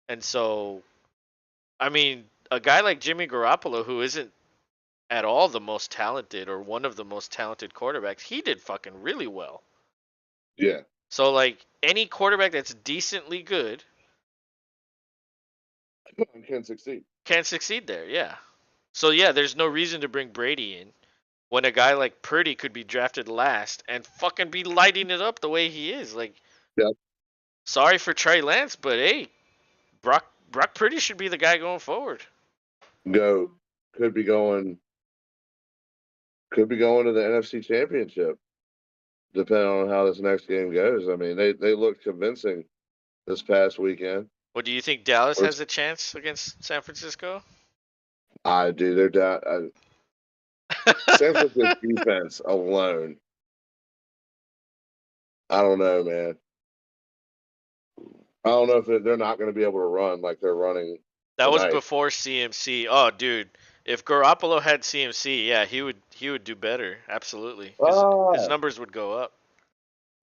And so I mean, a guy like Jimmy Garoppolo who isn't at all the most talented or one of the most talented quarterbacks, he did fucking really well. yeah, So like any quarterback that's decently good can succeed. can succeed there, yeah. So yeah, there's no reason to bring Brady in when a guy like Purdy could be drafted last and fucking be lighting it up the way he is. Like, Yeah, sorry for Trey Lance, but hey, Brock Purdy should be the guy going forward. go could be going to the NFC Championship depending on how this next game goes. I mean, they looked convincing this past weekend. What do you think Dallas has a chance against San Francisco? I do. They're down. San Francisco's defense alone. I don't know, man. I don't know if they're not going to be able to run like they're running That was tonight. before CMC. Oh, dude, if Garoppolo had CMC, yeah, he would do better. Absolutely, his Ah, numbers would go up.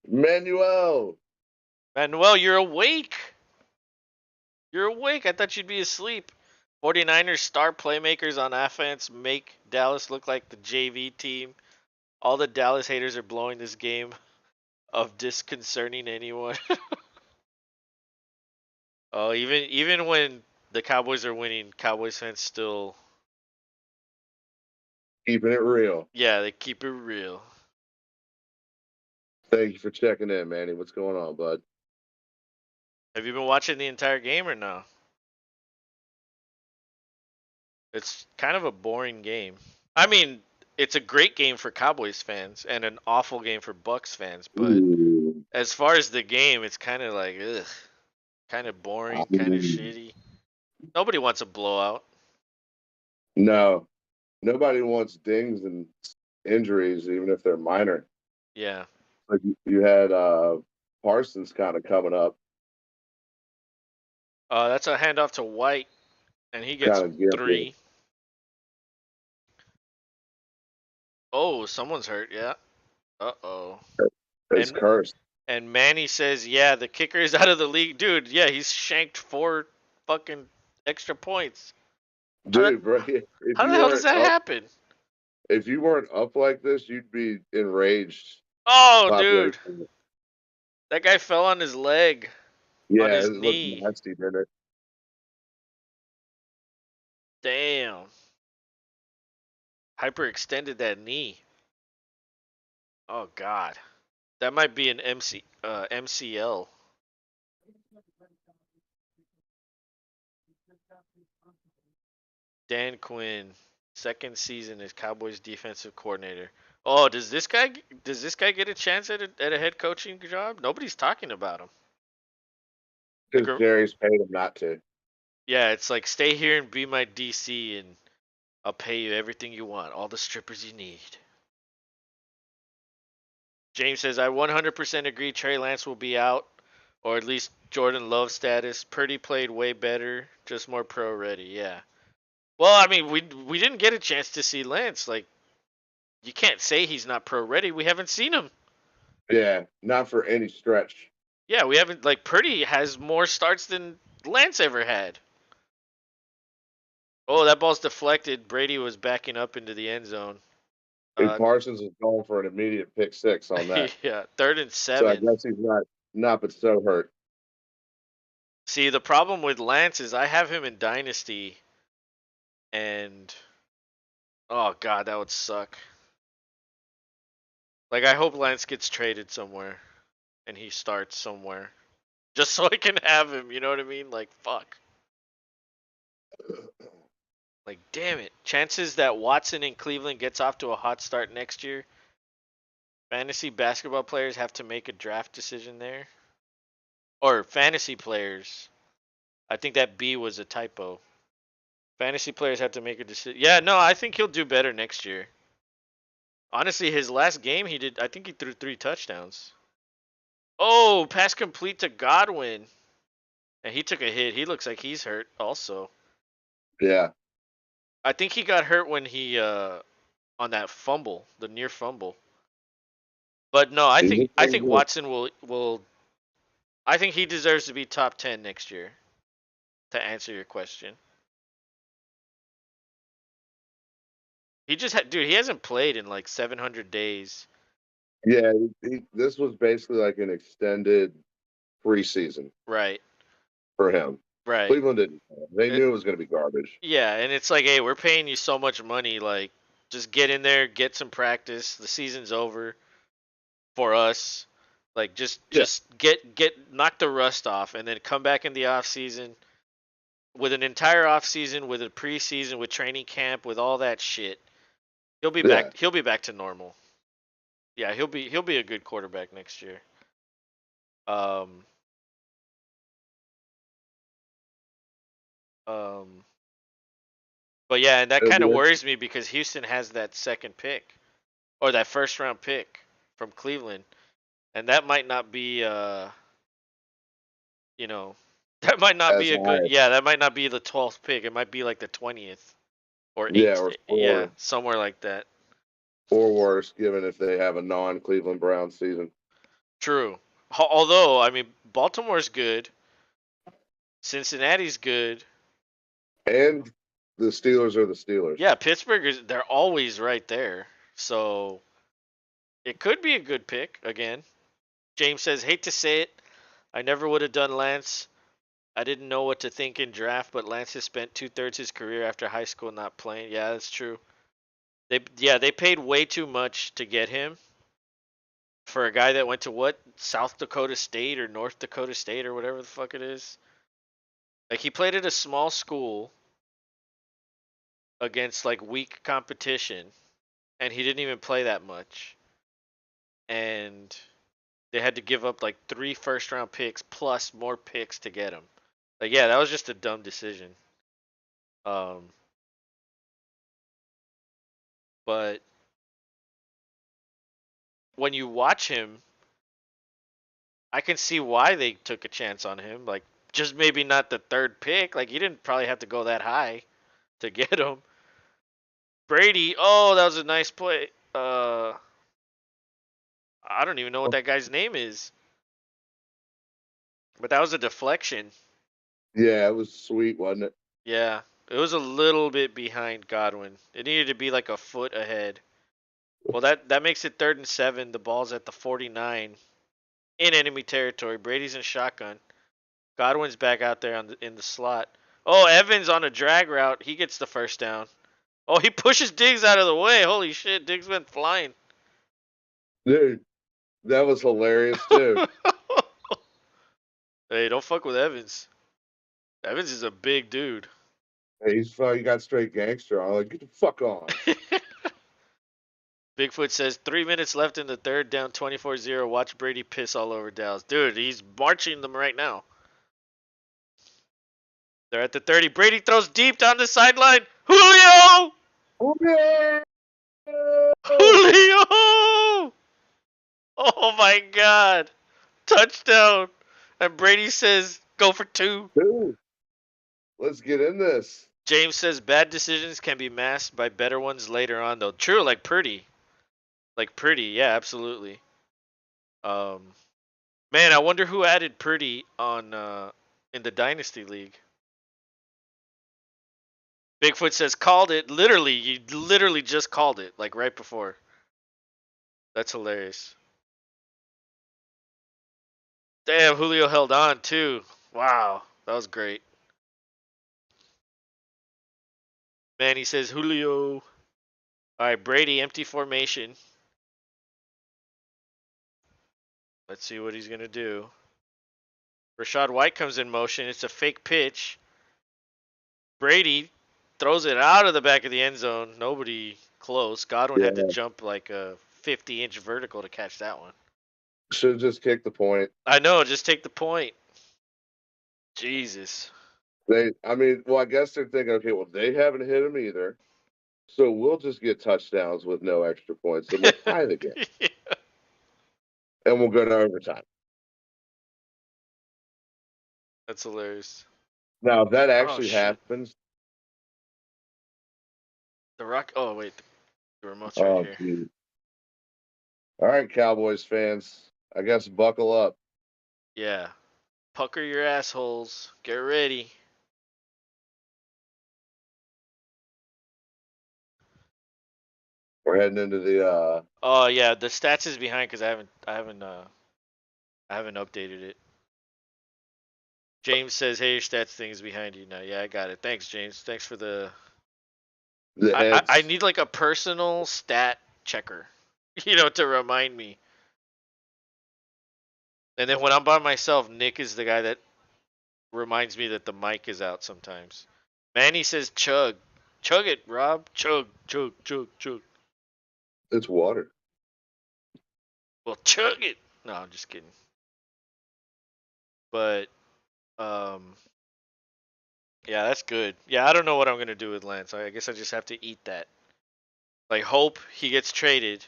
Manuel. Manuel, you're awake. You're awake. I thought you'd be asleep. 49ers star playmakers on offense make Dallas look like the JV team. All the Dallas haters are blowing this game of disconcerting anyone. Oh, even when the Cowboys are winning, Cowboys fans still, Keeping it real. yeah, they keep it real. Thank you for checking in, Manny. What's going on, bud? Have you been watching the entire game or no? It's kind of a boring game. I mean, it's a great game for Cowboys fans and an awful game for Bucks fans, but Ooh. as far as the game, it's kind of like ugh, kind of boring, kind of shitty. Nobody wants a blowout. No, nobody wants dings and injuries, even if they're minor. Yeah. Like you had Parsons kind of coming up, That's a handoff to White, and he gets kind of gifted. 3. Oh, someone's hurt. Yeah. Uh-oh. It's And cursed. and Manny says, yeah, the kicker is out of the league, dude. Yeah, he's shanked 4 fucking extra points. How that? Dude, bro, How the hell does that happen? if you weren't up like this, you'd be enraged. Oh, dude, Population. that guy fell on his leg, on Yeah, his it looked knee. nasty, didn't it? Damn. Hyperextended that knee. Oh God, that might be an MCL. Dan Quinn, second season as Cowboys defensive coordinator. Oh, does this guy get a chance at a head coaching job? Nobody's talking about him. Like, Because Jerry's paid him not to. yeah, it's like stay here and be my DC, and I'll pay you everything you want, all the strippers you need. James says I 100% agree. Trey Lance will be out, or at least Jordan Love status. Purdy played way better, just more pro ready. Yeah. Well, I mean, we didn't get a chance to see Lance. Like, you can't say he's not pro ready. We haven't seen him. Yeah, not for any stretch. Yeah, we haven't. Like, Purdy has more starts than Lance ever had. Oh, that ball's deflected. Brady was backing up into the end zone. And Uh, Parsons is going for an immediate pick six on that. yeah, third and So I 7. guess he's not but so hurt. See, the problem with Lance is I have him in Dynasty, and oh God, that would suck. Like, I hope Lance gets traded somewhere, and he starts somewhere, just so I can have him. You know what I mean? Like, fuck. Like, damn it. Chances that Watson in Cleveland gets off to a hot start next year. Fantasy basketball players have to make a draft decision there. Or fantasy players. I think that B was a typo. Fantasy players have to make a decision. Yeah, no, I think he'll do better next year. Honestly, his last game he did. I think he threw 3 touchdowns. Oh, pass complete to Godwin, and he took a hit. He looks like he's hurt also. Yeah. I think he got hurt when he on that fumble, the near fumble. But no, I He's think just I pretty think good. Watson will. I think he deserves to be top 10 next year. To answer your question, he just had, dude. He hasn't played in like 700 days. Yeah, this was basically like an extended preseason Right, for him. right. Cleveland didn't. They It, knew it was going to be garbage. yeah, and it's like, hey, we're paying you so much money. Like, just get in there, get some practice. The season's over for us. Like, just Yeah, just get knock the rust off, and then come back in the off season with an entire off season, with a preseason, with training camp, with all that shit. He'll be yeah. back. He'll be back to normal. Yeah, he'll be a good quarterback next year. Um, um, but yeah, and that It'll kind be of it. worries me because Houston has that second pick or that first round pick from Cleveland, and that might not be you know, that might not As be a good. high. Yeah, that might not be the 12th pick. It might be like the 20th or Yeah, 8th. or Yeah, four somewhere like that. or worse, given if they have a non-Cleveland Browns season. True. Although, I mean, Baltimore's good. Cincinnati's good. And the Steelers are the Steelers. Yeah, Pittsburgh is they're always right there. So it could be a good pick again. James says, hate to say it, I never would have done Lance. I didn't know what to think in draft, but Lance has spent 2/3 his career after high school not playing. Yeah, that's true. They paid way too much to get him for a guy that went to what, South Dakota State or North Dakota State or whatever the fuck it is. Like he played at a small school against like weak competition, and he didn't even play that much. And they had to give up like 3 first-round picks plus more picks to get him. Like yeah, that was just a dumb decision. Um, but when you watch him, I can see why they took a chance on him. Like just maybe not the third pick. Like you didn't probably have to go that high to get him. Brady, oh, that was a nice play. I don't even know what that guy's name is, but that was a deflection. Yeah, it was sweet, wasn't it? Yeah, it was a little bit behind Godwin. It needed to be like a foot ahead. Well, that makes it 3rd and 7. The ball's at the 49 in enemy territory. Brady's in shotgun. Godwin's back out there in the slot. Oh, Evans on a drag route. He gets the first down. Oh, he pushes Diggs out of the way. Holy shit, Diggs went flying. Dude, that was hilarious too. Hey, don't fuck with Evans. Evans is a big dude. Hey, he got straight gangster on. Like, get the fuck on. Bigfoot says 3 minutes left in the third, down 24-0. Watch Brady piss all over Dallas. Dude, he's marching them right now. They're at the 30. Brady throws deep down the sideline. Julio! Okay. Julio! Oh my god. Touchdown. And Brady says, go for 2. Dude, let's get in this. James says bad decisions can be masked by better ones later on, though. True, like Purdy. Like Purdy, yeah, absolutely. Um, Man, I wonder who added Purdy on in the Dynasty League. Bigfoot says called it. Literally, you literally just called it, like right before. That's hilarious. Damn, Julio held on too. Wow, that was great. Man, he says Julio. All right, Brady, empty formation. Let's see what he's gonna do. Rashad White comes in motion. It's a fake pitch. Brady throws it out of the back of the end zone. Nobody close. Godwin had to Yeah, jump like a 50-inch vertical to catch that one. should have just kicked the point. I know. Just take the point. Jesus. I mean, well, I guess they're thinking, okay, well, they haven't hit him either, so we'll just get touchdowns with no extra points, and we'll tie the game, and we'll go to overtime. That's hilarious. Now, if that Oh actually shit. happens, The rock. Oh wait, the remote's right oh, here. geez. All right, Cowboys fans, I guess buckle up. Yeah. Pucker your assholes. Get ready. We're heading into the Oh yeah, the stats is behind because I haven't updated it. James says, "Hey, your stats thing is behind you now." Yeah, I got it. Thanks, James. Thanks for the. I heads. need like a personal stat checker, to remind me. And then when I'm by myself, Nick is the guy that reminds me that the mic is out sometimes. Manny says, "Chug, chug it, Rob. Chug, chug, chug, chug." It's water. Well, chug it. No, I'm just kidding. But um, yeah, that's good. Yeah, I don't know what I'm gonna do with Lance. I guess I just have to eat that. Like, hope he gets traded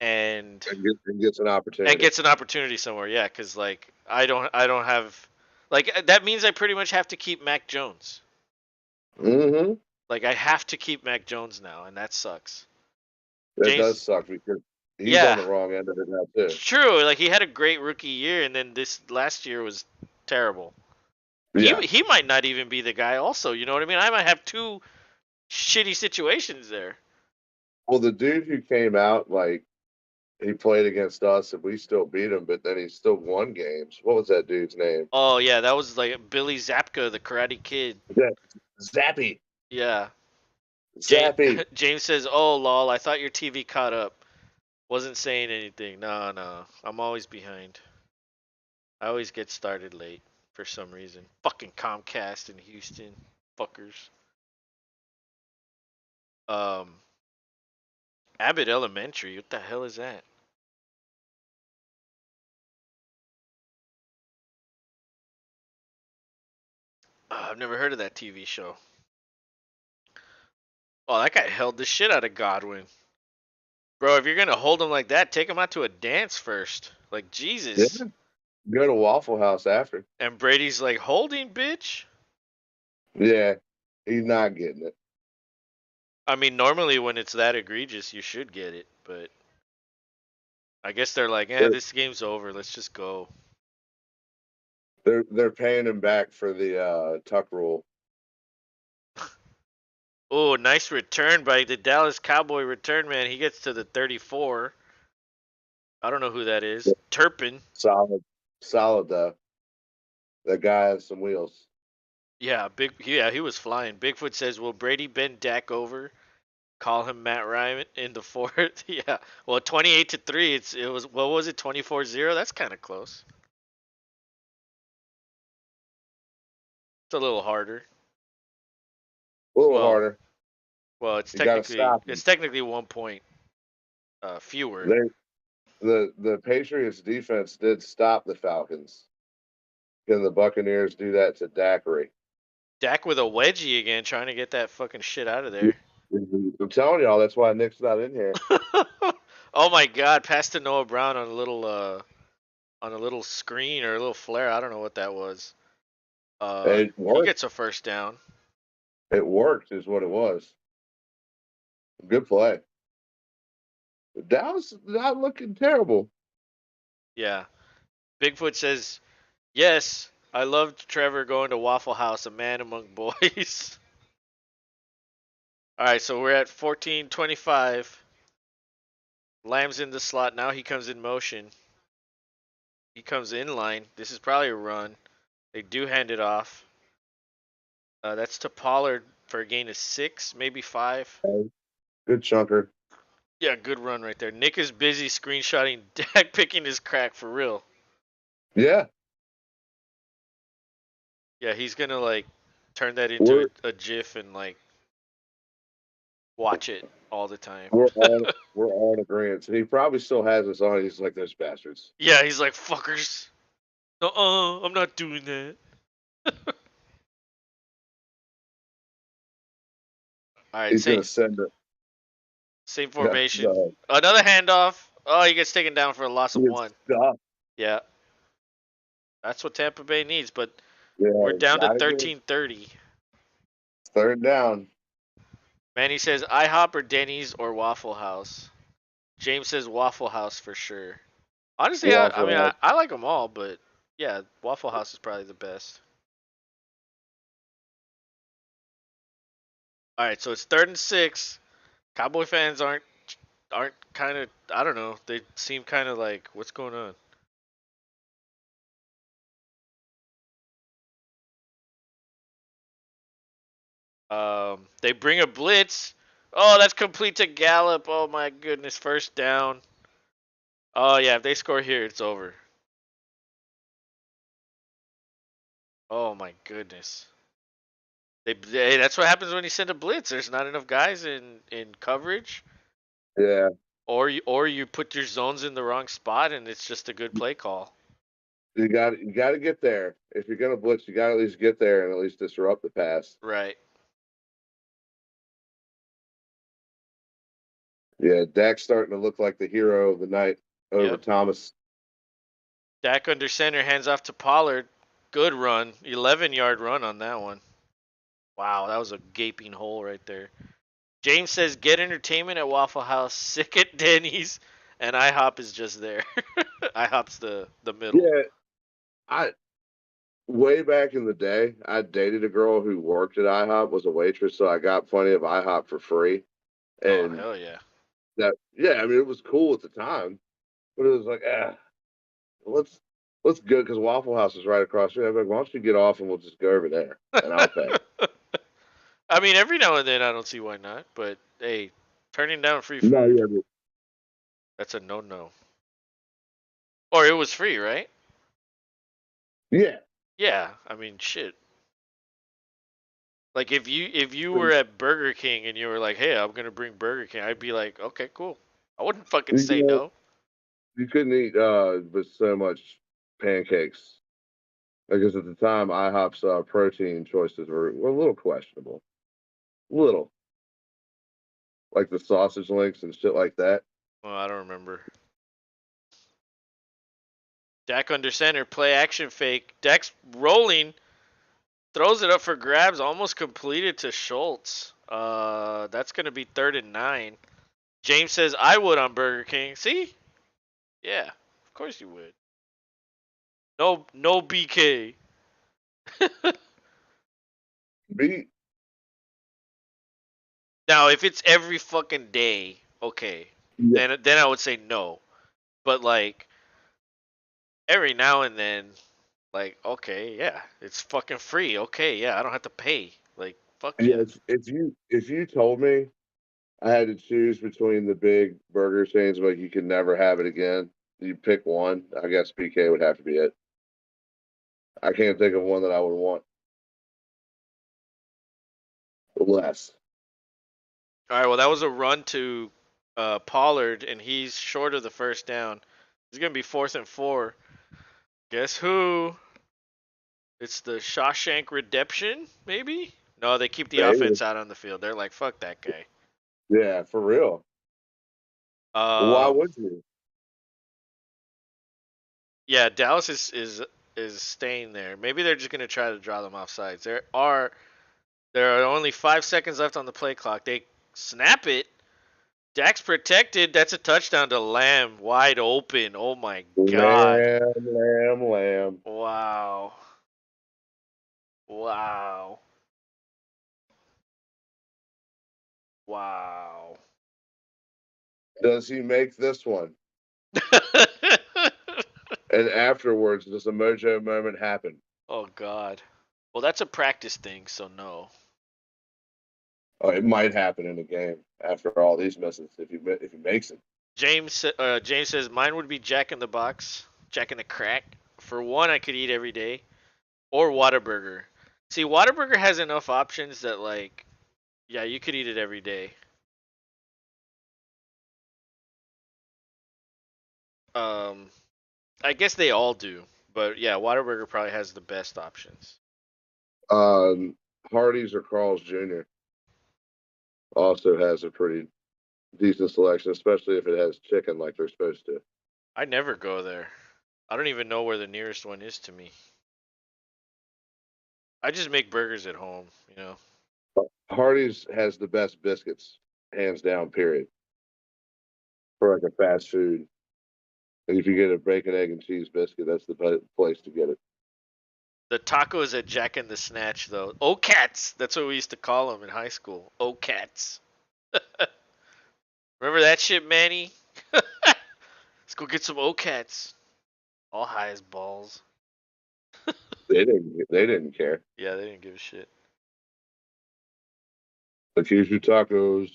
and And gets an and opportunity. gets an opportunity somewhere. Yeah, because like I don't have like that means I pretty much have to keep Mac Jones. Mm-hmm. Like I have to keep Mac Jones now, and that sucks. That does James, suck because he's on yeah, the wrong end of it now too. it's true. Like he had a great rookie year, and then this last year was terrible. Yeah. He might not even be the guy. Also, you know what I mean? I might have two shitty situations there. Well, the dude who came out, like, he played against us and we still beat him, but then he still won games. What was that dude's name? Oh yeah, that was like Billy Zapka, the Karate Kid. That Zappy. Yeah. James Zappy. James says, "Oh lol, I thought your TV caught up. Wasn't saying anything. No, no, I'm always behind. I always get started late for some reason. Fucking Comcast in Houston, fuckers." Um, Abbott Elementary. What the hell is that? I've never heard of that TV show. Oh, that guy held the shit out of Godwin. Bro, if you're gonna hold him like that, take him out to a dance first. Like Yeah. Jesus. Go to Waffle House after. And Brady's like, holding, bitch. Yeah. He's not getting it. I mean, normally when it's that egregious, you should get it, but I guess they're like, They're this game's over. Let's just go. they're paying him back for the tuck rule. Oh, nice return by the Dallas Cowboy return man. He gets to the 34. I don't know who that is. Turpin. Solid. Solid though. That guy has some wheels. Yeah, he was flying. Bigfoot says, "Will Brady bend Dak over? Call him Matt Ryan in the fourth." Yeah. Well, 28-3. It was what was it? 24-0. That's kind of close. It's a little harder. A little Well, harder. it's You gotta technically stop him. 1 point fewer. They the Patriots defense did stop the Falcons. Can the Buccaneers do that to Daiquiri? Dak with a wedgie again, trying to get that fucking shit out of there. I'm telling y'all, that's why Nick's not in here. Oh my God! Pass to Noah Brown on a little screen or a little flare. I don't know what that was. It He worked. gets a first down. It worked, is what it was. Good play. Dallas not looking terrible. Yeah. Bigfoot says, "Yes, I loved Trevor going to Waffle House, a man among boys." All right, so we're at 14:25. Lamb's in the slot now. He comes in motion. He comes in line. This is probably a run. They do hand it off. That's to Pollard for a gain of 6, maybe 5. Good chunker. Yeah, good run right there. Nick is busy screenshotting Dak picking his crack for real. Yeah, Yeah, he's gonna like turn that into we're a GIF and like watch it all the time. we're on we're on agreement. And he probably still has us on. He's like those bastards. Yeah, he's like fuckers. I'm not doing that. All right, He's gonna send it. same Yeah, formation. no, Another handoff. Oh, he gets taken down for a loss of it's 1. stuff. Yeah, that's what Tampa Bay needs. But we're Yeah, down to gotta get 13:30. third down. Manny says IHOP or Denny's or Waffle House. James says Waffle House for sure. Honestly, I mean, Waffle House. I like them all, but yeah, Waffle House is probably the best. All right, so it's 3rd and 6. Cowboy fans aren't kind of, I don't know. They seem kind of like, what's going on? They bring a blitz. Oh, that's complete to Gallup. Oh my goodness, first down. Oh yeah, if they score here, it's over. Oh my goodness. That's what happens when you send a blitz. There's not enough guys in coverage, Yeah, or you put your zones in the wrong spot, and it's just a good play call. you got to get there. If you're gonna blitz, you got to at least get there and at least disrupt the pass. Right. Yeah, Dak's starting to look like the hero of the night over Yep. Thomas. Dak under center, hands off to Pollard. Good run. 11-yard run on that one. Wow, that was a gaping hole right there. James says, get entertainment at Waffle House, sick at Denny's, and IHOP is just there. IHOP's the middle. Yeah, I way back in the day, I dated a girl who worked at IHOP, was a waitress, so I got plenty of IHOP for free. Oh And hell yeah. that, yeah, I mean, it was cool at the time, but it was like, let's let's go because Waffle House is right across the street. I'm like, why don't you get off and we'll just go over there and I'll pay. I mean, every now and then I don't see why not, but hey, turning down free No, food, yeah, that's a no-no. Or it was free, right? yeah. Yeah, I mean, shit. Like if you were at Burger King and you were like, "Hey, I'm gonna bring Burger King," I'd be like, "Okay, cool." I wouldn't fucking You say know, no. you couldn't eat with so much pancakes because at the time IHOP's protein choices were a little questionable, little like the sausage links and shit like that. Well, I don't remember. Dak under center, play action fake. Dak's rolling, throws it up for grabs, almost completed to Schultz. That's gonna be 3rd and 9. James says I would on Burger King. See? Yeah, of course you would. No, no BK. Be Now, if it's every fucking day, okay, yeah, then I would say no. But like every now and then, like okay, yeah, it's fucking free. Okay, yeah, I don't have to pay. Like fuck yeah. yeah. If you told me I had to choose between the big burger chains, like you could never have it again, you pick one. I guess BK would have to be it. I can't think of one that I would want less. All right, well that was a run to Pollard, and he's short of the first down. It's gonna be 4th and 4. Guess who? It's the Shawshank Redemption, maybe? No, they keep the Maybe. offense out on the field. They're like, fuck that guy. Yeah, for real. Why Um, would you? yeah, Dallas is staying there. Maybe they're just gonna try to draw them off sides. There are only 5 seconds left on the play clock. They snap it. Dak's protected. That's a touchdown to Lamb, wide open. Oh my god! Lamb, lamb, lamb. Wow, wow, wow. Does he make this one? And afterwards, does a mojo moment happen? Oh god. Well, that's a practice thing, so no. Oh, it might happen in a game after all these misses if he makes it. James says mine would be Jack in the Box, Jack in the Crack. For one, I could eat every day, or Whataburger. See, Whataburger has enough options that like, yeah, you could eat it every day. Um, I guess they all do, but yeah, Whataburger probably has the best options. Um, Hardee's or Carl's Jr. also has a pretty decent selection, especially if it has chicken like they're supposed to. I never go there. I don't even know where the nearest one is to me. I just make burgers at home, you know. Hardee's has the best biscuits, hands down. Period. For like a fast food, and if you get a bacon, egg, and cheese biscuit, that's the place to get it. The tacos at Jack and the Snatch, though. Oh, cats! That's what we used to call them in high school. Oh, cats. Remember that shit, Manny? Let's go get some O cats. All high as balls. They didn't. They didn't care. Yeah, they didn't give a shit. Like here's your tacos.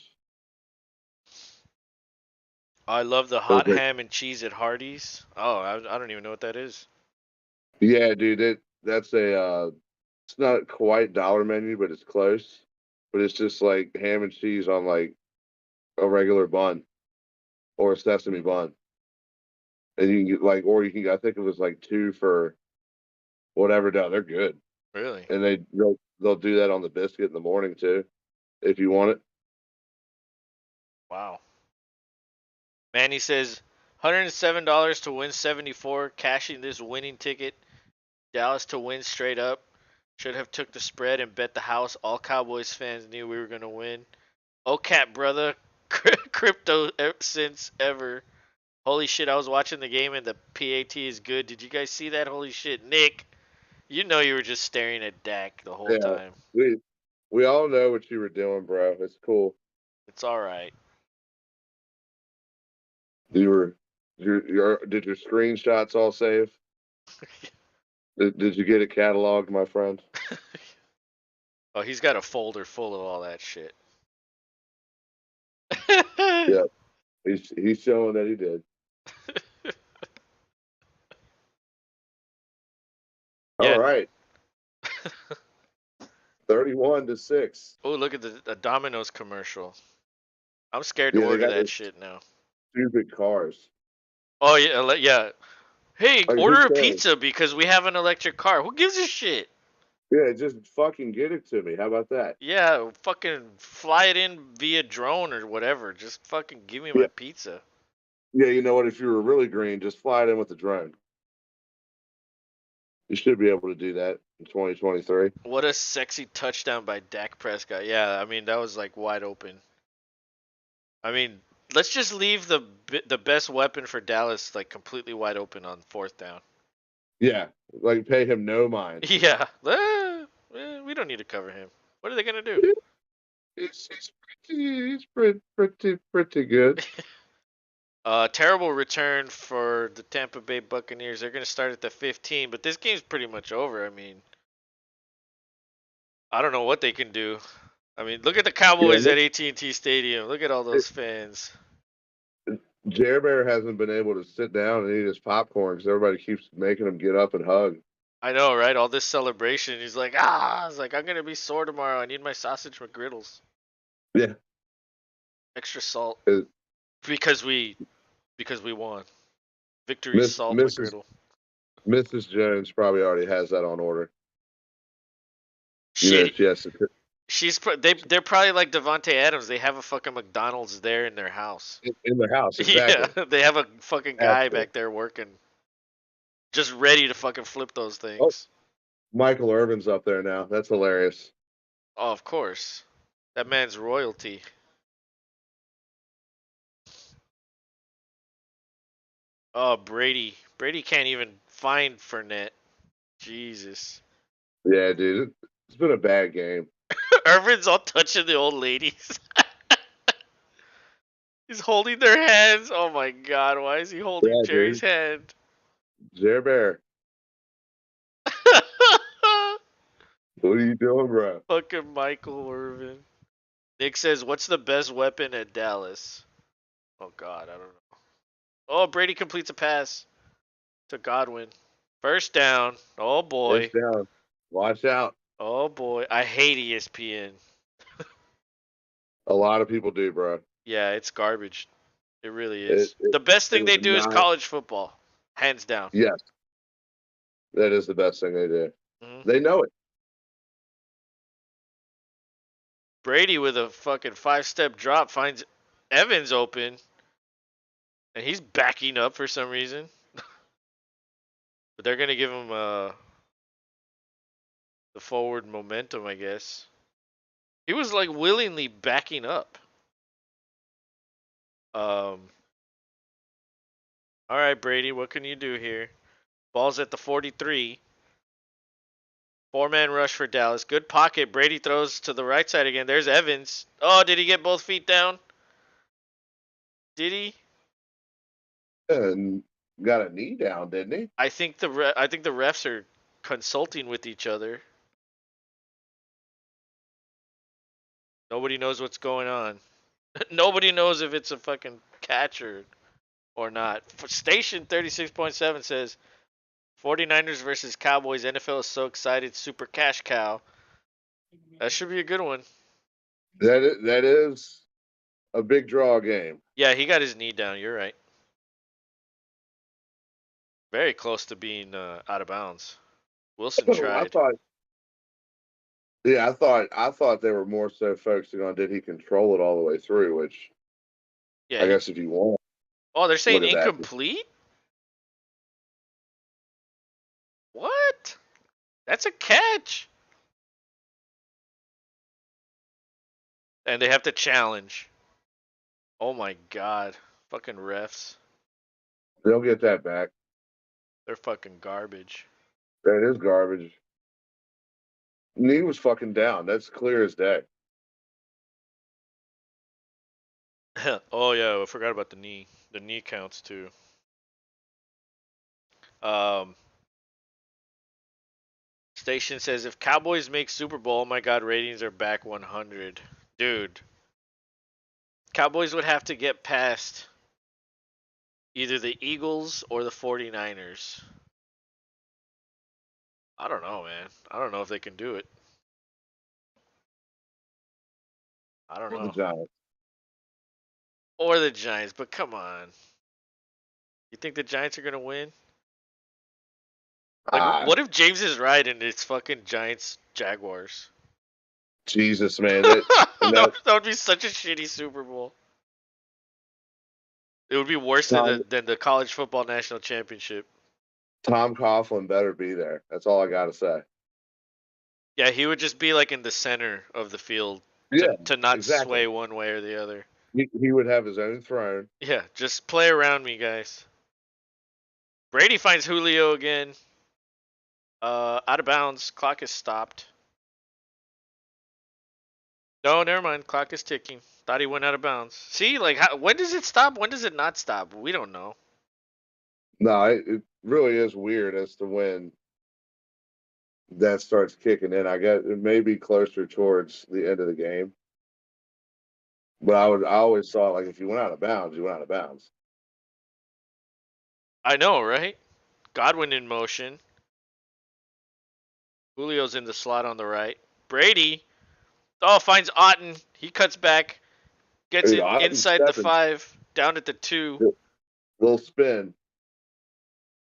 I love the It was hot like, ham and cheese at Hardee's. Oh, I don't even know what that is. yeah, dude. That's a. It's not quite dollar menu, but it's close. But it's just like ham and cheese on like a regular bun or a sesame bun, and you can get like, or you can. I think it was like two for whatever. No, they're good, Really? and they'll do that on the biscuit in the morning too, if you want it. Wow. Manny says $107 to win 74, cashing this winning ticket. Dallas to win straight up. Should have took the spread and bet the house. All Cowboys fans knew we were gonna win. Oh cat brother, crypto since ever. Holy shit! I was watching the game and the PAT is good. Did you guys see that? Holy shit, Nick. You know you were just staring at Dak the whole Yeah, time. we all know what you were doing, bro. It's cool. It's all right. You were did your screenshots all save? Did you get it cataloged, my friend? Oh, he's got a folder full of all that shit. Yeah, he's showing that he did. All Yeah. right, 31-6. Oh, look at the Domino's commercial. I'm scared to Yeah, they order got that those shit now. stupid cars. Oh yeah, yeah. Hey, Like, who order a cares? pizza because we have an electric car. Who gives a shit? Yeah, just fucking get it to me. How about that? Yeah, fucking fly it in via drone or whatever. Just fucking give me my Yeah, pizza. yeah. You know what? If you were really green, just fly it in with the drone. You should be able to do that in 2023. What a sexy touchdown by Dak Prescott. Yeah, I mean that was like wide open. I mean, let's just leave the best weapon for Dallas like completely wide open on fourth down. Yeah, like pay him no mind. Yeah, we don't need to cover him. What are they gonna do? He's pretty good. Terrible return for the Tampa Bay Buccaneers. They're gonna start at the 15, but this game's pretty much over. I mean, I don't know what they can do. I mean, look at the Yeah, Cowboys at AT&T Stadium. Look at all those fans. Jer Bear hasn't been able to sit down and eat his popcorn because everybody keeps making him get up and hug. I know, right? All this celebration. He's like, ah, it's like I'm gonna be sore tomorrow. I need my sausage McGriddles, Yeah, extra salt, uh, because we won. Victory Miss salt Mrs. McGriddle. Mrs. Jones probably already has that on order. You know, Shit, she has to. they're probably like Devonte Adams. They have a fucking McDonald's there in their house. In the house, Yeah, exactly. they have a fucking guy Absolutely. back there working, just ready to fucking flip those Oh, things. Michael Irvin's up there now. That's hilarious. Oh, of course, that man's royalty. Oh, Brady can't even find Fournette. Jesus. Yeah, dude, it's been a bad game. Irvin's all touching the old ladies. He's holding their hands. Oh my god, why is he holding Yeah, Jerry's dude. hand? Jer Bear, what are you doing, bro? Fucking Michael Irvin. Nick says, "What's the best weapon at Dallas?" Oh God, I don't know. Oh, Brady completes a pass to Godwin. First down. Oh It's boy. down. Watch out. Oh boy. I hate ESPN. A lot of people do, bro. Yeah, it's garbage. It really It, is. it, The best it thing is they do is not. college football, hands down. Yes, that is the best thing they do. hmm They know it. Brady with a fucking five-step drop finds Evans open, and he's backing up for some reason. But they're gonna give him the forward momentum, I guess. He was like willingly backing up. Um, all right, Brady, what can you do here? Ball's at the 43. Four-man rush for Dallas. Good pocket. Brady throws to the right side again. There's Evans. Oh, did he get both feet down? Did he? And got a knee down, didn't he? I think the refs are consulting with each other. Nobody knows what's going on. Nobody knows if it's a fucking catch or not. Station 36.7 says 49ers versus Cowboys. NFL is so excited. Super cash cow. That should be a good one. That is a big draw game. Yeah, he got his knee down. You're right. Very close to being out of bounds. Wilson I tried. thought, yeah, I thought they were more so focusing on did he control it all the way through, which Yeah, I he. guess if you want, Oh, they're saying look at that. incomplete? What? That's a catch. And they have to challenge. Oh my god. Fucking refs. They'll get that back. They're fucking garbage. That is garbage. Knee was fucking down. That's clear as day. Oh yeah, I forgot about the knee. The knee counts too. Um, Station says if Cowboys make Super Bowl, oh my God, ratings are back 100. Dude, Cowboys would have to get past either the Eagles or the 49ers. I don't know, man. I don't know if they can do it. I don't For the know. Giants. Or the Giants, but come on. You think the Giants are going to win? Like, Ah, what if James is right and it's fucking Giants Jaguars? Jesus, man. And That would be such a shitty Super Bowl. It would be worse than Tom the college football national championship. Tom Coughlin better be there. That's all I gotta say. Yeah, he would just be like in the center of the field Yeah, to not exactly. sway one way or the other. He would have his own throne. Yeah, just play around me, guys. Brady finds Julio again. Out of bounds. Clock is stopped. No, never mind. Clock is ticking. Thought he went out of bounds. See, like, when does it stop? When does it not stop? We don't know. No, it really is weird as to when that starts kicking in. I guess it may be closer towards the end of the game. But I always thought like if you went out of bounds, you went out of bounds. I know, right? Godwin in motion. Julio's in the slot on the right. Brady, oh, finds Otten. He cuts back, gets Dude, it Otton inside the stepping, 5, down at the 2. little spin.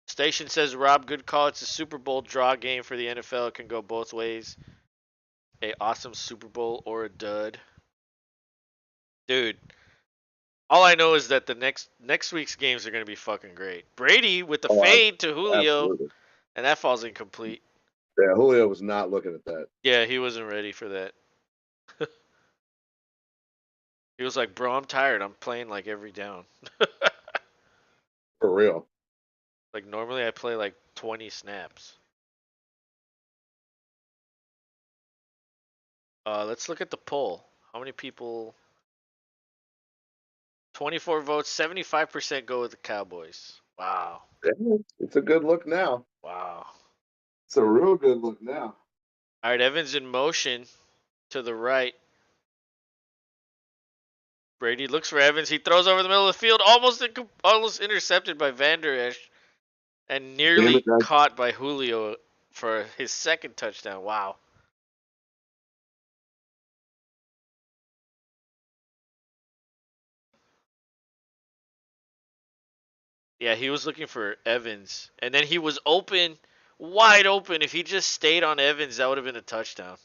Station says, Rob, good call. It's a Super Bowl draw game for the NFL. It can go both ways. A awesome Super Bowl or a dud. Dude, all I know is that the next week's games are going to be fucking great. Brady with the Oh, fade to Julio, absolutely. and that falls incomplete. Yeah, Julio was not looking at that Yeah, he wasn't ready for that. He was like, bro, I'm tired. I'm playing like every down. for real. Like, normally I play like 20 snaps. Let's look at the poll. How many people? 24 votes, 75% go with the Cowboys. Wow. Yeah, it's a good look now. Wow. It's a real good look now. All right, Evans in motion to the right. Brady looks for Evans. He throws over the middle of the field, almost intercepted by Vander Esch, and Damn nearly it, that caught by Julio for his second touchdown. Wow. Yeah, he was looking for Evans, and then he was open, wide open. If he just stayed on Evans, that would have been a touchdown.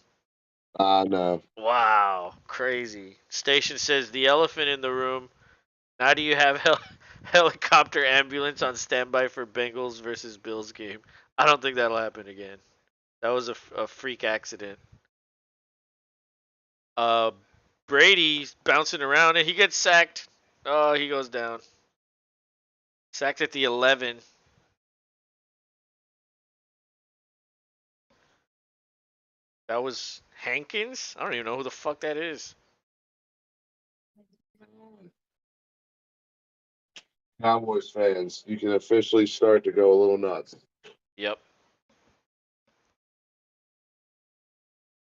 no. Wow, crazy. Station says the elephant in the room. Now do you have helicopter ambulance on standby for Bengals versus Bills game? I don't think that'll happen again. That was a freak accident. Uh, Brady's bouncing around and he gets sacked. Oh, he goes down. Sacked at the 11. That was Hankins? I don't even know who the fuck that is. Cowboys fans, you can officially start to go a little nuts. Yep.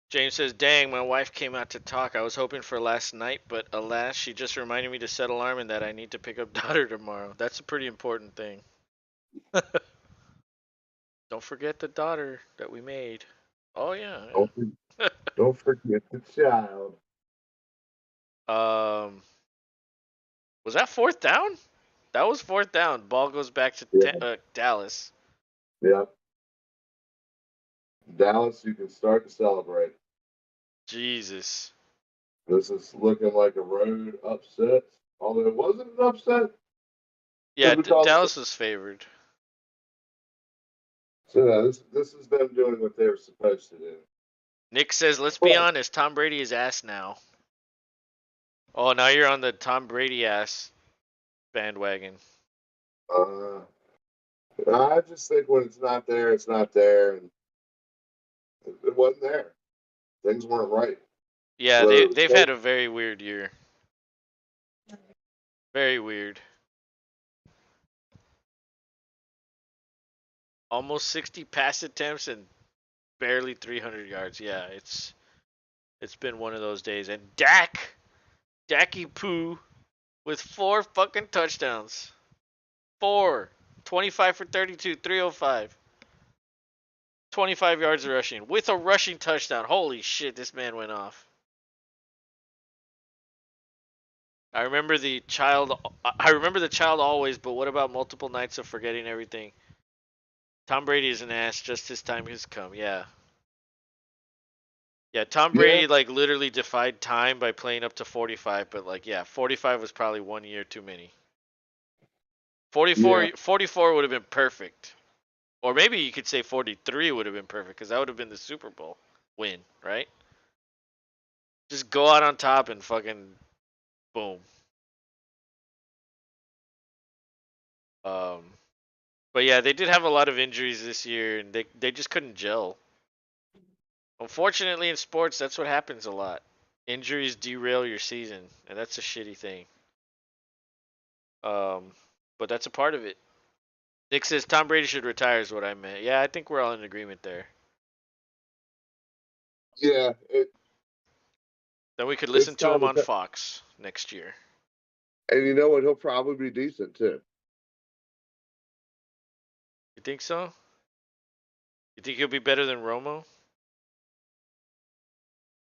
James says, dang, my wife came out to talk. I was hoping for last night, but alas, she just reminded me to set alarm and that I need to pick up daughter tomorrow. That's a pretty important thing. Don't forget the daughter that we made. Oh, yeah, Don't, yeah. don't forget the child. Was that fourth down? That was fourth down. Ball goes back to Yeah, Dallas. yeah. Dallas, you can start to celebrate. Jesus. This is looking like a road upset. Although it wasn't an upset, Yeah, because because Dallas was favored. so yeah, this is them doing what they were supposed to do. Nick says, let's be But honest. Tom Brady is ass now. Oh, now you're on the Tom Brady ass bandwagon. uh, I just think when it's not there, it's not there, and it wasn't there. Things weren't right. Yeah, Whether they it was they've coach, had a very weird year. Very weird. Almost 60 pass attempts and barely 300 yards. Yeah, it's been one of those days. And Dacky Poo with 4 fucking touchdowns. 4. 25 for 32, 305. 25 yards of rushing with a rushing touchdown. Holy shit, this man went off. I remember the child. I remember the child always, but what about multiple nights of forgetting everything? Tom Brady is an ass. Just his time has come. Yeah, yeah. Tom yeah, Brady like literally defied time by playing up to 45, but like yeah, 45 was probably 1 year too many. yeah, 44 would have been perfect, or maybe you could say 43 would have been perfect because that would have been the Super Bowl win, right? Just go out on top and fucking boom. Um, but yeah, they did have a lot of injuries this year, and they just couldn't gel. Unfortunately, in sports, that's what happens a lot. Injuries derail your season, and that's a shitty thing. Um, but that's a part of it. Nick says Tom Brady should retire is what I meant. Yeah, I think we're all in agreement there. yeah. Then we could It's listen to time him to on Fox next year. and you know what? He'll probably be decent too. You think so? You think he'll be better than Romo?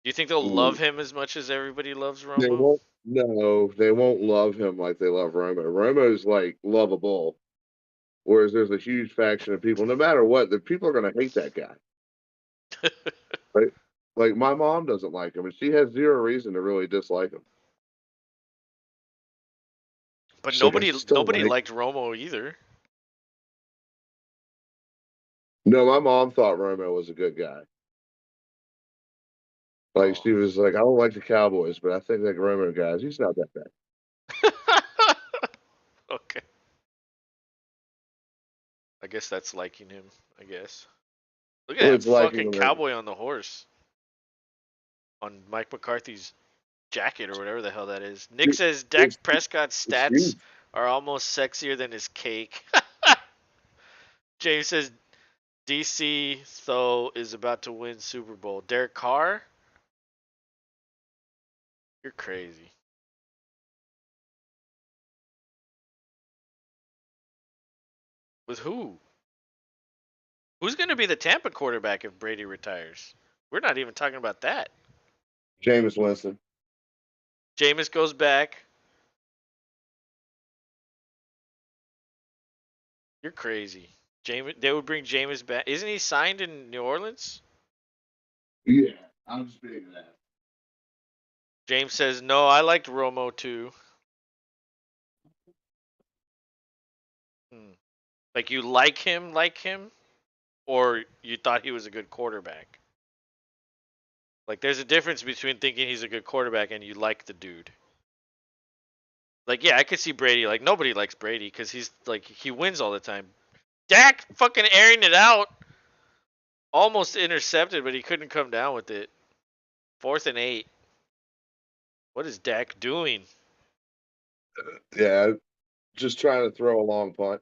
Do you think they'll love Ooh. him as much as everybody loves They Romo? won't. No, they won't love him like they love Romo. Romo's like lovable, whereas there's a huge faction of people. No matter what, the people are going to hate that guy. Right? Like my mom doesn't like him, and she has zero reason to really dislike him. But She's like, I nobody just don't nobody like. liked Romo either. No, my mom thought Romo was a good guy. Like Oh. she was like, I don't like the Cowboys, but I think like Romo guys, he's not that bad. Okay. I guess that's liking him, I guess. Look at Well, that it's liking fucking him. Like, cowboy on the horse on Mike McCarthy's jacket or whatever the hell that is. Nick says it's Dak Prescott's it's stats huge. are almost sexier than his cake. James says DC though is about to win Super Bowl. Derek Carr, you're crazy. With who? Who's going to be the Tampa quarterback if Brady retires? We're not even talking about that. Jameis Winston. Jameis goes back. You're crazy. Jameis, they would bring Jameis back. Isn't he signed in New Orleans? Yeah, I'm just being that. James says no. I liked Romo too. Hmm. Like you like him, or you thought he was a good quarterback. Like there's a difference between thinking he's a good quarterback and you like the dude. Like yeah, I could see Brady. Like nobody likes Brady because he's like he wins all the time. Dak fucking airing it out, almost intercepted, but he couldn't come down with it. 4th and 8. What is Dak doing? Yeah, just trying to throw a long punt.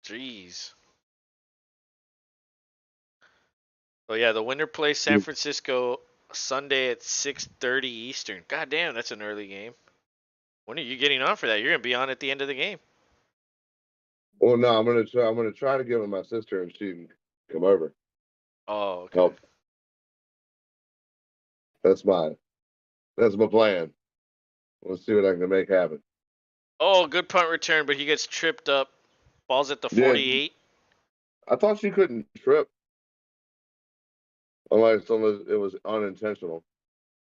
Jeez. Oh yeah, the winner plays San Francisco Sunday at 6:30 Eastern. God damn, that's an early game. When are you getting on for that? You're gonna be on at the end of the game. Well, no, I'm gonna try. I'm gonna try to get with my sister, and she can come over. Oh, okay. Help. That's my that's my plan. Let's see what I can make happen. Oh, good punt return, but he gets tripped up. Ball's at the Yeah, 48. I thought she couldn't trip unless it was unintentional.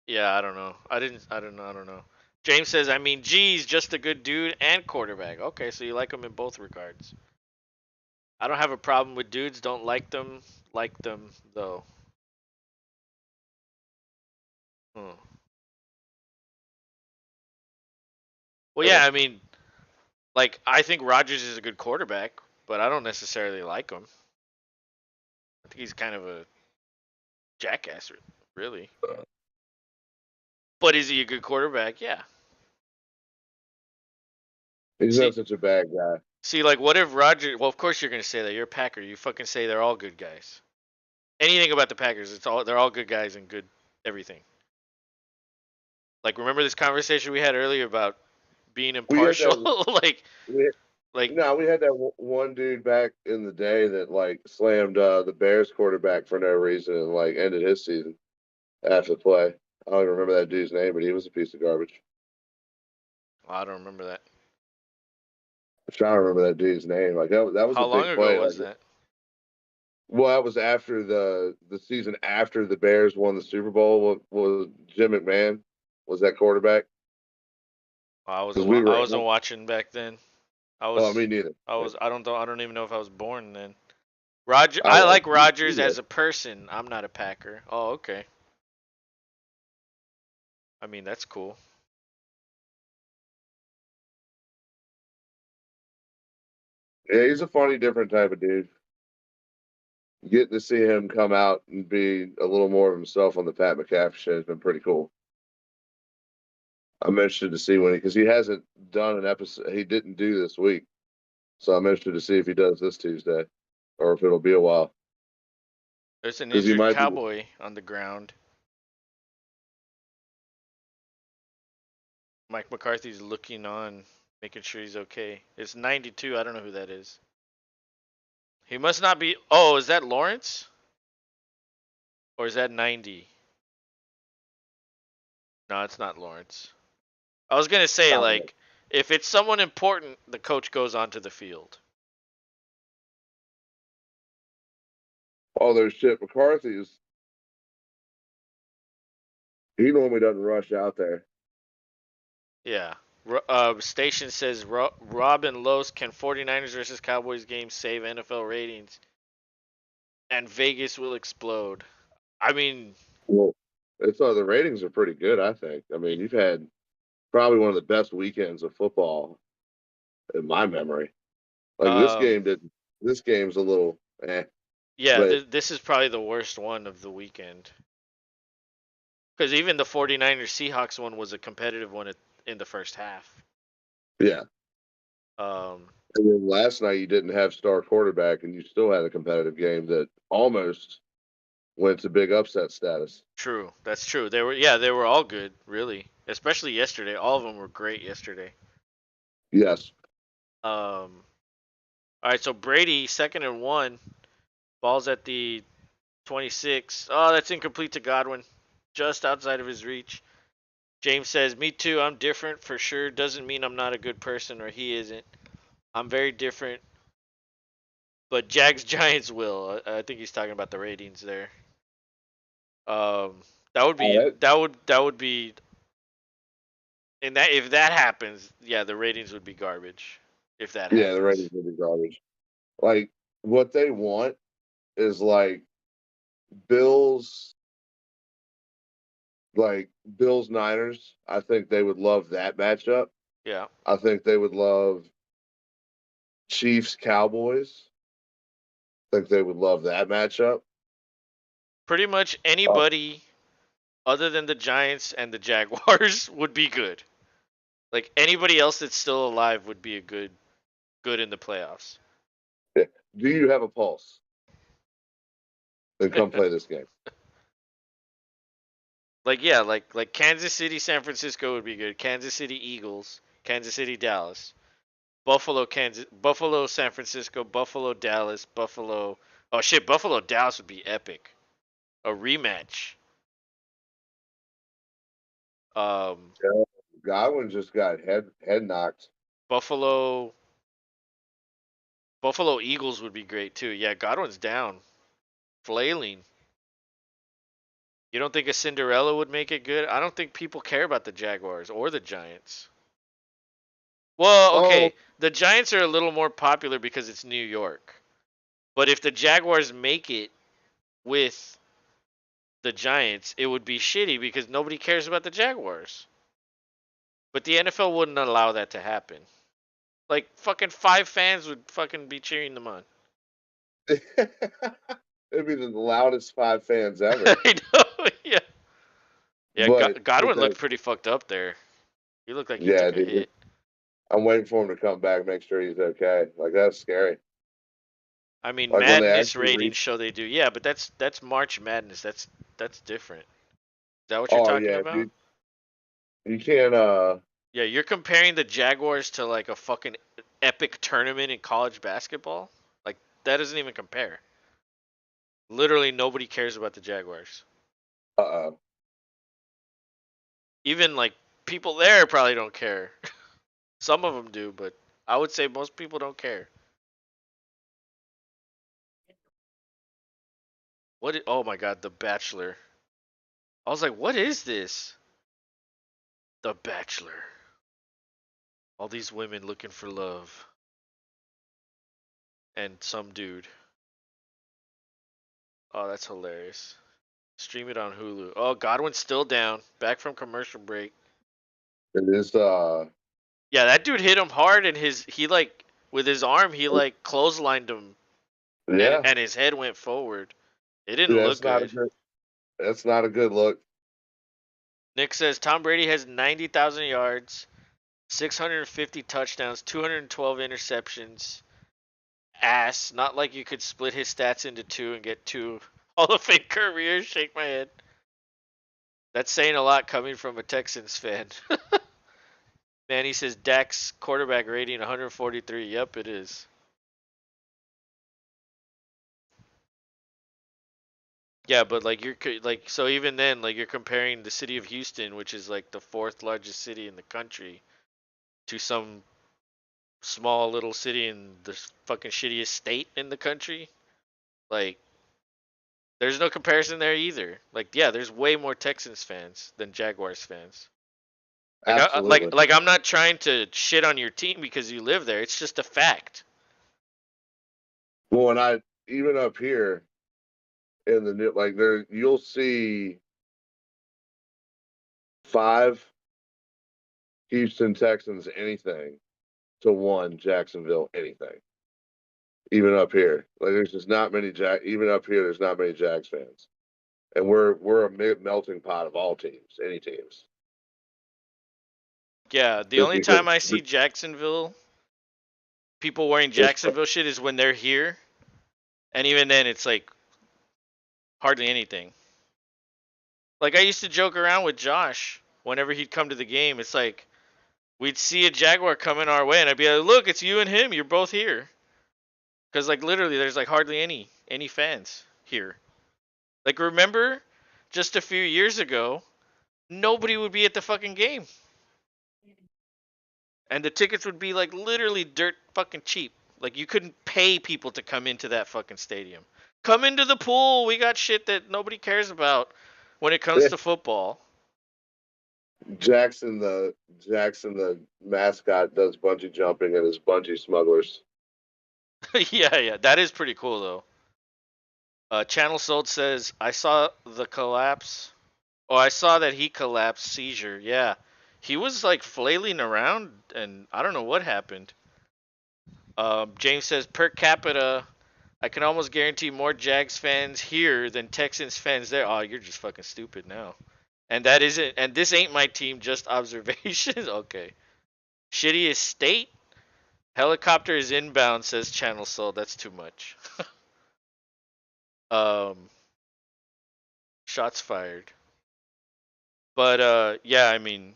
Yeah, I don't know. I don't know. James says, I mean, geez, just a good dude and quarterback. Okay, so you like him in both regards. I don't have a problem with dudes. Don't like them though. Hmm. Well, yeah, I mean, like I think Rodgers is a good quarterback, but I don't necessarily like him. I think he's kind of a jackass, really. But is he a good quarterback? Yeah. He's See, not such a bad guy. like what if Rodgers? Well, of course you're gonna say that. You're a Packer. You fucking say they're all good guys. Anything about the Packers, they're all good guys and good everything. Like remember this conversation we had earlier about being We had impartial? that. like We, like no, we had that one dude back in the day that like slammed the Bears quarterback for no reason and like ended his season after the play. I don't even remember that dude's name, but he was a piece of garbage. I don't remember that. I'm trying to remember that dude's name. Like that was a How long big ago play. Like was that? well, that was after the season after the Bears won the Super Bowl. What was Jim McMahon was that quarterback? Because we I were. wasn't watching back then. I Oh, was me neither. I don't even know if I was born then. I I was. like Rodgers You as a person. I'm not a Packer. Oh, okay. I mean, that's cool. Yeah, he's a funny, different type of dude. Getting to see him come out and be a little more of himself on the Pat McAfee show has been pretty cool. I'm interested to see when because he hasn't done an episode. He didn't do this week, so I'm interested to see if he does this Tuesday, or if it'll be a while. There's an Because he injured might be. cowboy on the ground. Mike McCarthy's looking on, making sure he's okay. It's 92. I don't know who that is. He must not be. Oh, is that Lawrence? Or is that 90? No, it's not Lawrence. I was gonna say like, if it's someone important, the coach goes onto the field. All those shit. McCarthy's. He normally doesn't rush out there. Yeah. Station says Robin Los, can 49ers versus Cowboys game save NFL ratings? And Vegas will explode. I mean, Well, it's the ratings are pretty good. I think. I mean, you've had probably one of the best weekends of football in my memory. Like this um, game did. This game's a little yeah, but this is probably the worst one of the weekend. Because even the 49ers Seahawks one was a competitive one in the first half. yeah. Um, And then last night you didn't have star quarterback, and you still had a competitive game that almost went to big upset status. True, that's true. They were all good, really. Especially yesterday. All of them were great yesterday. Yes. All right, so Brady, 2nd and 1, ball's at the 26. Oh, that's incomplete to Godwin, just outside of his reach. James says, "Me too. I'm different for sure. Doesn't mean I'm not a good person or he isn't. I'm very different, but Jags Giants will." I think he's talking about the ratings there. Um, Oh, that would be, and that if that happens, yeah, the ratings would be garbage. If that yeah, the happens. ratings will be garbage. Like what they want is Bills, like Bills Niners. I think they would love that matchup. Yeah. I think they would love Chiefs Cowboys. I think they would love that matchup. Pretty much Uh, anybody other than the Giants and the Jaguars would be good. Like anybody else that's still alive would be a good in the playoffs. do you have a pulse? Then come play this game. Like yeah, like Kansas City, San Francisco would be good. Kansas City Eagles, Kansas City Dallas, Buffalo San Francisco, Buffalo Dallas, Buffalo. Oh shit, Buffalo Dallas would be epic. A rematch. Um Yeah. Godwin just got head knocked. Buffalo Buffalo Eagles would be great too. Yeah, Godwin's down, flailing. You don't think a Cinderella would make it good? I don't think people care about the Jaguars or the Giants. Well, Oh, okay, the Giants are a little more popular because it's New York. But if the Jaguars make it with the Giants, it would be shitty because nobody cares about the Jaguars. But the NFL wouldn't allow that to happen. Like fucking 5 fans would fucking be cheering them on. It'd be the loudest 5 fans ever. I know. Yeah. Yeah. But with Godwin that, looked pretty fucked up there. He looked like he yeah, took a dude, hit. I'm waiting for him to come back, make sure he's okay. Like that's scary. I mean, Like when they Madness actually ratings reach. show they do. Yeah, but that's March Madness. That's different. Is that what you're Oh talking yeah, about? dude, you can't. Yeah, you're comparing the Jaguars to like a fucking epic tournament in college basketball. Like that doesn't even compare. Literally nobody cares about the Jaguars. Uh. Even like people there probably don't care. Some of them do, but I would say most people don't care. Oh my god, The Bachelor. I was like, what is this? The Bachelor. All these women looking for love and some dude. Oh, that's hilarious. Stream it on Hulu. Oh, Godwin's still down. Back from commercial break. It is. Yeah, that dude hit him hard, and he like with his arm he like clotheslined him, and Yeah, his head went forward. It didn't dude, look that's not a good. good. That's not a good look. Nick says Tom Brady has 90,000 yards, 650 touchdowns, 212 interceptions. Ass. Not like you could split his stats into two and get two Hall of Fame careers. Shake my head. That's saying a lot coming from a Texans fan. Man, he says Dak's quarterback rating 143. Yep, it is. Yeah, but like like so even then like you're comparing the city of Houston, which is like the fourth largest city in the country, to some small little city in the fucking shittiest state in the country. Like there's no comparison there either. Like yeah, there's way more Texans fans than Jaguars fans. Absolutely. Like I'm not trying to shit on your team because you live there. It's just a fact. Well, when I even up here in the new, like there, you'll see 5 Houston Texans anything to 1 Jacksonville anything. Even up here, like there's just not many Jack. Even up here, there's not many Jags fans, and we're a melting pot of all teams, any teams. Yeah, the Just only because time I see Jacksonville people wearing it's Jacksonville shit is when they're here, and even then it's like hardly anything. Like I used to joke around with Josh whenever he'd come to the game. It's like we'd see a Jaguar coming our way, and I'd be like, "Look, it's you and him. You're both here." Because like literally, there's like hardly any fans here. Like remember, just a few years ago, nobody would be at the fucking game, and the tickets would be like literally dirt fucking cheap. Like you couldn't pay people to come into that fucking stadium. Come into the pool. We got shit that nobody cares about when it comes to football. Jackson the mascot does bungee jumping and is bungee smugglers. Yeah, yeah, that is pretty cool though. Channel Sold says I saw the collapse. Oh, I saw that he collapsed seizure. Yeah, he was like flailing around, and I don't know what happened. James says per capita, I can almost guarantee more Jags fans here than Texans fans there. Oh, you're just fucking stupid now. And that isn't. And this ain't my team. Just observations. Okay. Shittiest state. Helicopter is inbound. Says Channel Sold. That's too much. um, shots fired. But yeah, I mean,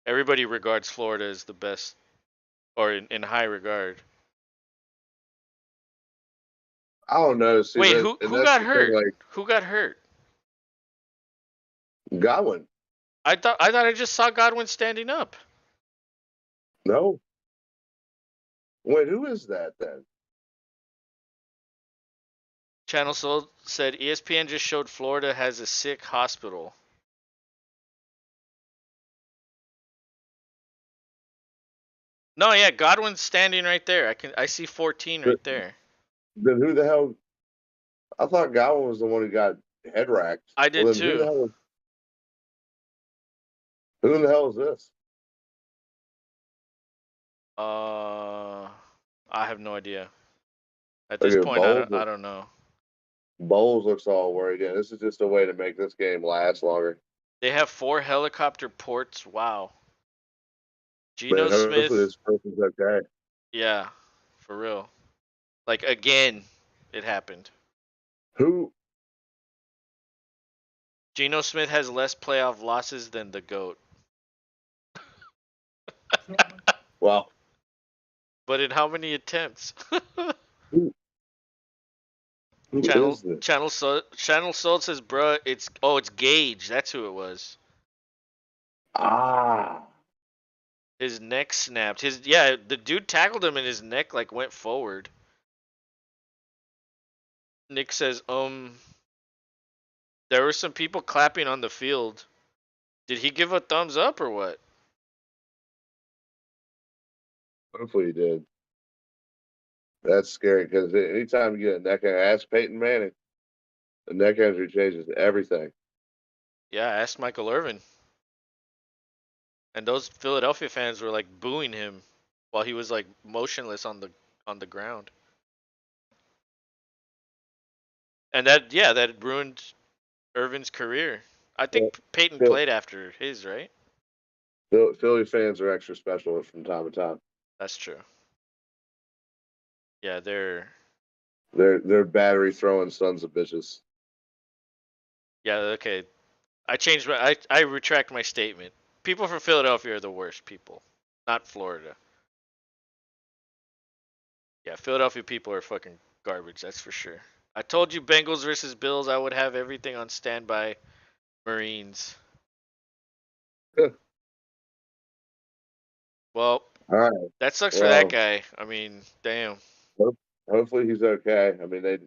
everybody regards Florida as the best, or in high regard. I don't know. See Wait, that, who and who that's got the thing. hurt? Like Who got hurt? Godwin, I thought I just saw Godwin standing up. no. Wait, who is that then? Channel Soul said ESPN just showed Florida has a sick hospital. No, yeah, Godwin's standing right there. I see 14 But right there. then who the hell? I thought Godwin was the one who got head racked. I Well, did then who the too. hell? Who in the hell is this? Uh, I have no idea. At this Look at point, I Bowles. don't. I don't know. Bowles looks all worried. Yeah, this is just a way to make this game last longer. They have 4 helicopter ports. Wow. Geno Man, hopefully Smith. this person's okay. Yeah, for real. Like again, it happened. Who? Geno Smith has less playoff losses than the GOAT. Well, But in how many attempts? who? Who Channel is this? Channel Soul says, "Bruh, it's Gage. That's who it was. Ah, His neck snapped. The dude tackled him and his neck like went forward." Nick says, there were some people clapping on the field. Did he give a thumbs up or what?" hopefully he did. That's scary because anytime you get a neck injury, ask Peyton Manning, the neck injury changes everything. Yeah, I asked Michael Irvin, and those Philadelphia fans were like booing him while he was like motionless on the ground. And that ruined Irvin's career. I Well, think Peyton Phil- played after his, right? Philly fans are extra special from time to time. That's true. Yeah, they're They're battery throwing sons of bitches. yeah, okay. I retract my statement. People from Philadelphia are the worst people, not Florida. Yeah, Philadelphia people are fucking garbage, that's for sure. I told you Bengals versus Bills, I would have everything on standby. Marines. All Well, right. that sucks for that Well, guy. I mean, damn. hope, hopefully he's okay. I mean, it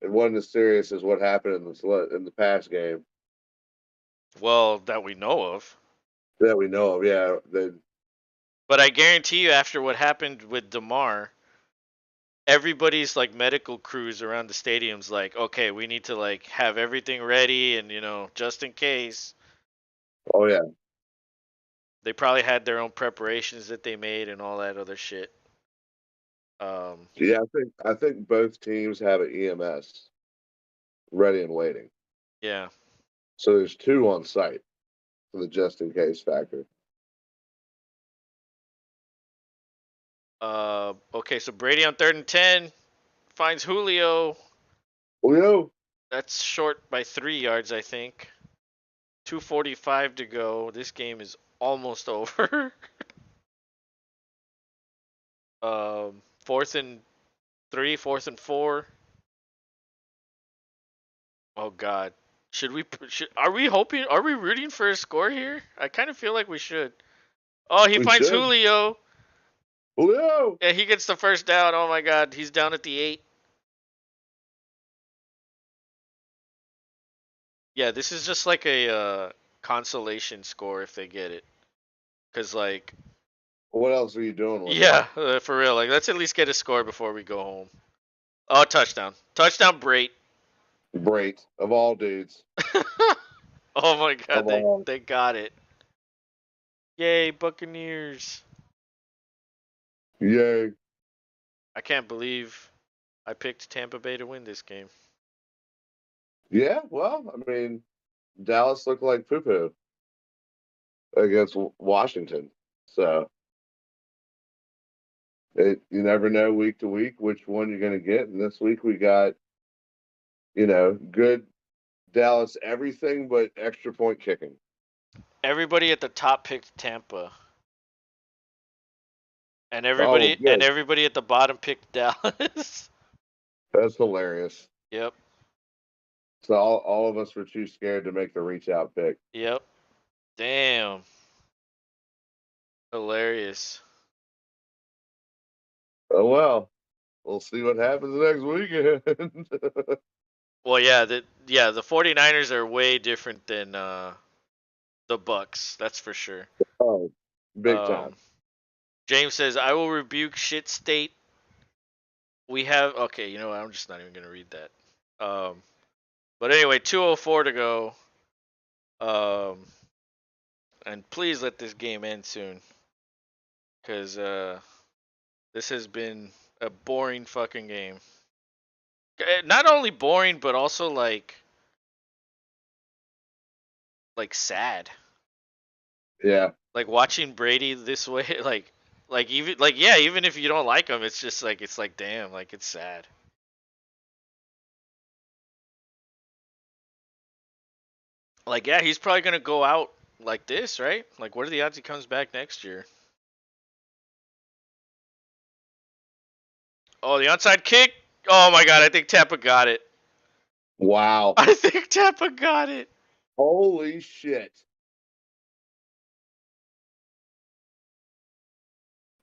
wasn't as serious as what happened in the past game Well, that we know of. that we know of. Yeah, they. But I guarantee you, after what happened with DeMar, everybody's like medical crews around the stadium's like, okay, we need to like have everything ready and just in case. Oh yeah, They probably had their own preparations that they made and all that other shit. Um, yeah. I think both teams have an EMS ready and waiting. yeah. So there's two on site for the just in case factor. Okay, so Brady on 3rd and 10 finds Julio. Julio, That's short by 3 yards, I think. 2:45 to go. This game is almost over. 4th and 3, 4th and 4. Oh God, are we hoping? Are we rooting for a score here? I kind of feel like we should. Oh, he we finds should. Julio. Julio. Yeah, he gets the first down. Oh my God, he's down at the 8. Yeah, this is just like a consolation score if they get it. Cause like, What else are you doing with it? yeah, for real. Like, let's at least get a score before we go home. Oh, touchdown! Touchdown, Brait. Great of all dudes Oh my God, of they all. they got it. Yay, Buccaneers! Yay. I can't believe I picked Tampa Bay to win this game. Yeah. Well, I mean, Dallas looked like poo poo against Washington. So you never know week to week which one you're going to get. And this week we got, good Dallas everything but extra point kicking. Everybody at the top picked Tampa, and Oh, good. everybody at the bottom picked Dallas. That's hilarious. Yep, So all of us were too scared to make the reach out pick. yep. Damn, hilarious. Oh, well, we'll see what happens next weekend. Well, the 49ers are way different than the Bucks. That's for sure. Oh, big time. Um, James says, "I will rebuke shit state. We have okay. You know what? I'm just not even gonna read that. But anyway, 2:04 to go. Um, and please let this game end soon, cause This has been a boring fucking game. Not only boring, but also like sad. Yeah. Like watching Brady this way, like even like yeah, even if you don't like him, it's just like it's like damn, like it's sad. Like yeah, he's probably gonna go out like this, right? Like what are the odds he comes back next year? Oh, the onside kick. Oh my god, I think Tampa got it. Wow. I think Tampa got it. Holy shit.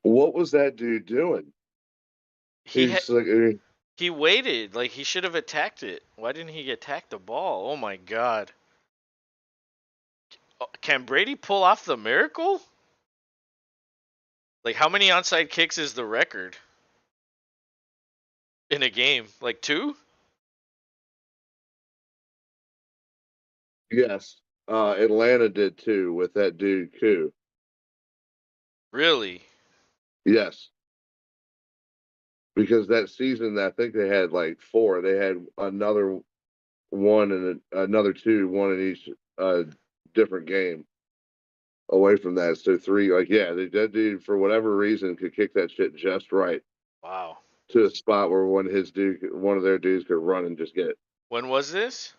What was that dude doing? He He's ha- just like, he waited. Like he should have attacked it. Why didn't he attack the ball? Oh my god. Can Brady pull off the miracle? Like how many onside kicks is the record in a game? Like 2? yes. Atlanta did too with that dude, Koo. Really? Yes. Because that season, I think they had like four. They had another one and another two, one in each different game away from that. So three, like, yeah, that dude, for whatever reason, could kick that shit just right Wow. to a spot where one of their dudes could run and just get it. When was this?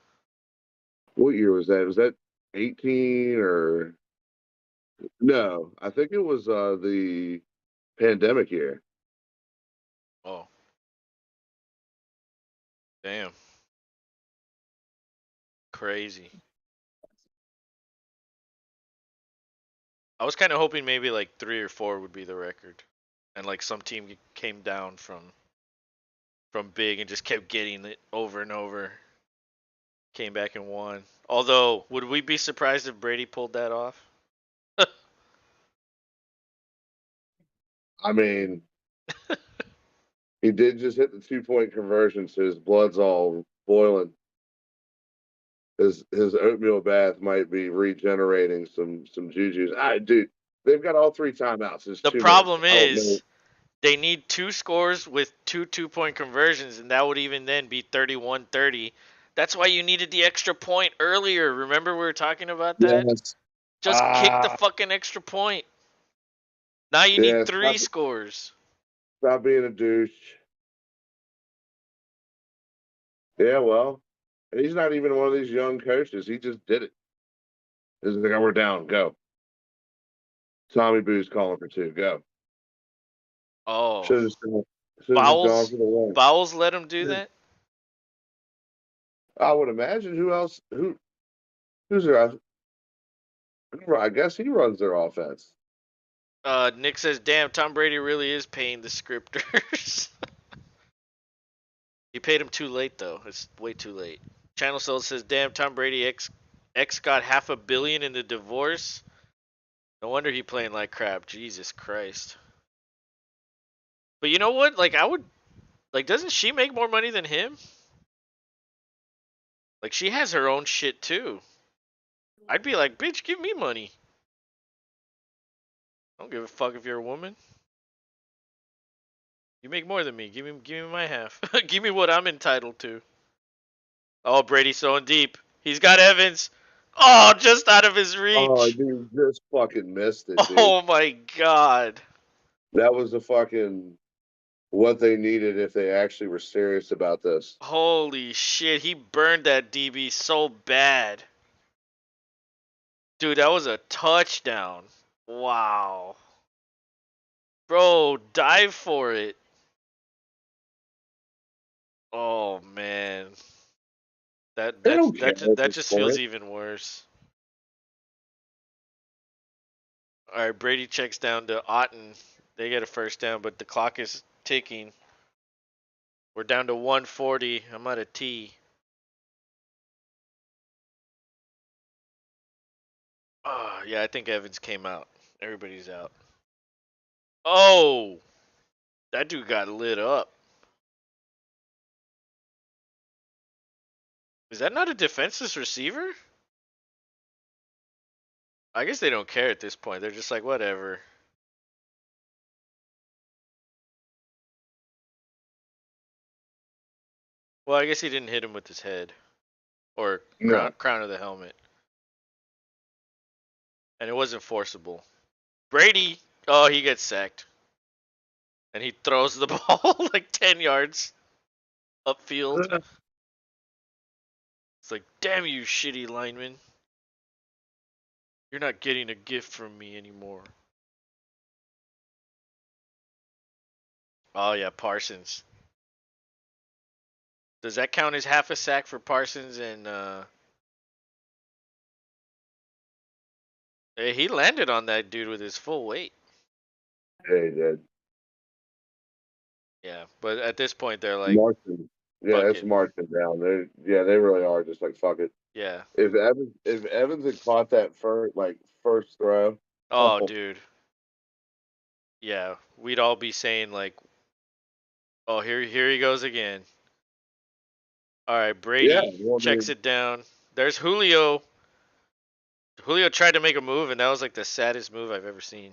What year was that? Was that 18 or no? I think it was the pandemic year. Oh, damn. Crazy. I was kind of hoping maybe like 3 or 4 would be the record. And like some team came down from big and just kept getting it over and over. Came back and won. Although, would we be surprised if Brady pulled that off? I mean, he did just hit the 2 point conversion, so his blood's all boiling. His oatmeal bath might be regenerating some juju's. Dude, they've got all three timeouts. It's The 2 minutes. problem I don't know. is they need 2 scores with 2 2-point conversions, and that would even then be 31-30. That's why you needed the extra point earlier. Remember we were talking about that? Yes. Just kick the Ah, fucking extra point. Now you need yeah. 3 scores. Stop being a douche. Yeah, well, he's not even one of these young coaches. He just did it. He's like, oh, we're down. Go. Tommy Boo's calling for two. Go. Oh, Should have just gone Bowles. for the one. Bowles let him do that. I would imagine who else who's their I guess he runs their offense. Nick says, "Damn, Tom Brady really is paying the scripters." He paid him too late though. It's way too late. Channel Soul says, "Damn, Tom Brady ex got $500 million in the divorce. No wonder he playing like crap. Jesus Christ." But you know what? Like I would like, doesn't she make more money than him? Like she has her own shit too. I'd be like, bitch, give me money. I don't give a fuck if you're a woman. You make more than me. Give me my half. Give me what I'm entitled to. Oh, Brady's throwing deep. He's got Evans. Oh, just out of his Oh, reach. dude, just fucking missed it, dude. Oh my god. That was the fucking what they needed if they actually were serious about this. Holy shit, he burned that DB so bad. Dude, that was a touchdown. Wow. Bro, dive for it. Oh man. That They that's don't care that just, at that this just feels point. even worse. All right, Brady checks down to Otten. They get a first down, but the clock is ticking. We're down to 140. I'm at a T. Oh, yeah, I think Evans came out. Everybody's out. Oh, that dude got lit up. Is that not a defenseless receiver? I guess they don't care at this point. They're just like, whatever. Well, I guess he didn't hit him with his head or No. crown of the helmet, and it wasn't forcible. Brady, oh, he gets sacked, and he throws the ball like 10 yards upfield. It's like, damn you, shitty lineman. You're not getting a gift from me anymore. Oh yeah, Parsons. Does that count as half a sack for Parsons? And he landed on that dude with his full weight. Yeah, he did. Yeah, but at this point they're like, Marching. Yeah, fuck it's it. marching down. They really are just like fuck it. Yeah. If Evans had caught that first throw, Oh, oh dude. Yeah, we'd all be saying like, oh, here he goes again. All right, yeah, Brady well, I checks mean, it down. There's Julio. Julio tried to make a move, and that was like the saddest move I've ever seen.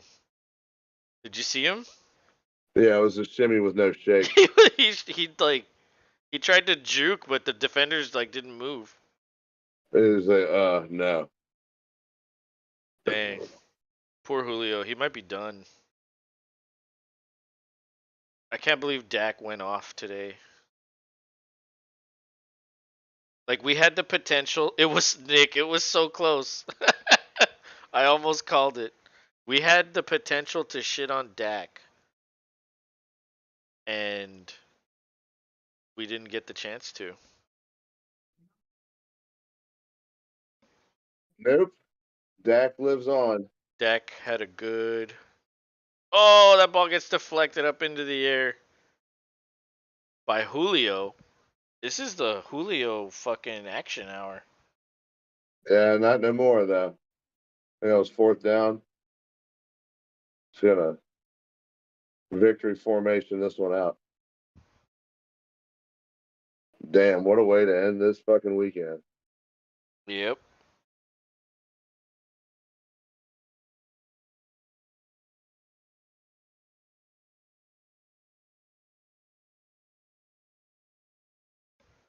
Did you see him? yeah, it was a shimmy with no shake. he like he tried to juke, but the defenders like didn't move. It was no. Dang, poor Julio. He might be done. I can't believe Dak went off today. Like we had the potential. It was Nick. It was so close. I almost called it. We had the potential to shit on Dak, and we didn't get the chance to. Nope. Dak lives on. Dak had a good. Oh, that ball gets deflected up into the air by Julio. This is the Julio fucking action hour. Yeah, not no more though. I think it was fourth down. It's gonna victory formation this one out. Damn, what a way to end this fucking weekend. Yep.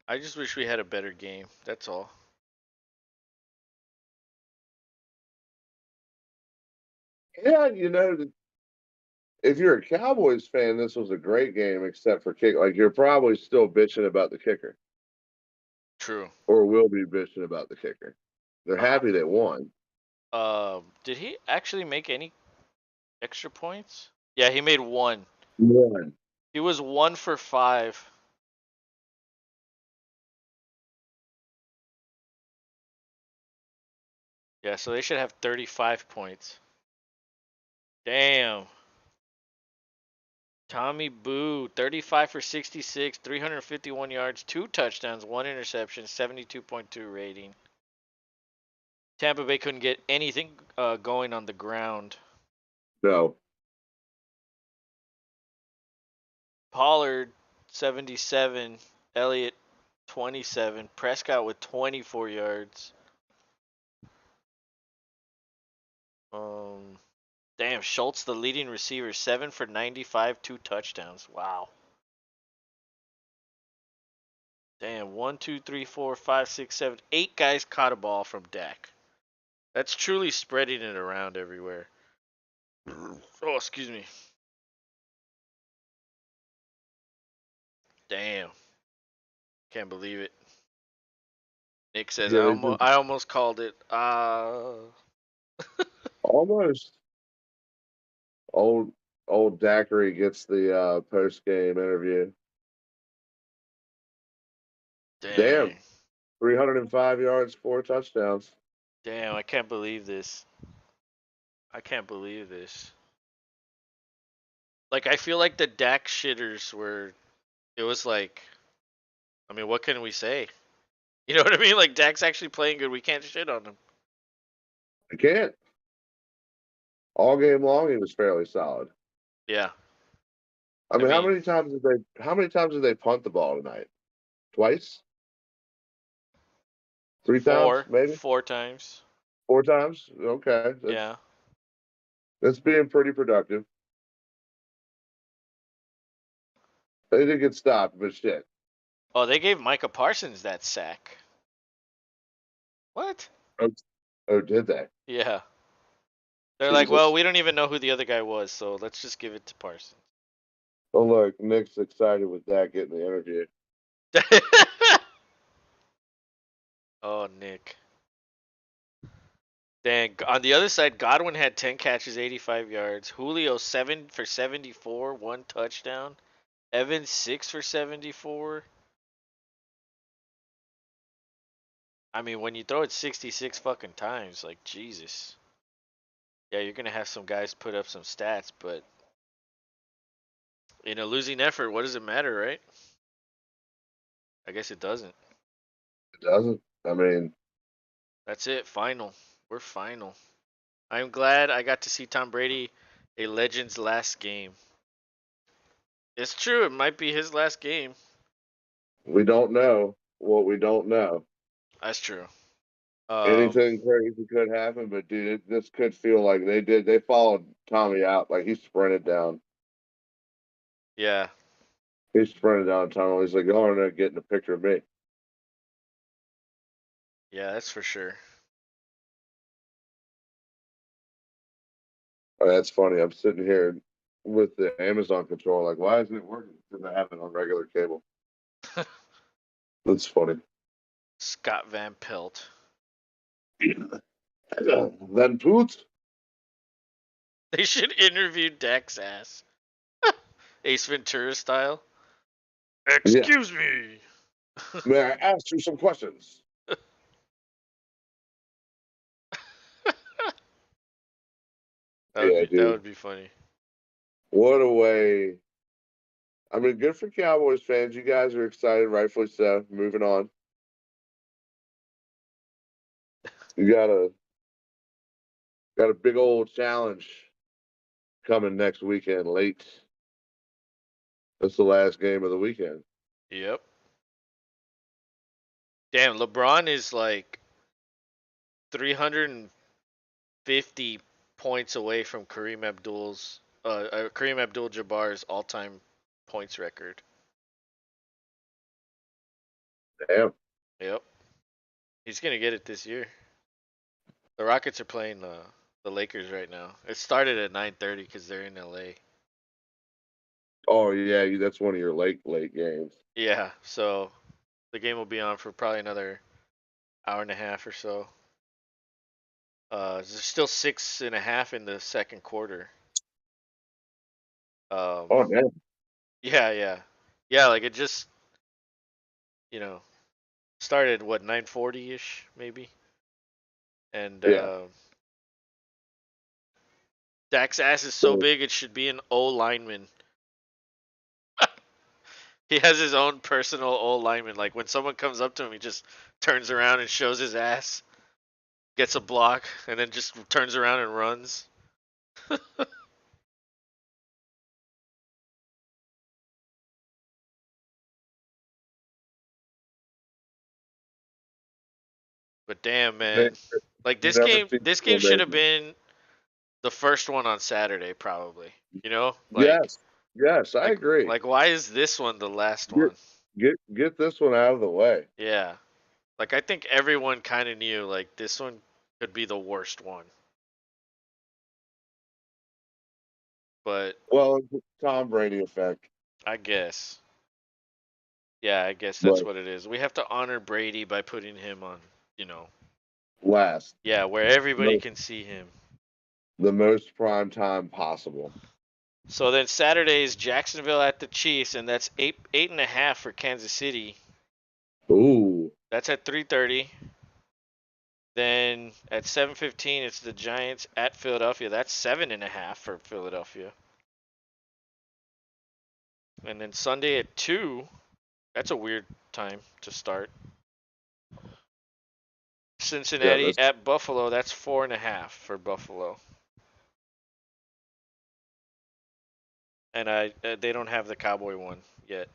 I just wish we had a better game. That's all. Yeah, if you're a Cowboys fan, this was a great game, except for kick. Like you're probably still bitching about the kicker, True. or will be bitching about the kicker. They're Uh, happy they won. did he actually make any extra points? Yeah, he made one. One. He was 1 for 5. Yeah, so they should have 35 points. Damn. Tommy Boo, 35 for 66, 351 yards, 2 touchdowns, 1 interception, 72.2 rating. Tampa Bay couldn't get anything going on the ground. No. Pollard, 77, Elliott, 27, Prescott with 24 yards. Um, Damn, Schultz, the leading receiver, 7 for 95, 2 touchdowns. Wow. Damn, 1, 2, 3, 4, 5, 6, 7, 8 guys caught a ball from Dak. That's truly spreading it around everywhere. Oh, excuse me. Damn, can't believe it. Nick says Yeah, they just I almost called it. almost old old Daiquiri gets the post game interview. Damn, Dang, 305 yards, 4 touchdowns. damn, I can't believe this. I can't believe this. Like I feel like the Dak shitters were. It was like, I mean, what can we say? You know what I mean? Like Dak's actually playing good. We can't shit on him. I can't. All game long, he was fairly solid. Yeah, I I mean, mean, how many times did they punt the ball tonight? Twice? 3 times, maybe? 4 times. 4 times? Okay. Yeah. That's being pretty productive. They did get stopped, but shit. Oh, they gave Micah Parsons that sack. What? Oh, oh, did they? Yeah. They're like, well, Jesus. we don't even know who the other guy was, so let's just give it to Parsons. Oh, look, Nick's excited with that getting the interview. Oh, Nick. Dang. On the other side, Godwin had 10 catches, 85 yards. Julio 7 for 74, one touchdown. Evans 6 for 74. I mean, when you throw it 66 fucking times, like Jesus. Yeah, you're gonna have some guys put up some stats, but in a losing effort, what does it matter, right? I guess it doesn't. It doesn't. I mean, That's it. Final. We're final. I'm glad I got to see Tom Brady, a legend's last game. It's true. It might be his last game. we don't know what we don't know. That's true. Anything crazy could happen, but dude, this could feel like they did. They followed Tommy out like he sprinted down. Yeah. He sprinted down the tunnel. He's like, "Y'all are not getting a picture of me." Yeah, that's for sure. Oh, that's funny. I'm sitting here with the Amazon controller. Like, why isn't it working? Because I have it on regular cable. That's funny. Scott Van Pelt. Then Poots. They should interview Dak's ass. Ace Ventura style. Yeah. Excuse me. May I ask you some questions? Yeah, That dude. would be funny. What a way. I mean, good for Cowboys fans. You guys are excited, rightfully so. Moving on. You got a big old challenge coming next weekend late. That's the last game of the weekend. Yep. Damn, LeBron is like 350 points away from Kareem Abdul-Jabbar's all-time points record. Damn. Yep. He's gonna get it this year. The Rockets are playing the Lakers right now. It started at 9:30 because they're in LA. Oh yeah, that's one of your late games. Yeah, so the game will be on for probably another hour and a half or so. There's still 6.5 in the second quarter. Um, Oh damn. yeah, yeah, yeah. Like it just, you know, started what 9:40 ish maybe, and Yeah. Dak's ass is so So, big it should be an O lineman. He has his own personal O lineman. Like when someone comes up to him, he just turns around and shows his ass, gets a block, and then just turns around and runs. But damn, they man, like never seen this game so should have amazing. been the first one on Saturday, probably. You know, Yes. Yes, I like, agree. why is this one the last Get one? get this one out of the way. Yeah, like I think everyone kind of knew like this one could be the worst one, but Well, it's the Tom Brady effect, I guess, yeah, I guess that's but what it is. We have to honor Brady by putting him on, you know, last. yeah, where everybody The, can see him. the most prime time possible. So then Saturday is Jacksonville at the Chiefs, and that's 8.5 for Kansas City. Ooh. That's at 3:30. Then at 7:15, it's the Giants at Philadelphia. That's 7.5 for Philadelphia. And then Sunday at 2, that's a weird time to start. Yeah, Cincinnati that's at Buffalo. That's 4.5 for Buffalo. And they don't have the Cowboy one yet.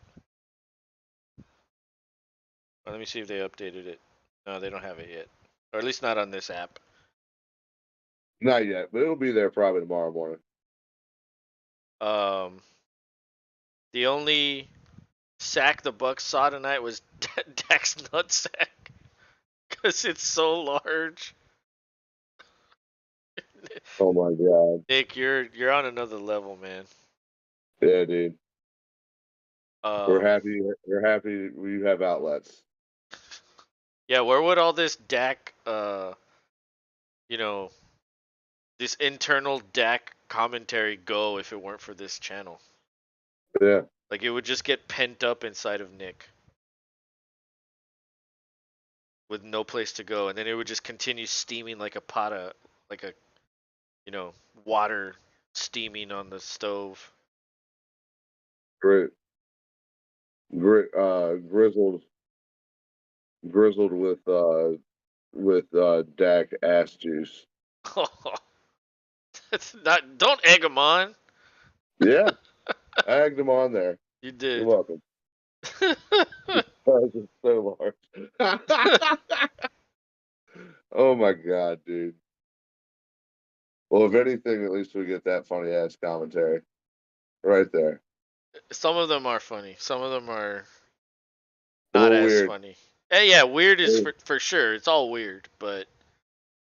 Let me see if they updated it. No, they don't have it yet, or at least not on this app. not yet, but it'll be there probably tomorrow morning. Um, the only sack the Bucks saw tonight was Dak's nutsack because it's so large. Oh my god. Nick, you're on another level, man. Yeah, dude. We're Um, happy. We're happy we have outlets. yeah, where would all this Dak, you know, this internal Dak commentary go if it weren't for this channel? Yeah, Like it would just get pent up inside of Nick with no place to go, and then it would just continue steaming like a pot of, like a, you know, water steaming on the stove. great, grizzled with Dak ass juice. That's not. Don't egg him on. Yeah, I egged him on there. You You're did. welcome. That was so large. Oh my god, dude. Well, if anything, at least we get that funny ass commentary right there. Some of them are funny. Some of them are A not little as weird. funny. Yeah, weird is for sure. It's all weird, but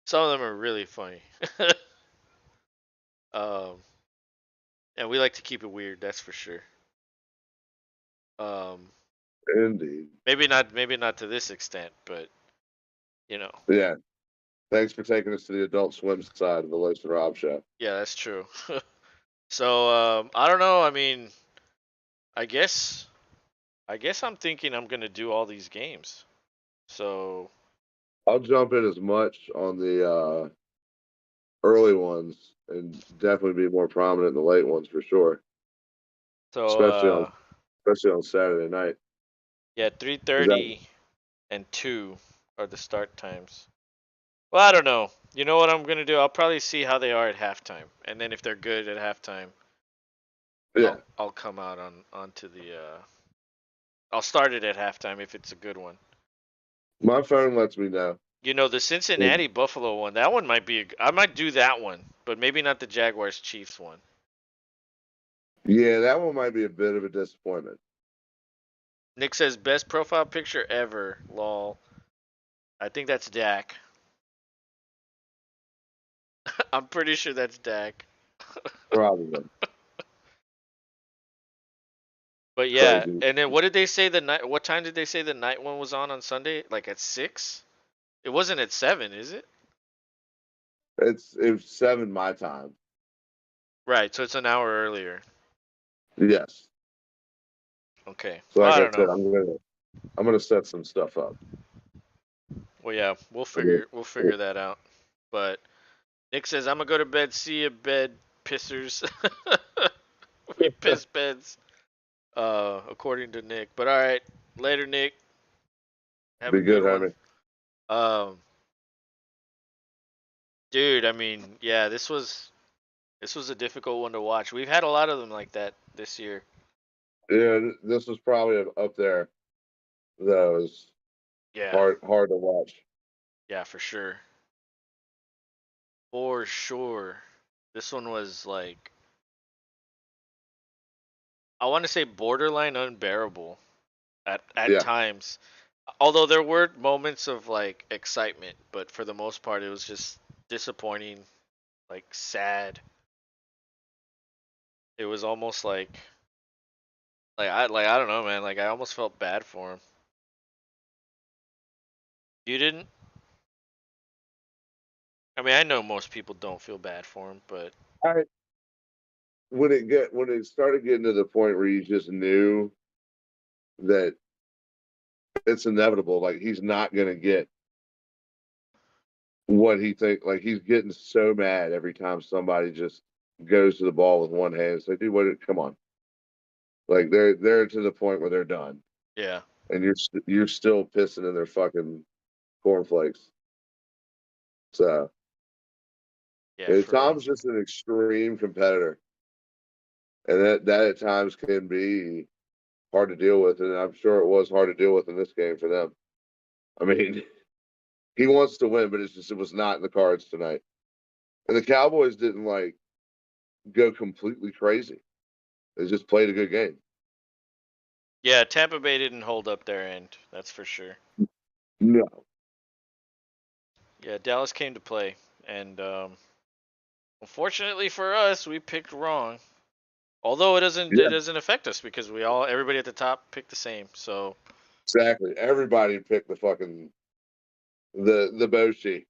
some of them are really funny. um, and we like to keep it weird. That's for sure. Um, Indeed. maybe not to this extent, but you know, Yeah. Thanks for taking us to the Adult Swim side of the Los and Rob show. yeah, that's true. So I don't know. I mean, I guess I guess I'm thinking I'm gonna do all these games. So I'll jump in as much on the early ones and definitely be more prominent in the late ones for sure. so Especially on Saturday night. yeah, Is that 3:30 and 2 are the start times. Well, I don't know. You know what I'm gonna do? I'll probably see how they are at halftime, and then if they're good at halftime, yeah. I'll come out onto the. I'll start it at halftime if it's a good one. My phone lets me know. You know, the Cincinnati Buffalo one. That one might be. I might do that one, but maybe not the Jaguars Chiefs one. Yeah, that one might be a bit of a disappointment. Nick says best profile picture ever. Lol. I think that's Dak. I'm pretty sure that's Dak. Probably. But yeah, Crazy. and then what did they say the night? What time did they say the night one was on Sunday? Like at 6? It wasn't at 7, is it? It's 7 my time. Right, so it's an hour earlier. Yes. Okay. So Well, like I I don't said, know. I'm gonna set some stuff up. Well, yeah, I mean, we'll figure that out. But Nick says I'm gonna go to bed. See you, bed pissers. We piss beds, according to Nick. But all right, later, Nick. Have a be good good, one. homie. Um, dude, I mean, yeah, this was a difficult one to watch. We've had a lot of them like that this year. Yeah, this was probably up there. That was Yeah, hard to watch. yeah, for sure. For sure. This one was like, I want to say borderline unbearable at Yeah. times. Although there were moments of like excitement, but for the most part it was just disappointing, like sad. It was almost like I don't know, man, like I almost felt bad for him. You didn't? I mean, I know most people don't feel bad for him, but I when it started getting to the point where you just knew that it's inevitable, like he's not gonna get what he think like he's getting so mad every time somebody just goes to the ball with one hand. It's like, dude, what come on. Like they're to the point where they're done. yeah, And you're still pissing in their fucking cornflakes. So yeah, for real. Tom's just an extreme competitor. And that at times can be hard to deal with, and I'm sure it was hard to deal with in this game for them. I mean, he wants to win, but it was not in the cards tonight. And the Cowboys didn't like go completely crazy. They just played a good game. Yeah, Tampa Bay didn't hold up their end. That's for sure. No. Yeah, Dallas came to play, and unfortunately for us, we picked wrong. Although it Yeah, doesn't affect us because everybody at the top picked the same. So exactly. Everybody picked the Boshi.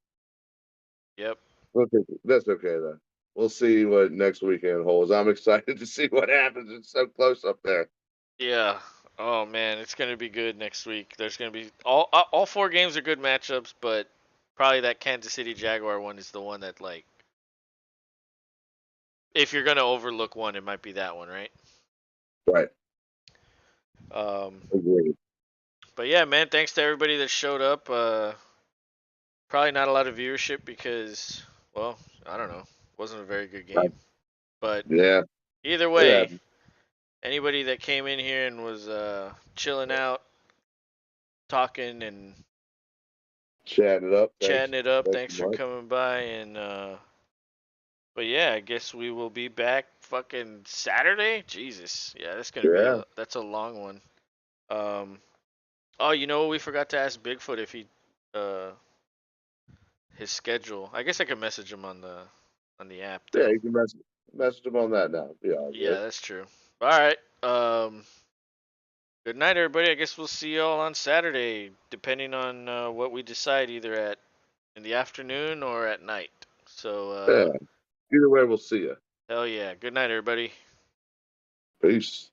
yep. Okay, that's okay though. We'll see what next weekend holds. I'm excited to see what happens. It's so close up there. Yeah. Oh man, it's gonna be good next week. There's gonna be all four games are good matchups, but probably that Kansas City Jaguar one is the one that like if you're gonna overlook one, it might be that one, right? Right. Um, Agreed. but yeah, man, thanks to everybody that showed up. Probably not a lot of viewership because, well, I don't know, wasn't a very good game. But Yeah, either it way, happened. anybody that came in here and was chilling out, talking and Chatting it up. Thanks. chatting it up, Thanks thanks so for much. coming by. And but yeah, I guess we will be back fucking Saturday. Jesus, yeah, Yeah. that's a long one. Um, oh, you know what? We forgot to ask Bigfoot if he uh his schedule. I guess I could message him on the app Yeah, though. you can message them on that now. Be all Yeah, good. that's true. All right. Good night, everybody. I guess we'll see y'all on Saturday, depending on what we decide, either at in the afternoon or at night. So, Yeah. Either way, we'll see you. hell yeah. Good night, everybody. Peace.